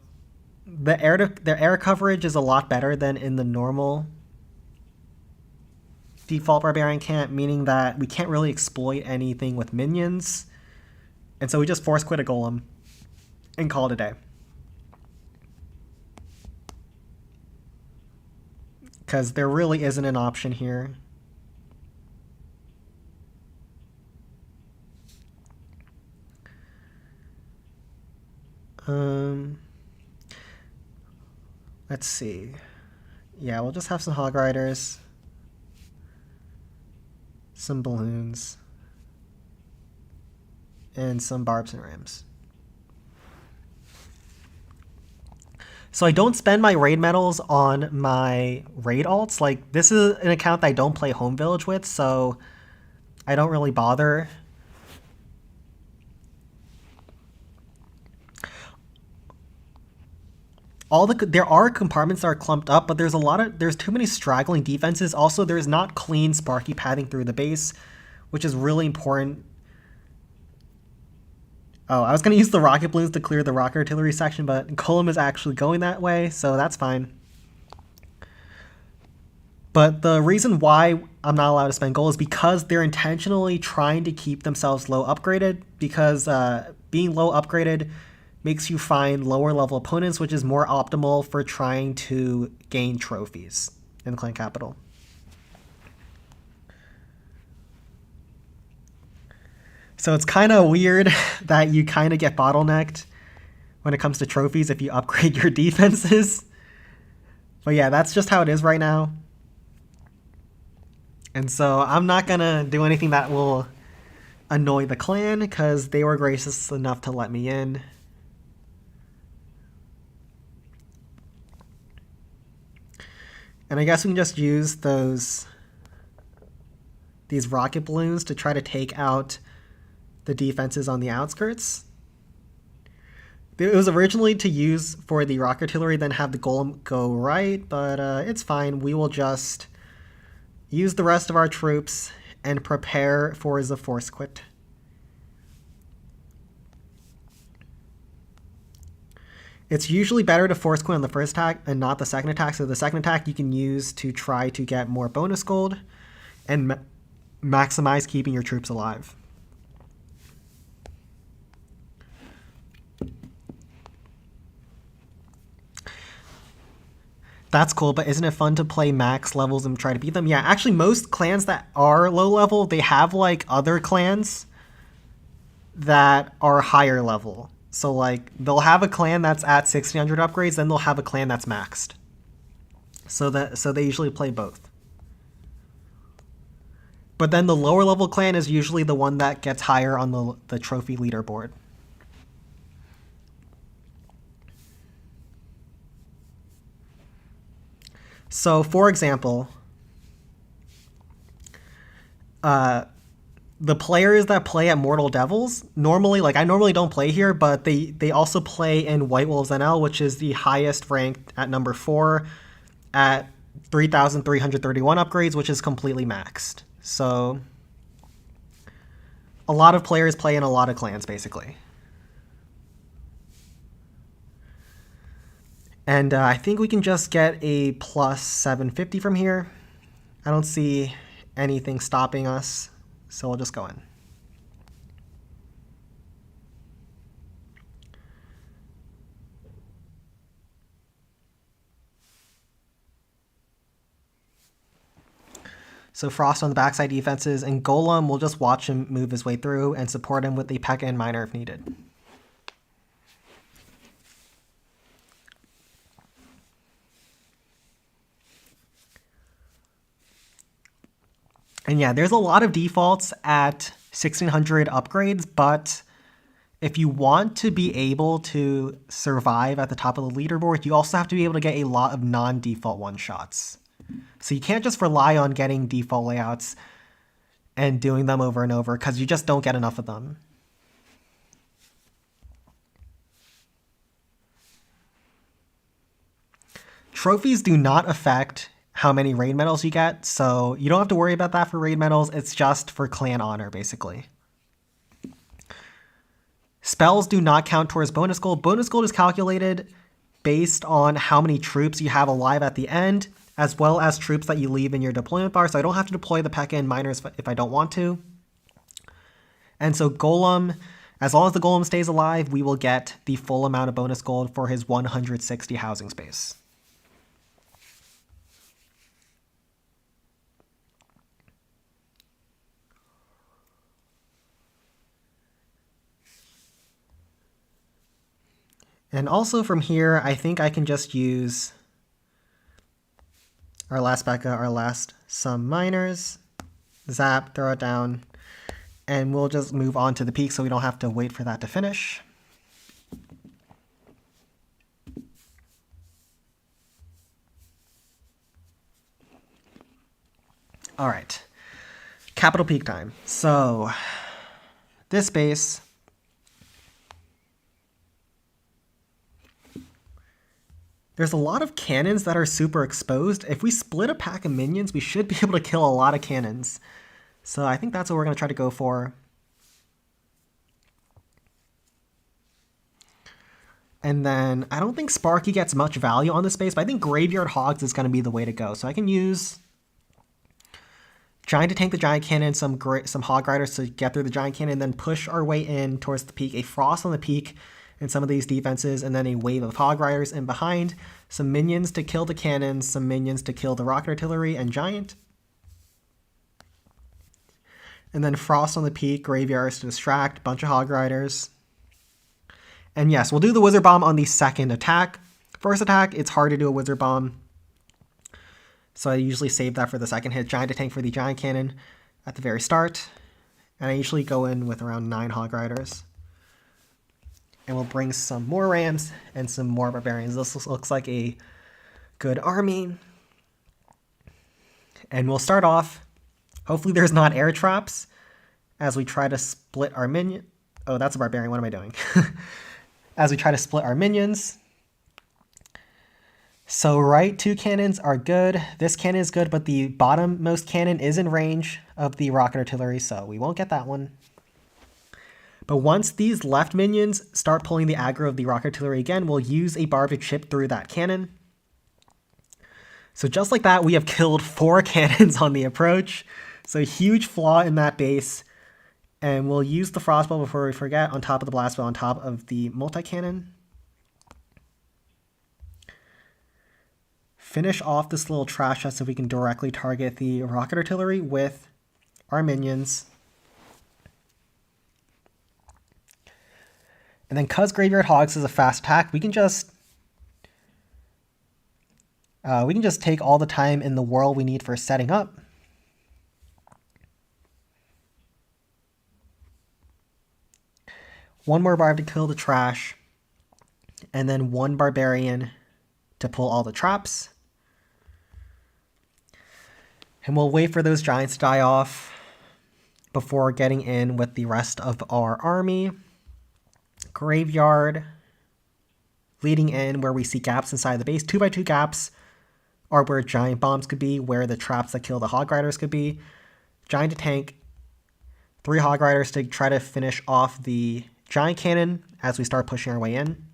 Their air coverage is a lot better than in the normal default Barbarian Camp, meaning that we can't really exploit anything with minions. And so we just force quit a Golem and call it a day. Because there really isn't an option here. Let's see. Yeah, we'll just have some Hog Riders. Some balloons. And some barbs and rams. So I don't spend my raid medals on my raid alts. Like, this is an account that I don't play Home Village with, so I don't really bother. There are compartments that are clumped up, but there's too many straggling defenses. Also, there's not clean Sparky pathing through the base, which is really important. Oh, I was going to use the rocket balloons to clear the rocket artillery section, but Golem is actually going that way, so that's fine. But the reason why I'm not allowed to spend gold is because they're intentionally trying to keep themselves low upgraded, because being low upgraded makes you find lower level opponents, which is more optimal for trying to gain trophies in the clan capital. So it's kind of weird that you kind of get bottlenecked when it comes to trophies if you upgrade your defenses. But yeah, that's just how it is right now. And so I'm not going to do anything that will annoy the clan because they were gracious enough to let me in. And I guess we can just use these rocket balloons to try to take out the defenses on the outskirts. It was originally to use for the rocket artillery, then have the golem go right, but it's fine. We will just use the rest of our troops and prepare for the force quit. It's usually better to force quit on the first attack and not the second attack. So the second attack you can use to try to get more bonus gold and maximize keeping your troops alive. That's cool, but isn't it fun to play max levels and try to beat them? Yeah, actually most clans that are low level, they have like other clans that are higher level. So like they'll have a clan that's at 1600 upgrades, then they'll have a clan that's maxed. So they usually play both. But then the lower level clan is usually the one that gets higher on the trophy leaderboard. So, for example, the players that play at Mortal Devils, normally, like I normally don't play here, but they also play in White Wolves NL, which is the highest ranked at number 4 at 3,331 upgrades, which is completely maxed. So, a lot of players play in a lot of clans, basically. And I think we can just get a plus 750 from here. I don't see anything stopping us, so we'll just go in. So Frost on the backside defenses, and Golem will just watch him move his way through and support him with the P.E.K.K.A. and Miner if needed. And yeah, there's a lot of defaults at 1600 upgrades, but if you want to be able to survive at the top of the leaderboard, you also have to be able to get a lot of non-default one-shots. So you can't just rely on getting default layouts and doing them over and over because you just don't get enough of them. Trophies do not affect how many raid medals you get, so you don't have to worry about that for raid medals. It's just for clan honor, basically. Spells do not count towards bonus gold. Bonus gold is calculated based on how many troops you have alive at the end, as well as troops that you leave in your deployment bar, so I don't have to deploy the P.E.K.K.A. and Miners if I don't want to. And so Golem, as long as the Golem stays alive, we will get the full amount of bonus gold for his 160 housing space. And also from here, I think I can just use our last P.E.K.K.A., our last some miners, zap, throw it down, and we'll just move on to the peak so we don't have to wait for that to finish. All right, capital peak time. So this base, there's a lot of cannons that are super exposed. If we split a pack of minions, we should be able to kill a lot of cannons. So I think that's what we're going to try to go for. And then I don't think Sparky gets much value on this base, but I think Graveyard Hogs is going to be the way to go. So I can use trying to tank the Giant Cannon, some Hog Riders to get through the Giant Cannon, and then push our way in towards the peak. A Frost on the peak in some of these defenses, and then a wave of Hog Riders in behind. Some minions to kill the cannons, some minions to kill the rocket artillery and Giant. And then Frost on the peak, Graveyards to distract, bunch of Hog Riders. And yes, we'll do the Wizard Bomb on the second attack. First attack, it's hard to do a Wizard Bomb. So I usually save that for the second hit. Giant to tank for the giant cannon at the very start. And I usually go in with around 9 Hog Riders. And we'll bring some more Rams and some more Barbarians. This looks like a good army. And we'll start off. Hopefully there's not air traps as we try to split our minion. Oh, that's a Barbarian. What am I doing? As we try to split our minions. So right, 2 cannons are good. This cannon is good, but the bottommost cannon is in range of the rocket artillery, so we won't get that one. But once these left minions start pulling the aggro of the rocket artillery again, we'll use a barb to chip through that cannon. So just like that, we have killed 4 cannons on the approach. So huge flaw in that base. And we'll use the frostbow before we forget on top of the blastbow on top of the multi-cannon. Finish off this little trash chest so we can directly target the rocket artillery with our minions. And then because Graveyard Hogs is a fast attack, we can just take all the time in the world we need for setting up. One more barb to kill the trash, and then 1 barbarian to pull all the traps. And we'll wait for those giants to die off before getting in with the rest of our army. Graveyard leading in where we see gaps inside the base. 2x2 gaps are where giant bombs could be, where the traps that kill the Hog Riders could be. Giant to tank. 3 Hog Riders to try to finish off the giant cannon as we start pushing our way in.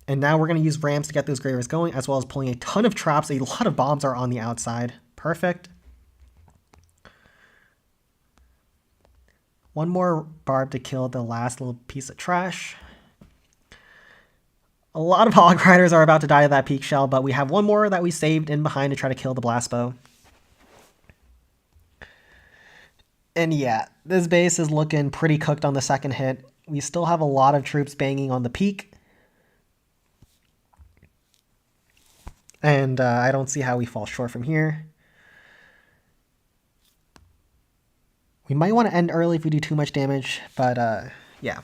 And now we're going to use Rams to get those graveyards going, as well as pulling a ton of traps. A lot of bombs are on the outside. Perfect. One more barb to kill the last little piece of trash. A lot of Hog Riders are about to die to that peak shell, but we have one more that we saved in behind to try to kill the blastbow. And yeah, this base is looking pretty cooked on the second hit. We still have a lot of troops banging on the peak. And I don't see how we fall short from here. We might want to end early if we do too much damage, but yeah.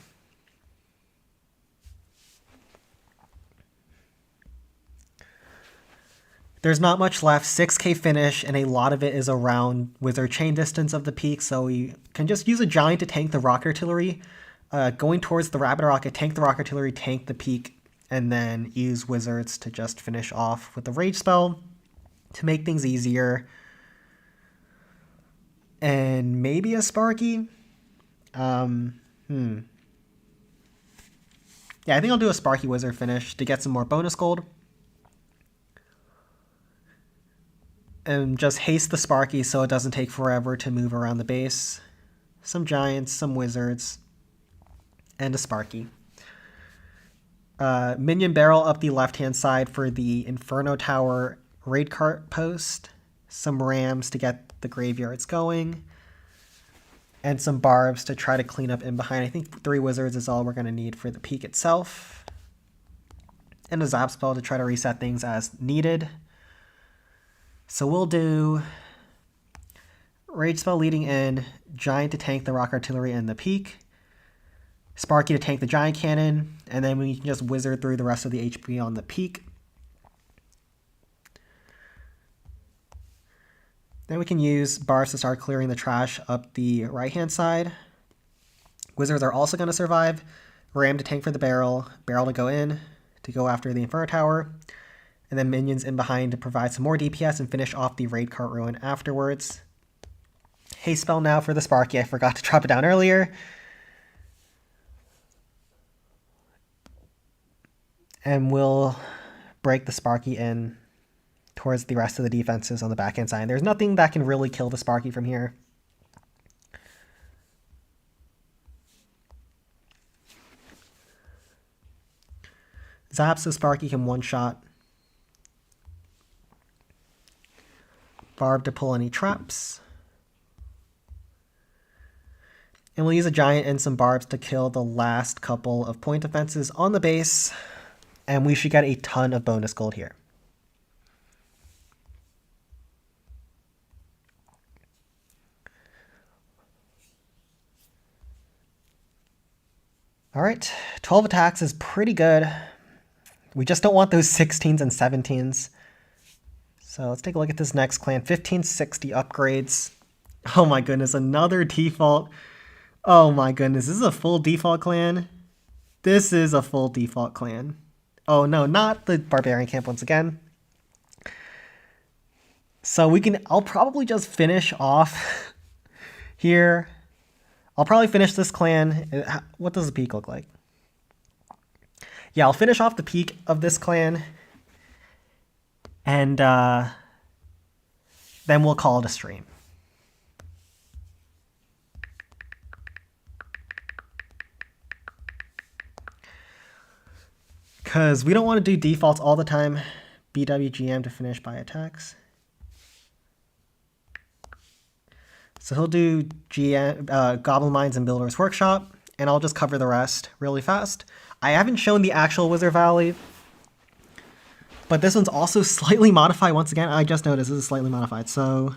There's not much left. 6k finish, and a lot of it is around wizard chain distance of the peak, so we can just use a giant to tank the rocket artillery. Going towards the rapid rocket, tank the rocket artillery, tank the peak, and then use wizards to just finish off with the rage spell to make things easier. And maybe a Sparky. Yeah, I think I'll do a Sparky wizard finish to get some more bonus gold. And just haste the Sparky so it doesn't take forever to move around the base. Some giants, some wizards, and a Sparky. Minion barrel up the left-hand side for the Inferno Tower raid cart post. Some Rams to get the graveyards going. And some barbs to try to clean up in behind. I think 3 wizards is all we're going to need for the peak itself. And a zap spell to try to reset things as needed. So we'll do rage spell leading in, giant to tank the rock artillery and the peak. Sparky to tank the giant cannon, and then we can just wizard through the rest of the HP on the peak. Then we can use bars to start clearing the trash up the right-hand side. Wizards are also going to survive. Ram to tank for the barrel, barrel to go in, to go after the Inferno Tower, and then minions in behind to provide some more DPS and finish off the raid cart ruin afterwards. Haste spell now for the Sparky. I forgot to drop it down earlier. And we'll break the Sparky in towards the rest of the defenses on the backhand side. There's nothing that can really kill the Sparky from here. Zaps the Sparky can one-shot. Barb to pull any traps. And we'll use a giant and some barbs to kill the last couple of point defenses on the base. And we should get a ton of bonus gold here. All right, 12 attacks is pretty good. We just don't want those 16s and 17s. So let's take a look at this next clan. 1560 upgrades. Oh my goodness, another default. Oh my goodness, this is a full default clan. This is a full default clan. Oh no, not the barbarian camp once again. So I'll probably just finish off here. I'll probably finish this clan. What does the peak look like? Yeah, I'll finish off the peak of this clan. And then we'll call it a stream. Because we don't want to do defaults all the time. BWGM to finish by attacks. So he'll do Goblin Mines and Builder's Workshop, and I'll just cover the rest really fast. I haven't shown the actual Wizard Valley, but this one's also slightly modified once again. I just noticed this is slightly modified. So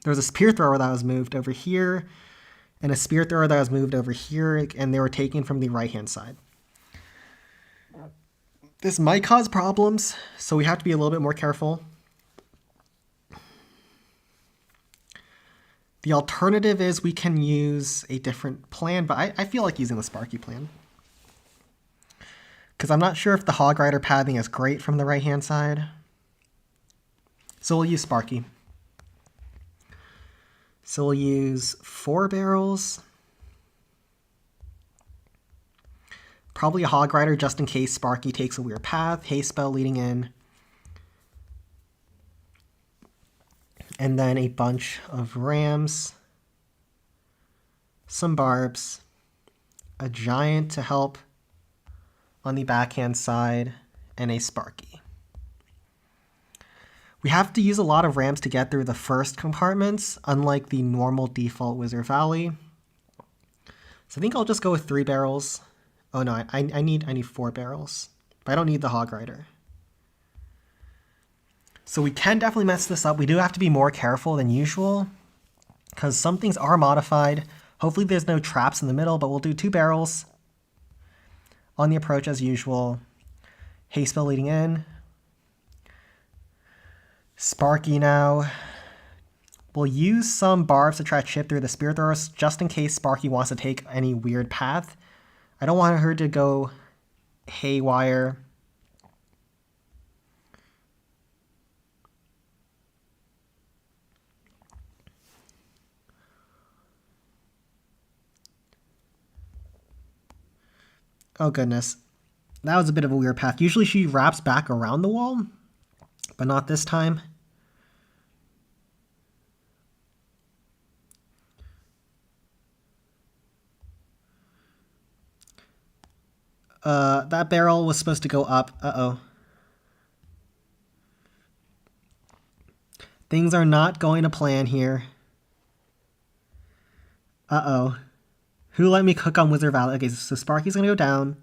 there's a spear thrower that was moved over here, and a spear thrower that was moved over here, and they were taken from the right-hand side. This might cause problems, so we have to be a little bit more careful. The alternative is we can use a different plan, but I feel like using the Sparky plan. Because I'm not sure if the Hog Rider pathing is great from the right-hand side. So we'll use Sparky. So we'll use 4 barrels. Probably a Hog Rider just in case Sparky takes a weird path. Haste spell leading in. And then a bunch of rams, some barbs, a giant to help on the backhand side, and a Sparky. We have to use a lot of rams to get through the first compartments, unlike the normal default Wizard Valley. So I think I'll just go with 3 barrels. Oh no, I need 4 barrels, but I don't need the Hog Rider. So we can definitely mess this up. We do have to be more careful than usual because some things are modified. Hopefully there's no traps in the middle, but we'll do 2 barrels on the approach as usual. Haste spell leading in. Sparky now. We'll use some barbs to try to chip through the spear throwers just in case Sparky wants to take any weird path. I don't want her to go haywire. Oh goodness, that was a bit of a weird path. Usually she wraps back around the wall, but not this time. That barrel was supposed to go up. Uh-oh. Things are not going to plan here. Uh-oh. Who let me cook on Wizard Valley? Okay, so Sparky's gonna go down.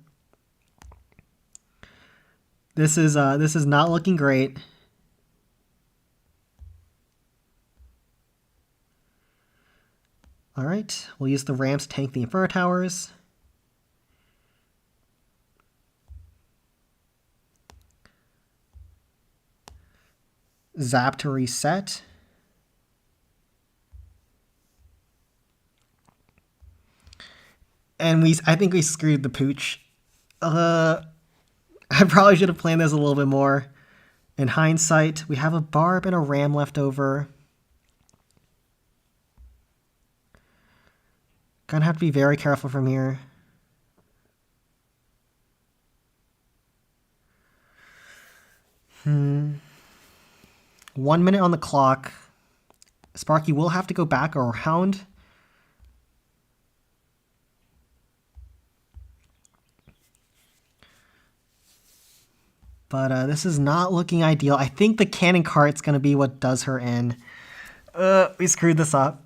This is not looking great. All right, we'll use the ramps to tank the Inferno Towers. Zap to reset. And I think we screwed the pooch. I probably should have planned this a little bit more. In hindsight, we have a barb and a ram left over. Gonna have to be very careful from here. Hmm. 1 minute on the clock. Sparky will have to go back around. But this is not looking ideal. I think the cannon cart's going to be what does her in. We screwed this up.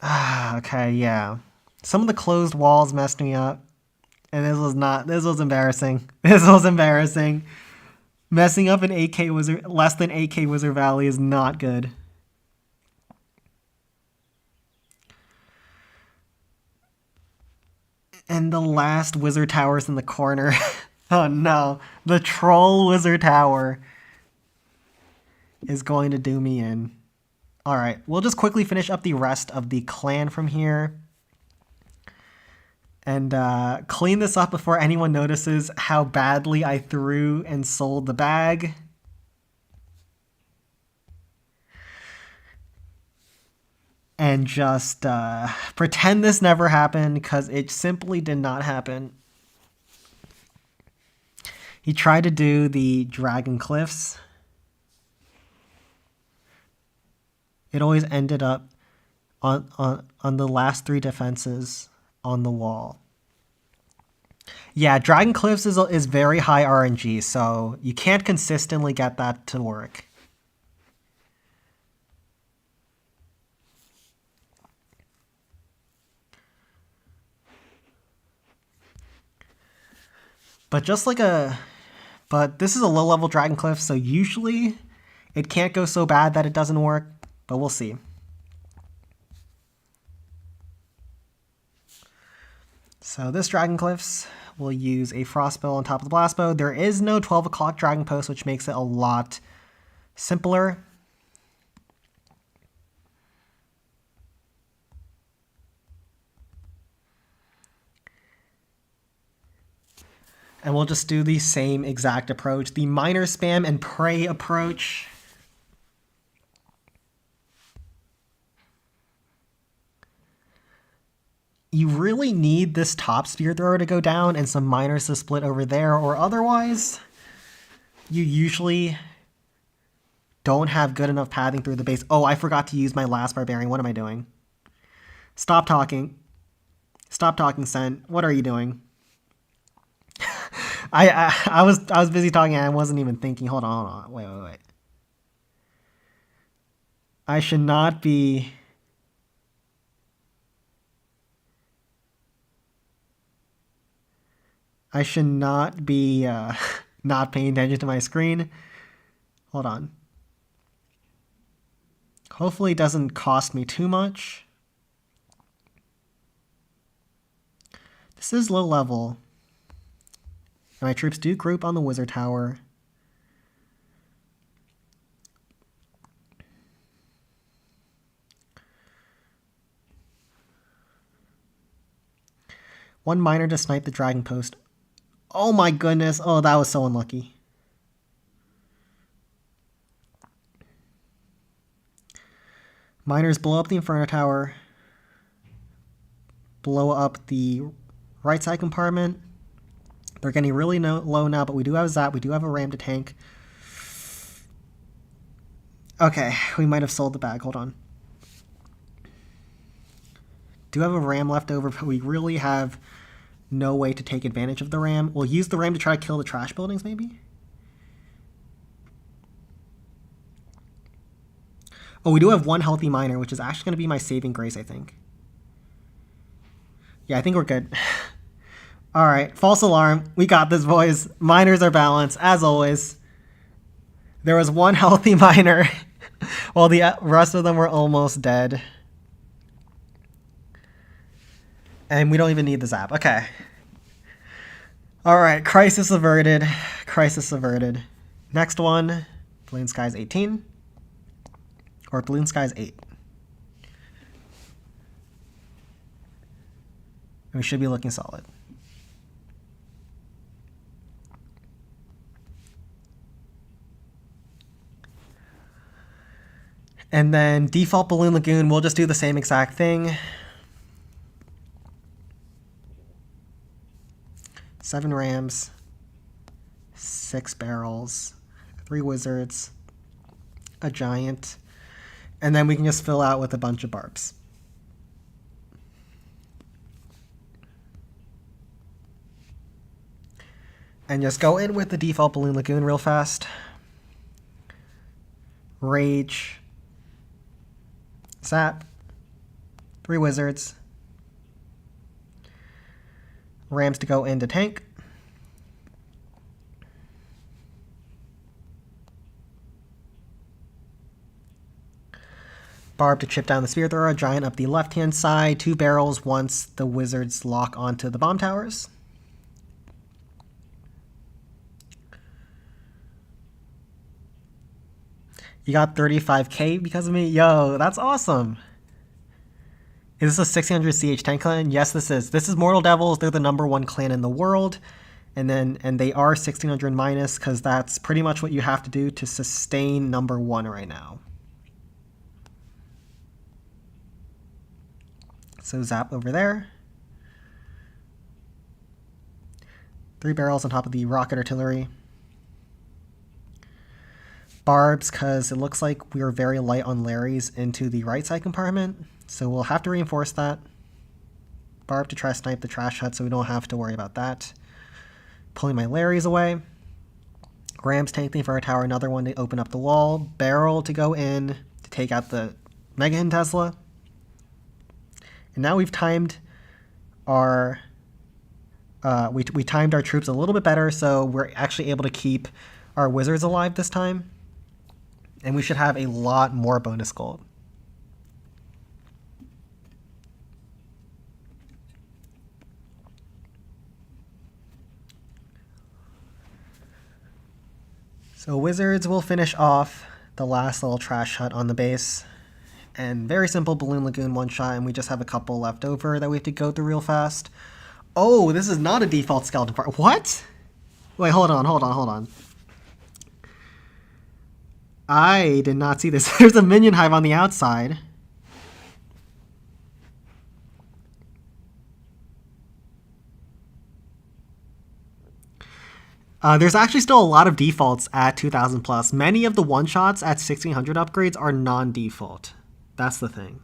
Ah, okay, yeah. Some of the closed walls messed me up. And this was embarrassing. This was embarrassing. Messing up an 8K wizard, less than 8K Wizard Valley is not good. And the last wizard tower's in the corner. Oh no, the troll wizard tower is going to do me in. All right, we'll just quickly finish up the rest of the clan from here. And clean this up before anyone notices how badly I threw and sold the bag. And just pretend this never happened, because it simply did not happen. He tried to do the Dragon Cliffs. It always ended up on the last 3 defenses on the wall. Yeah, Dragon Cliffs is very high RNG, so you can't consistently get that to work. But this is a low level Dragon Cliff, so usually it can't go so bad that it doesn't work, but we'll see. So this Dragon Cliffs will use a Frost Bow on top of the Blast Bow. There is no 12 o'clock Dragon Post, which makes it a lot simpler. And we'll just do the same exact approach, the Miner Spam and Pray approach. You really need this top spear thrower to go down and some miners to split over there, or otherwise you usually don't have good enough pathing through the base. Oh, I forgot to use my last barbarian. What am I doing? Stop talking. Stop talking, Sen. What are you doing? I was busy talking and I wasn't even thinking. Hold on. Wait. I should not be... not paying attention to my screen. Hold on. Hopefully it doesn't cost me too much. This is low level. And my troops do group on the wizard tower. One miner to snipe the dragon post. Oh my goodness. Oh, that was so unlucky. Miners blow up the Inferno Tower. Blow up the right side compartment. They're getting really low now, but we do have a Zap. We do have a Ram to tank. Okay, we might have sold the bag. Hold on. Do have a Ram left over, but we really have no way to take advantage of the Ram. We'll use the Ram to try to kill the trash buildings, maybe? Oh, we do have one healthy miner, which is actually going to be my saving grace, I think. Yeah, I think we're good. All right, false alarm. We got this, boys. Miners are balanced, as always. There was one healthy miner, while the rest of them were almost dead. And we don't even need the Zap. Okay. All right, crisis averted. Crisis averted. Next one, Balloon Skies 18. Or Balloon Skies 8. And we should be looking solid. And then default Balloon Lagoon, we'll just do the same exact thing. 7 Rams, 6 barrels, 3 wizards, a giant, and then we can just fill out with a bunch of barbs. And just go in with the default Balloon Lagoon real fast. Rage. Zap. 3 wizards. Rams to go into tank. Barb to chip down the spear thrower. Giant up the left-hand side. 2 barrels once the wizards lock onto the bomb towers. You got 35k because of me? Yo, that's awesome. Is this a 1600 CH tank clan? Yes, this is. This is Mortal Devils. They're the #1 clan in the world. And they are 1600 minus because that's pretty much what you have to do to sustain #1 right now. So zap over there. 3 barrels on top of the rocket artillery. Barbs, because it looks like we are very light on Larry's into the right side compartment. So we'll have to reinforce that. Barb to try to snipe the trash hut so we don't have to worry about that. Pulling my Larry's away. Rams tank thing for our tower, another one to open up the wall. Barrel to go in to take out the Mega Hidden Tesla. And now we've timed our we timed our troops a little bit better, so we're actually able to keep our wizards alive this time. And we should have a lot more bonus gold. So wizards will finish off the last little trash hut on the base. And very simple Balloon Lagoon one-shot, and we just have a couple left over that we have to go through real fast. Oh, this is not a default skeleton part. What? Wait, hold on. I did not see this. There's a minion hive on the outside. There's actually still a lot of defaults at 2000 plus. Many of the one-shots at 1600 upgrades are non-default. That's the thing.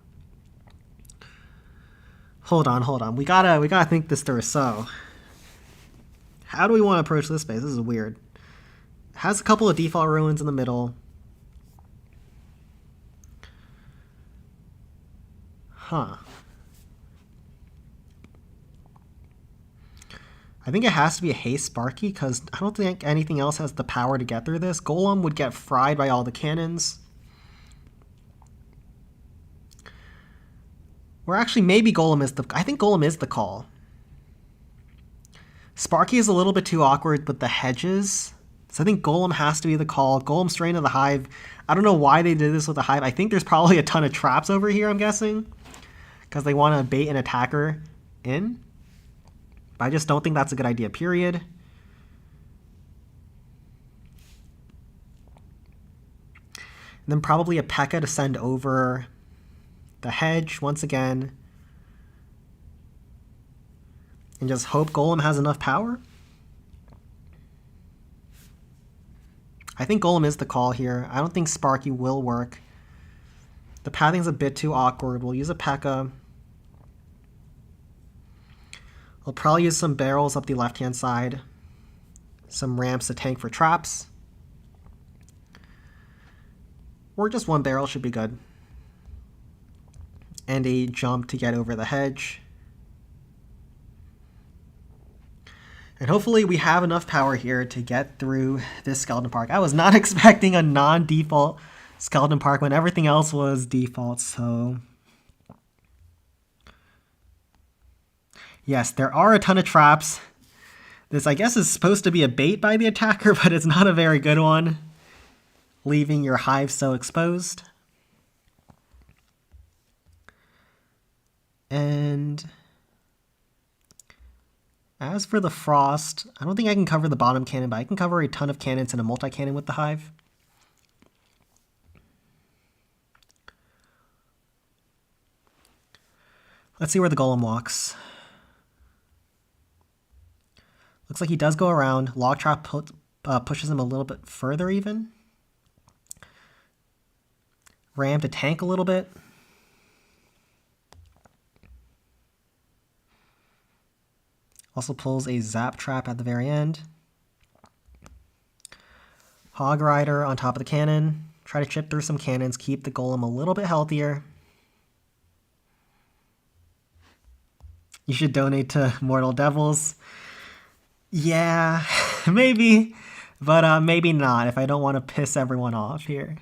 Hold on. We gotta think this through. So, how do we want to approach this base? This is weird. Has a couple of default ruins in the middle. Huh. I think it has to be a haste Sparky because I don't think anything else has the power to get through this. Golem would get fried by all the cannons. Or actually, maybe Golem is I think Golem is the call. Sparky is a little bit too awkward with the hedges. So I think Golem has to be the call. Golem straight into the hive. I don't know why they did this with the hive. I think there's probably a ton of traps over here, I'm guessing. Because they want to bait an attacker in. But I just don't think that's a good idea, period. And then probably a P.E.K.K.A. to send over the hedge once again. And just hope Golem has enough power. I think Golem is the call here. I don't think Sparky will work. The pathing's a bit too awkward. We'll use a P.E.K.K.A. We'll probably use some barrels up the left-hand side. Some ramps to tank for traps. Or just 1 barrel should be good. And a jump to get over the hedge. And hopefully we have enough power here to get through this skeleton park. I was not expecting a non-default skeleton park when everything else was default, so... Yes, there are a ton of traps. This, I guess, is supposed to be a bait by the attacker, but it's not a very good one, leaving your hive so exposed. And as for the frost, I don't think I can cover the bottom cannon, but I can cover a ton of cannons and a multi-cannon with the hive. Let's see where the golem walks. Looks like he does go around. Log trap pushes him a little bit further even. Ram to tank a little bit. Also pulls a zap trap at the very end. Hog Rider on top of the cannon. Try to chip through some cannons, keep the golem a little bit healthier. You should donate to Mortal Devils. Yeah, maybe. But maybe not if I don't want to piss everyone off here.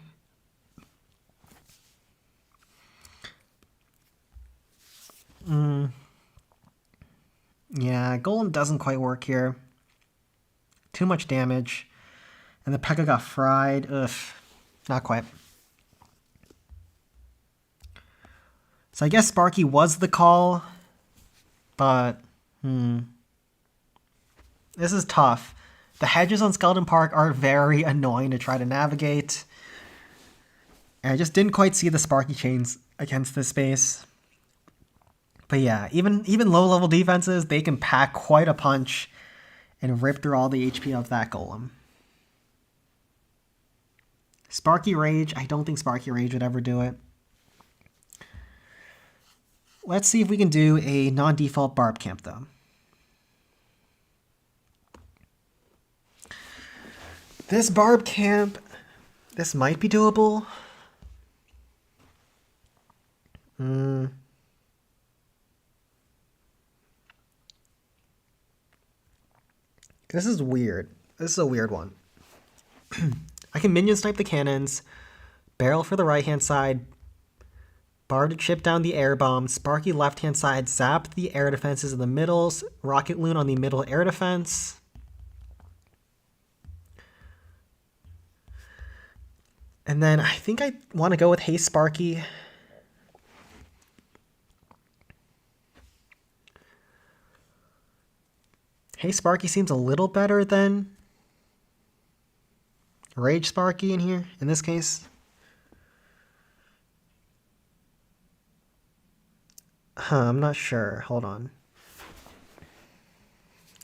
Yeah, Golem doesn't quite work here. Too much damage. And the P.E.K.K.A got fried. Ugh, not quite. So I guess Sparky was the call. But, this is tough. The hedges on Skeleton Park are very annoying to try to navigate. And I just didn't quite see the Sparky chains against this space. But yeah, even low-level defenses, they can pack quite a punch and rip through all the HP of that Golem. Sparky Rage, I don't think Sparky Rage would ever do it. Let's see if we can do a non-default Barb Camp, though. This Barb Camp, this might be doable. This is weird. This is a weird one. I can minion snipe the cannons, barrel for the right-hand side, Barb to chip down the air bomb, Sparky left-hand side, zap the air defenses in the middles, Rocket Loon on the middle air defense. And then I think I want to go with Hey Sparky. Hey Sparky seems a little better than Rage Sparky in here, in this case. I'm not sure. Hold on.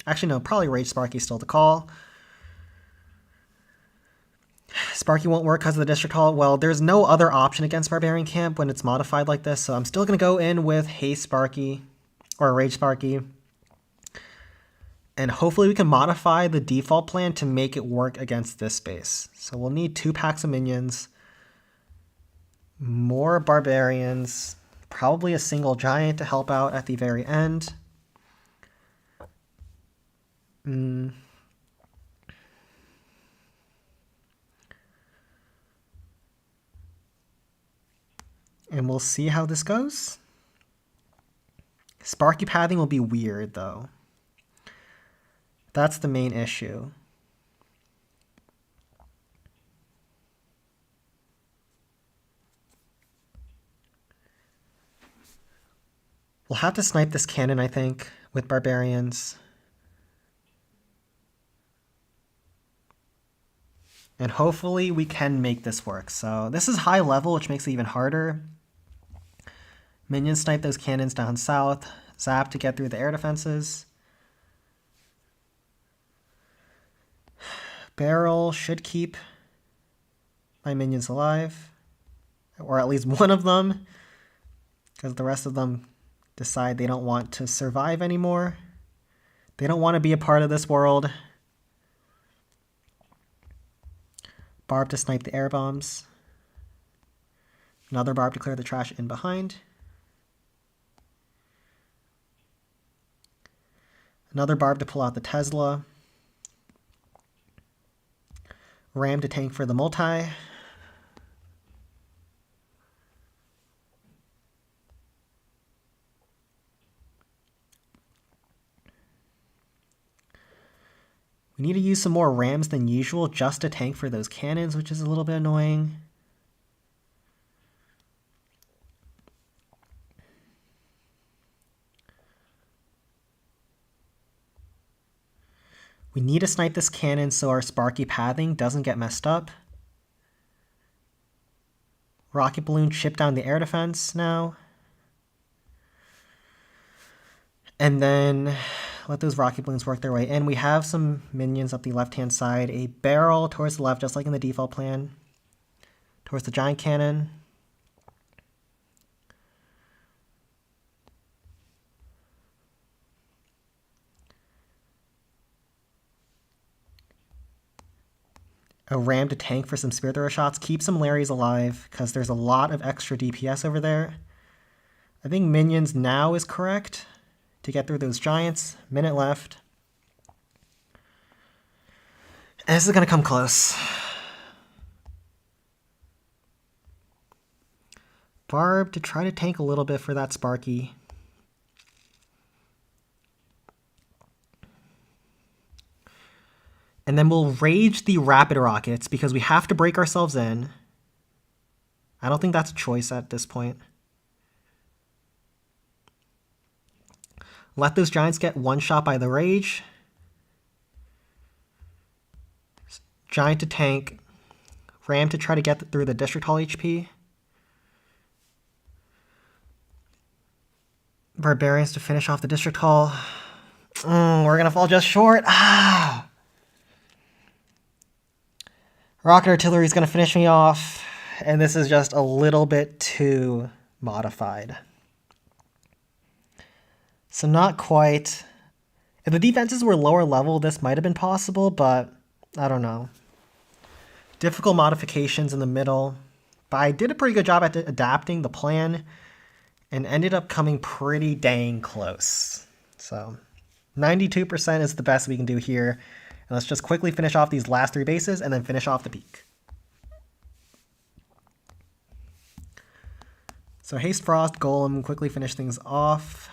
Actually, no, probably Rage Sparky still the call. Sparky won't work because of the District Hall. Well, there's no other option against Barbarian Camp when it's modified like this, so I'm still going to go in with Hey Sparky, or Rage Sparky. And hopefully we can modify the default plan to make it work against this space. So we'll need 2 packs of minions, more Barbarians, probably a single Giant to help out at the very end. And we'll see how this goes. Sparky pathing will be weird, though. That's the main issue. We'll have to snipe this cannon, I think, with Barbarians. And hopefully we can make this work. So this is high level, which makes it even harder. Minions snipe those cannons down south. Zap to get through the air defenses. Barrel should keep my minions alive. Or at least one of them. Because the rest of them decide they don't want to survive anymore. They don't want to be a part of this world. Barb to snipe the air bombs. Another Barb to clear the trash in behind. Another Barb to pull out the Tesla. Ram to tank for the multi. We need to use some more Rams than usual just to tank for those cannons, which is a little bit annoying. We need to snipe this cannon so our Sparky pathing doesn't get messed up. Rocket Balloon chip down the air defense now. And then let those Rocket Balloons work their way in. We have some minions up the left-hand side. A barrel towards the left, just like in the default plan. Towards the giant cannon. A ram to tank for some spear thrower shots. Keep some Larrys alive, because there's a lot of extra DPS over there. I think minions now is correct. to get through those giants. Minute left. And this is going to come close. Barb to try to tank a little bit for that Sparky. And then we'll rage the rapid rockets because we have to break ourselves in. I don't think that's a choice at this point. Let those giants get one shot by the rage. Giant to tank. Ram to try to get through the district hall HP. Barbarians to finish off the district hall. We're going to fall just short. Rocket artillery is going to finish me off. And this is just a little bit too modified. So not quite. If the defenses were lower level, this might have been possible, but I don't know. Difficult modifications in the middle. But I did a pretty good job at adapting the plan and ended up coming pretty dang close. So 92% is the best we can do here. And let's just quickly finish off these last 3 bases and then finish off the peak. So Haste Frost, Golem, quickly finish things off.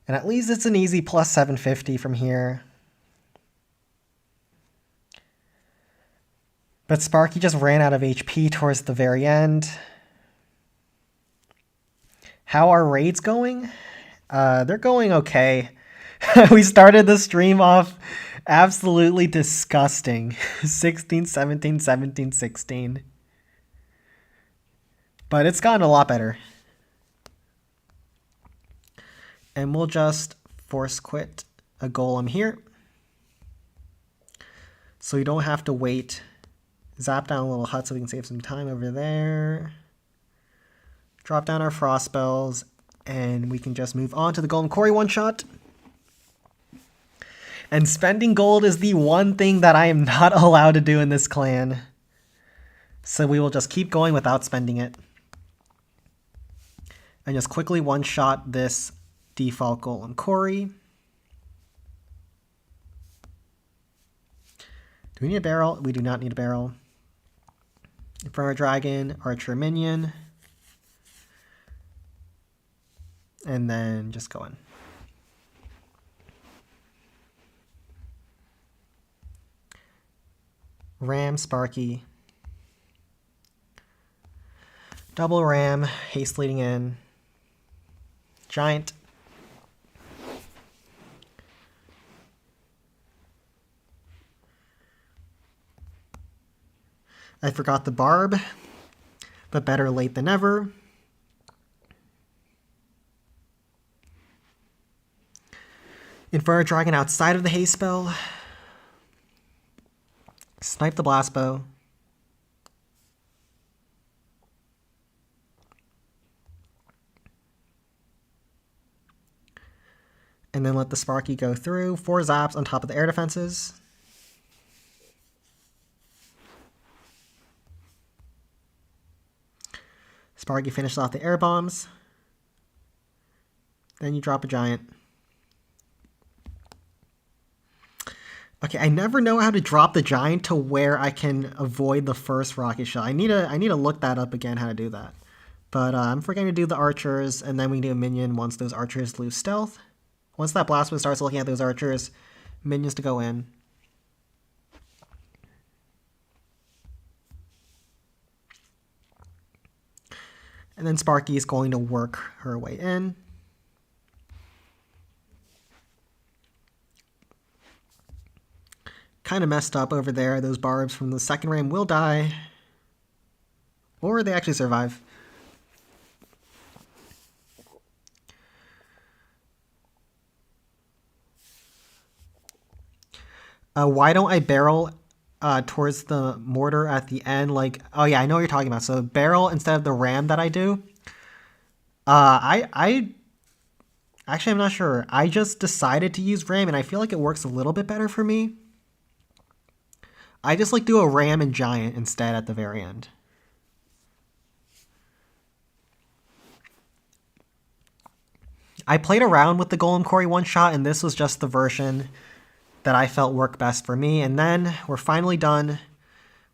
And at least it's an easy plus 750 from here. But Sparky just ran out of HP towards the very end. How are raids going? They're going okay. We started the stream off absolutely disgusting. 16, 17, 17, 16. But it's gotten a lot better. And we'll just force quit a golem here. So you don't have to wait. Zap down a little hut so we can save some time over there. Drop down our frost spells. And we can just move on to the Golem Quarry one-shot. And spending gold is the one thing that I am not allowed to do in this clan. So we will just keep going without spending it. And just quickly one-shot this default Golem Quarry. Do we need a barrel? We do not need a barrel. For our dragon, archer minion. And then just go in. Ram, Sparky. Double ram, haste leading in. Giant. I forgot the barb, but better late than never. Infer dragon outside of the haste spell. Snipe the blast bow. And then let the Sparky go through. 4 zaps on top of the air defenses. Sparky finishes off the air bombs. Then you drop a giant. Okay, I never know how to drop the giant to where I can avoid the first rocket shot. I need to look that up again, how to do that. But I'm forgetting to do the archers, and then we do a minion once those archers lose stealth. Once that blast bow starts looking at those archers, minions to go in. And then Sparky is going to work her way in. Kind of messed up over there. Those barbs from the second ram will die. Or they actually survive. Why don't I barrel towards the mortar at the end? Like, oh yeah, I know what you're talking about. So barrel instead of the ram that I do. Actually, I'm not sure. I just decided to use ram, and I feel like it works a little bit better for me. I just like do a ram and giant instead at the very end. I played around with the Golem Quarry one-shot, and this was just the version that I felt worked best for me. And then we're finally done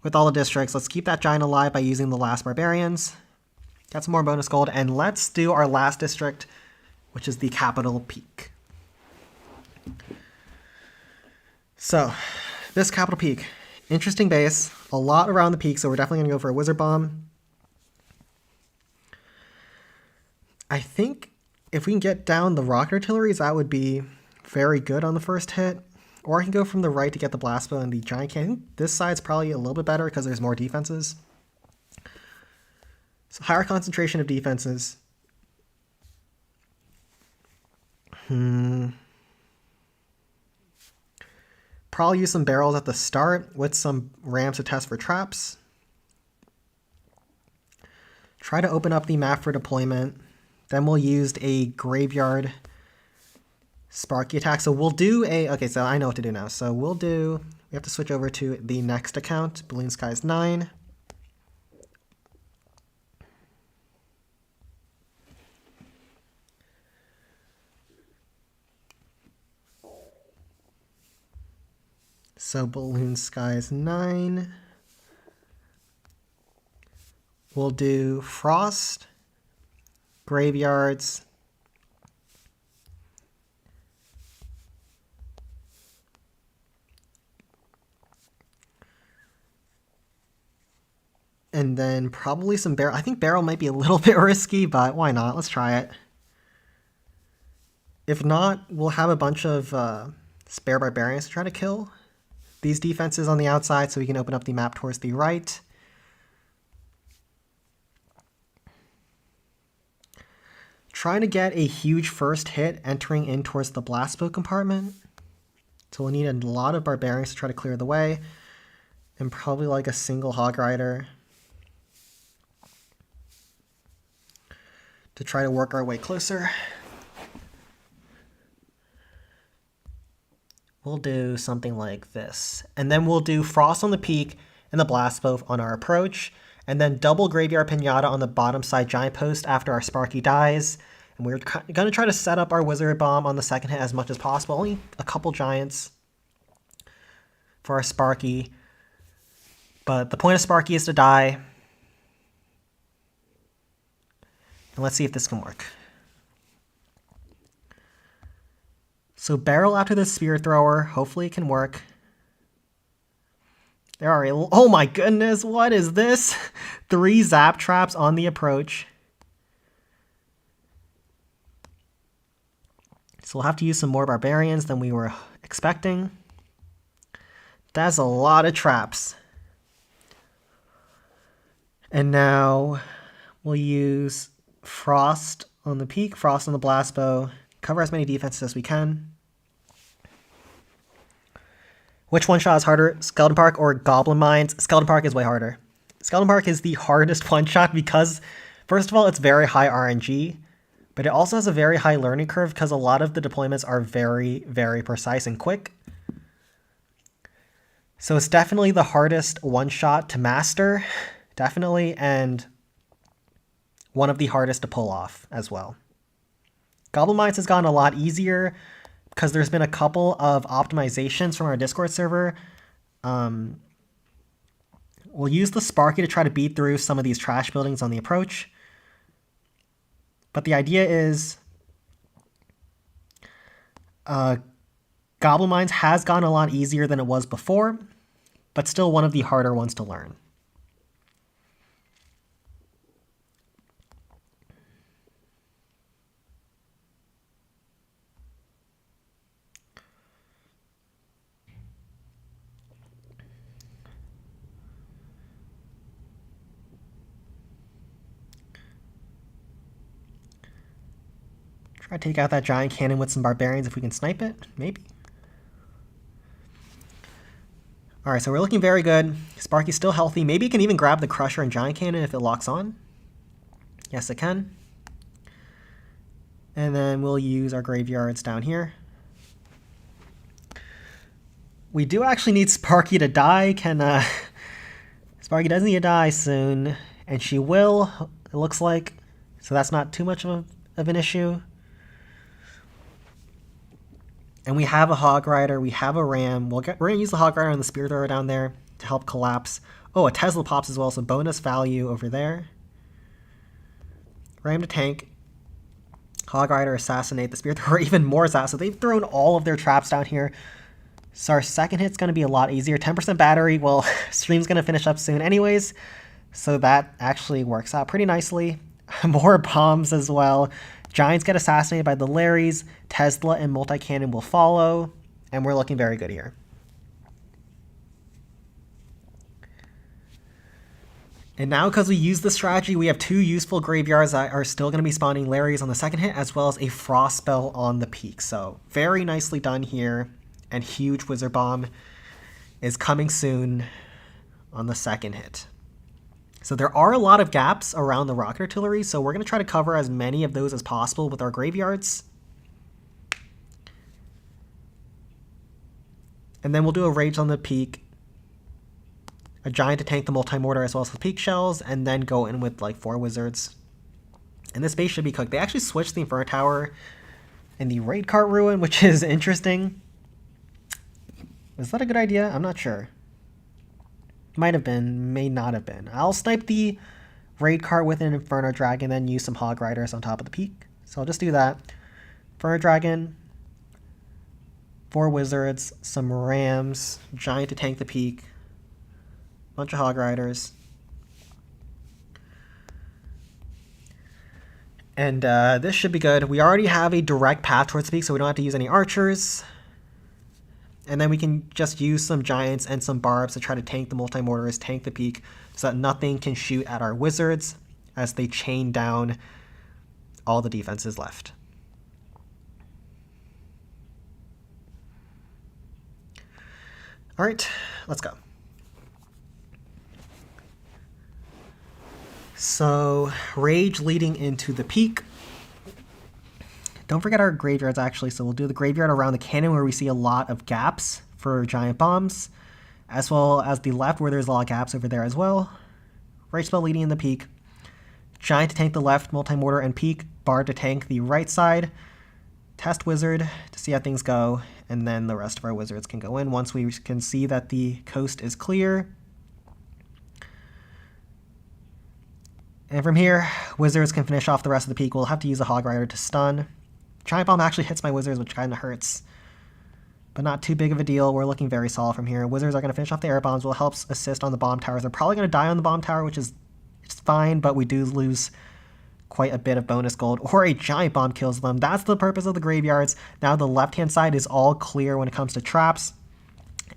with all the districts. Let's keep that giant alive by using the last barbarians. Got some more bonus gold, and let's do our last district, which is the capital peak. So, this capital peak, interesting base, a lot around the peak, so we're definitely going to go for a wizard bomb. I think if we can get down the rocket artilleries, that would be very good on the first hit. Or I can go from the right to get the blast bow and the giant cannon. This side's probably a little bit better because there's more defenses. So higher concentration of defenses. Probably use some barrels at the start with some rams to test for traps. Try to open up the map for deployment. Then we'll use a graveyard Sparky attack. So we'll do a, okay, so I know what to do now. So we have to switch over to the next account, Balloon Skies 9. So Balloon Skies 9. We'll do Frost, Graveyards, and then probably some barrel. I think barrel might be a little bit risky, but why not? Let's try it. If not, we'll have a bunch of spare barbarians to try to kill these defenses on the outside so we can open up the map towards the right. Trying to get a huge first hit entering in towards the blast bow compartment. So we'll need a lot of barbarians to try to clear the way. And probably like a single hog rider to try to work our way closer. We'll do something like this. And then we'll do Frost on the peak and the blast bow on our approach. And then double Graveyard Pinata on the bottom side giant post after our Sparky dies. And we're going to try to set up our Wizard Bomb on the second hit as much as possible. Only a couple giants for our Sparky. But the point of Sparky is to die. And let's see if this can work. So barrel after the Spear Thrower. Hopefully it can work. There are, oh my goodness, what is this? 3 zap traps on the approach. So we'll have to use some more barbarians than we were expecting. That's a lot of traps. And now we'll use Frost on the peak, Frost on the blast bow, cover as many defenses as we can. Which one shot is harder, Skeleton Park or Goblin Mines? Skeleton Park is way harder. Skeleton Park is the hardest one shot because, first of all, it's very high RNG, but it also has a very high learning curve because a lot of the deployments are very, very precise and quick. So it's definitely the hardest one shot to master, definitely, and one of the hardest to pull off as well. Goblin Mines has gotten a lot easier because there's been a couple of optimizations from our Discord server. We'll use the Sparky to try to beat through some of these trash buildings on the approach. But the idea is Goblin Mines has gotten a lot easier than it was before, but still one of the harder ones to learn. Try to take out that giant cannon with some barbarians if we can snipe it, maybe. Alright, so we're looking very good. Sparky's still healthy. Maybe it can even grab the Crusher and Giant Cannon if it locks on. Yes, it can. And then we'll use our graveyards down here. We do actually need Sparky to die. Sparky does need to die soon, and she will, it looks like. So that's not too much of an issue. And we have a Hog Rider, we have a Ram. We're going to use the Hog Rider and the Spear Thrower down there to help collapse. Oh, a Tesla pops as well, so bonus value over there. Ram to tank. Hog Rider, assassinate. The Spear Thrower, even more assassinate. So they've thrown all of their traps down here. So our second hit's going to be a lot easier. 10% battery, well, stream's going to finish up soon anyways. So that actually works out pretty nicely. More bombs as well. Giants get assassinated by the Larrys. Tesla and multi-cannon will follow. And we're looking very good here. And now, because we use the strategy, we have two useful graveyards that are still going to be spawning Larrys on the second hit, as well as a Frost Spell on the peak. So very nicely done here. And huge Wizard Bomb is coming soon on the second hit. So there are a lot of gaps around the Rocket Artillery, so we're going to try to cover as many of those as possible with our graveyards. And then we'll do a Rage on the peak, a Giant to tank the Multi-Mortar as well as the peak shells, and then go in with like 4 Wizards. And this base should be cooked. They actually switched the Inferno Tower and the Raid Cart Ruin, which is interesting. Was that a good idea? I'm not sure. Might have been, may not have been. I'll snipe the Raid Cart with an Inferno Dragon, then use some Hog Riders on top of the peak. So I'll just do that. Inferno Dragon, 4 Wizards, some Rams, Giant to tank the peak, bunch of Hog Riders. And this should be good. We already have a direct path towards the peak, so we don't have to use any archers. And then we can just use some Giants and some Barbs to try to tank the Multi-Mortars, tank the peak, so that nothing can shoot at our Wizards as they chain down all the defenses left. All right, let's go. So, Rage leading into the peak. Don't forget our graveyards, actually. So we'll do the graveyard around the cannon where we see a lot of gaps for giant bombs, as well as the left where there's a lot of gaps over there as well. Rage Spell leading in the peak. Giant to tank the left, Multi-Mortar and peak. Bard to tank the right side. Test Wizard to see how things go. And then the rest of our Wizards can go in once we can see that the coast is clear. And from here, Wizards can finish off the rest of the peak. We'll have to use a Hog Rider to stun. Giant Bomb actually hits my Wizards, which kind of hurts. But not too big of a deal. We're looking very solid from here. Wizards are going to finish off the air bombs. Will help assist on the bomb towers. They're probably going to die on the bomb tower, which is fine, but we do lose quite a bit of bonus gold. Or a giant bomb kills them. That's the purpose of the graveyards. Now the left-hand side is all clear when it comes to traps.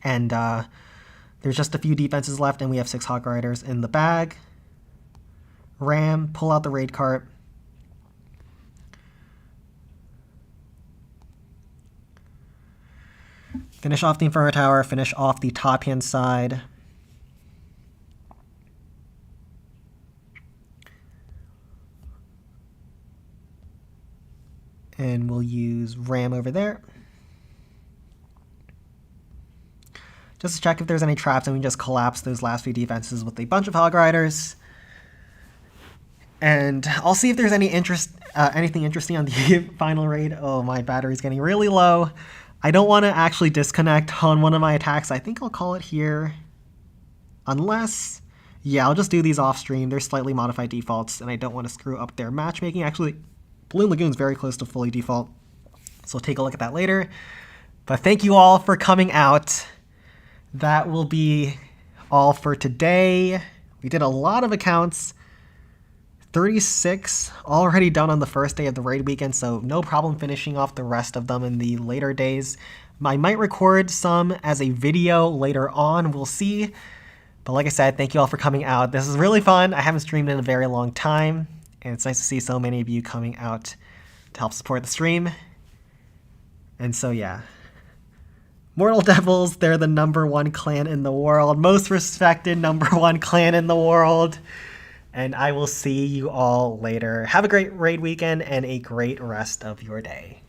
And there's just a few defenses left, and we have 6 Hog Riders in the bag. Ram, pull out the Raid Cart. Finish off the Inferno Tower, finish off the top-hand side. And we'll use Ram over there. Just to check if there's any traps, and we just collapse those last few defenses with a bunch of Hog Riders. And I'll see if there's any anything interesting on the final raid. Oh, my battery's getting really low. I don't want to actually disconnect on one of my attacks. I think I'll call it here. Unless, yeah, I'll just do these off stream. They're slightly modified defaults, and I don't want to screw up their matchmaking. Actually, Balloon Lagoon's very close to fully default, so we'll take a look at that later. But thank you all for coming out. That will be all for today. We did a lot of accounts. 36 already done on the first day of the raid weekend, so no problem finishing off the rest of them in the later days. I might record some as a video later on, we'll see. But like I said, thank you all for coming out. This is really fun. I haven't streamed in a very long time, and it's nice to see so many of you coming out to help support the stream. And so yeah. Mortal Devils, they're the #1 clan in the world. Most respected #1 clan in the world. And I will see you all later. Have a great raid weekend and a great rest of your day.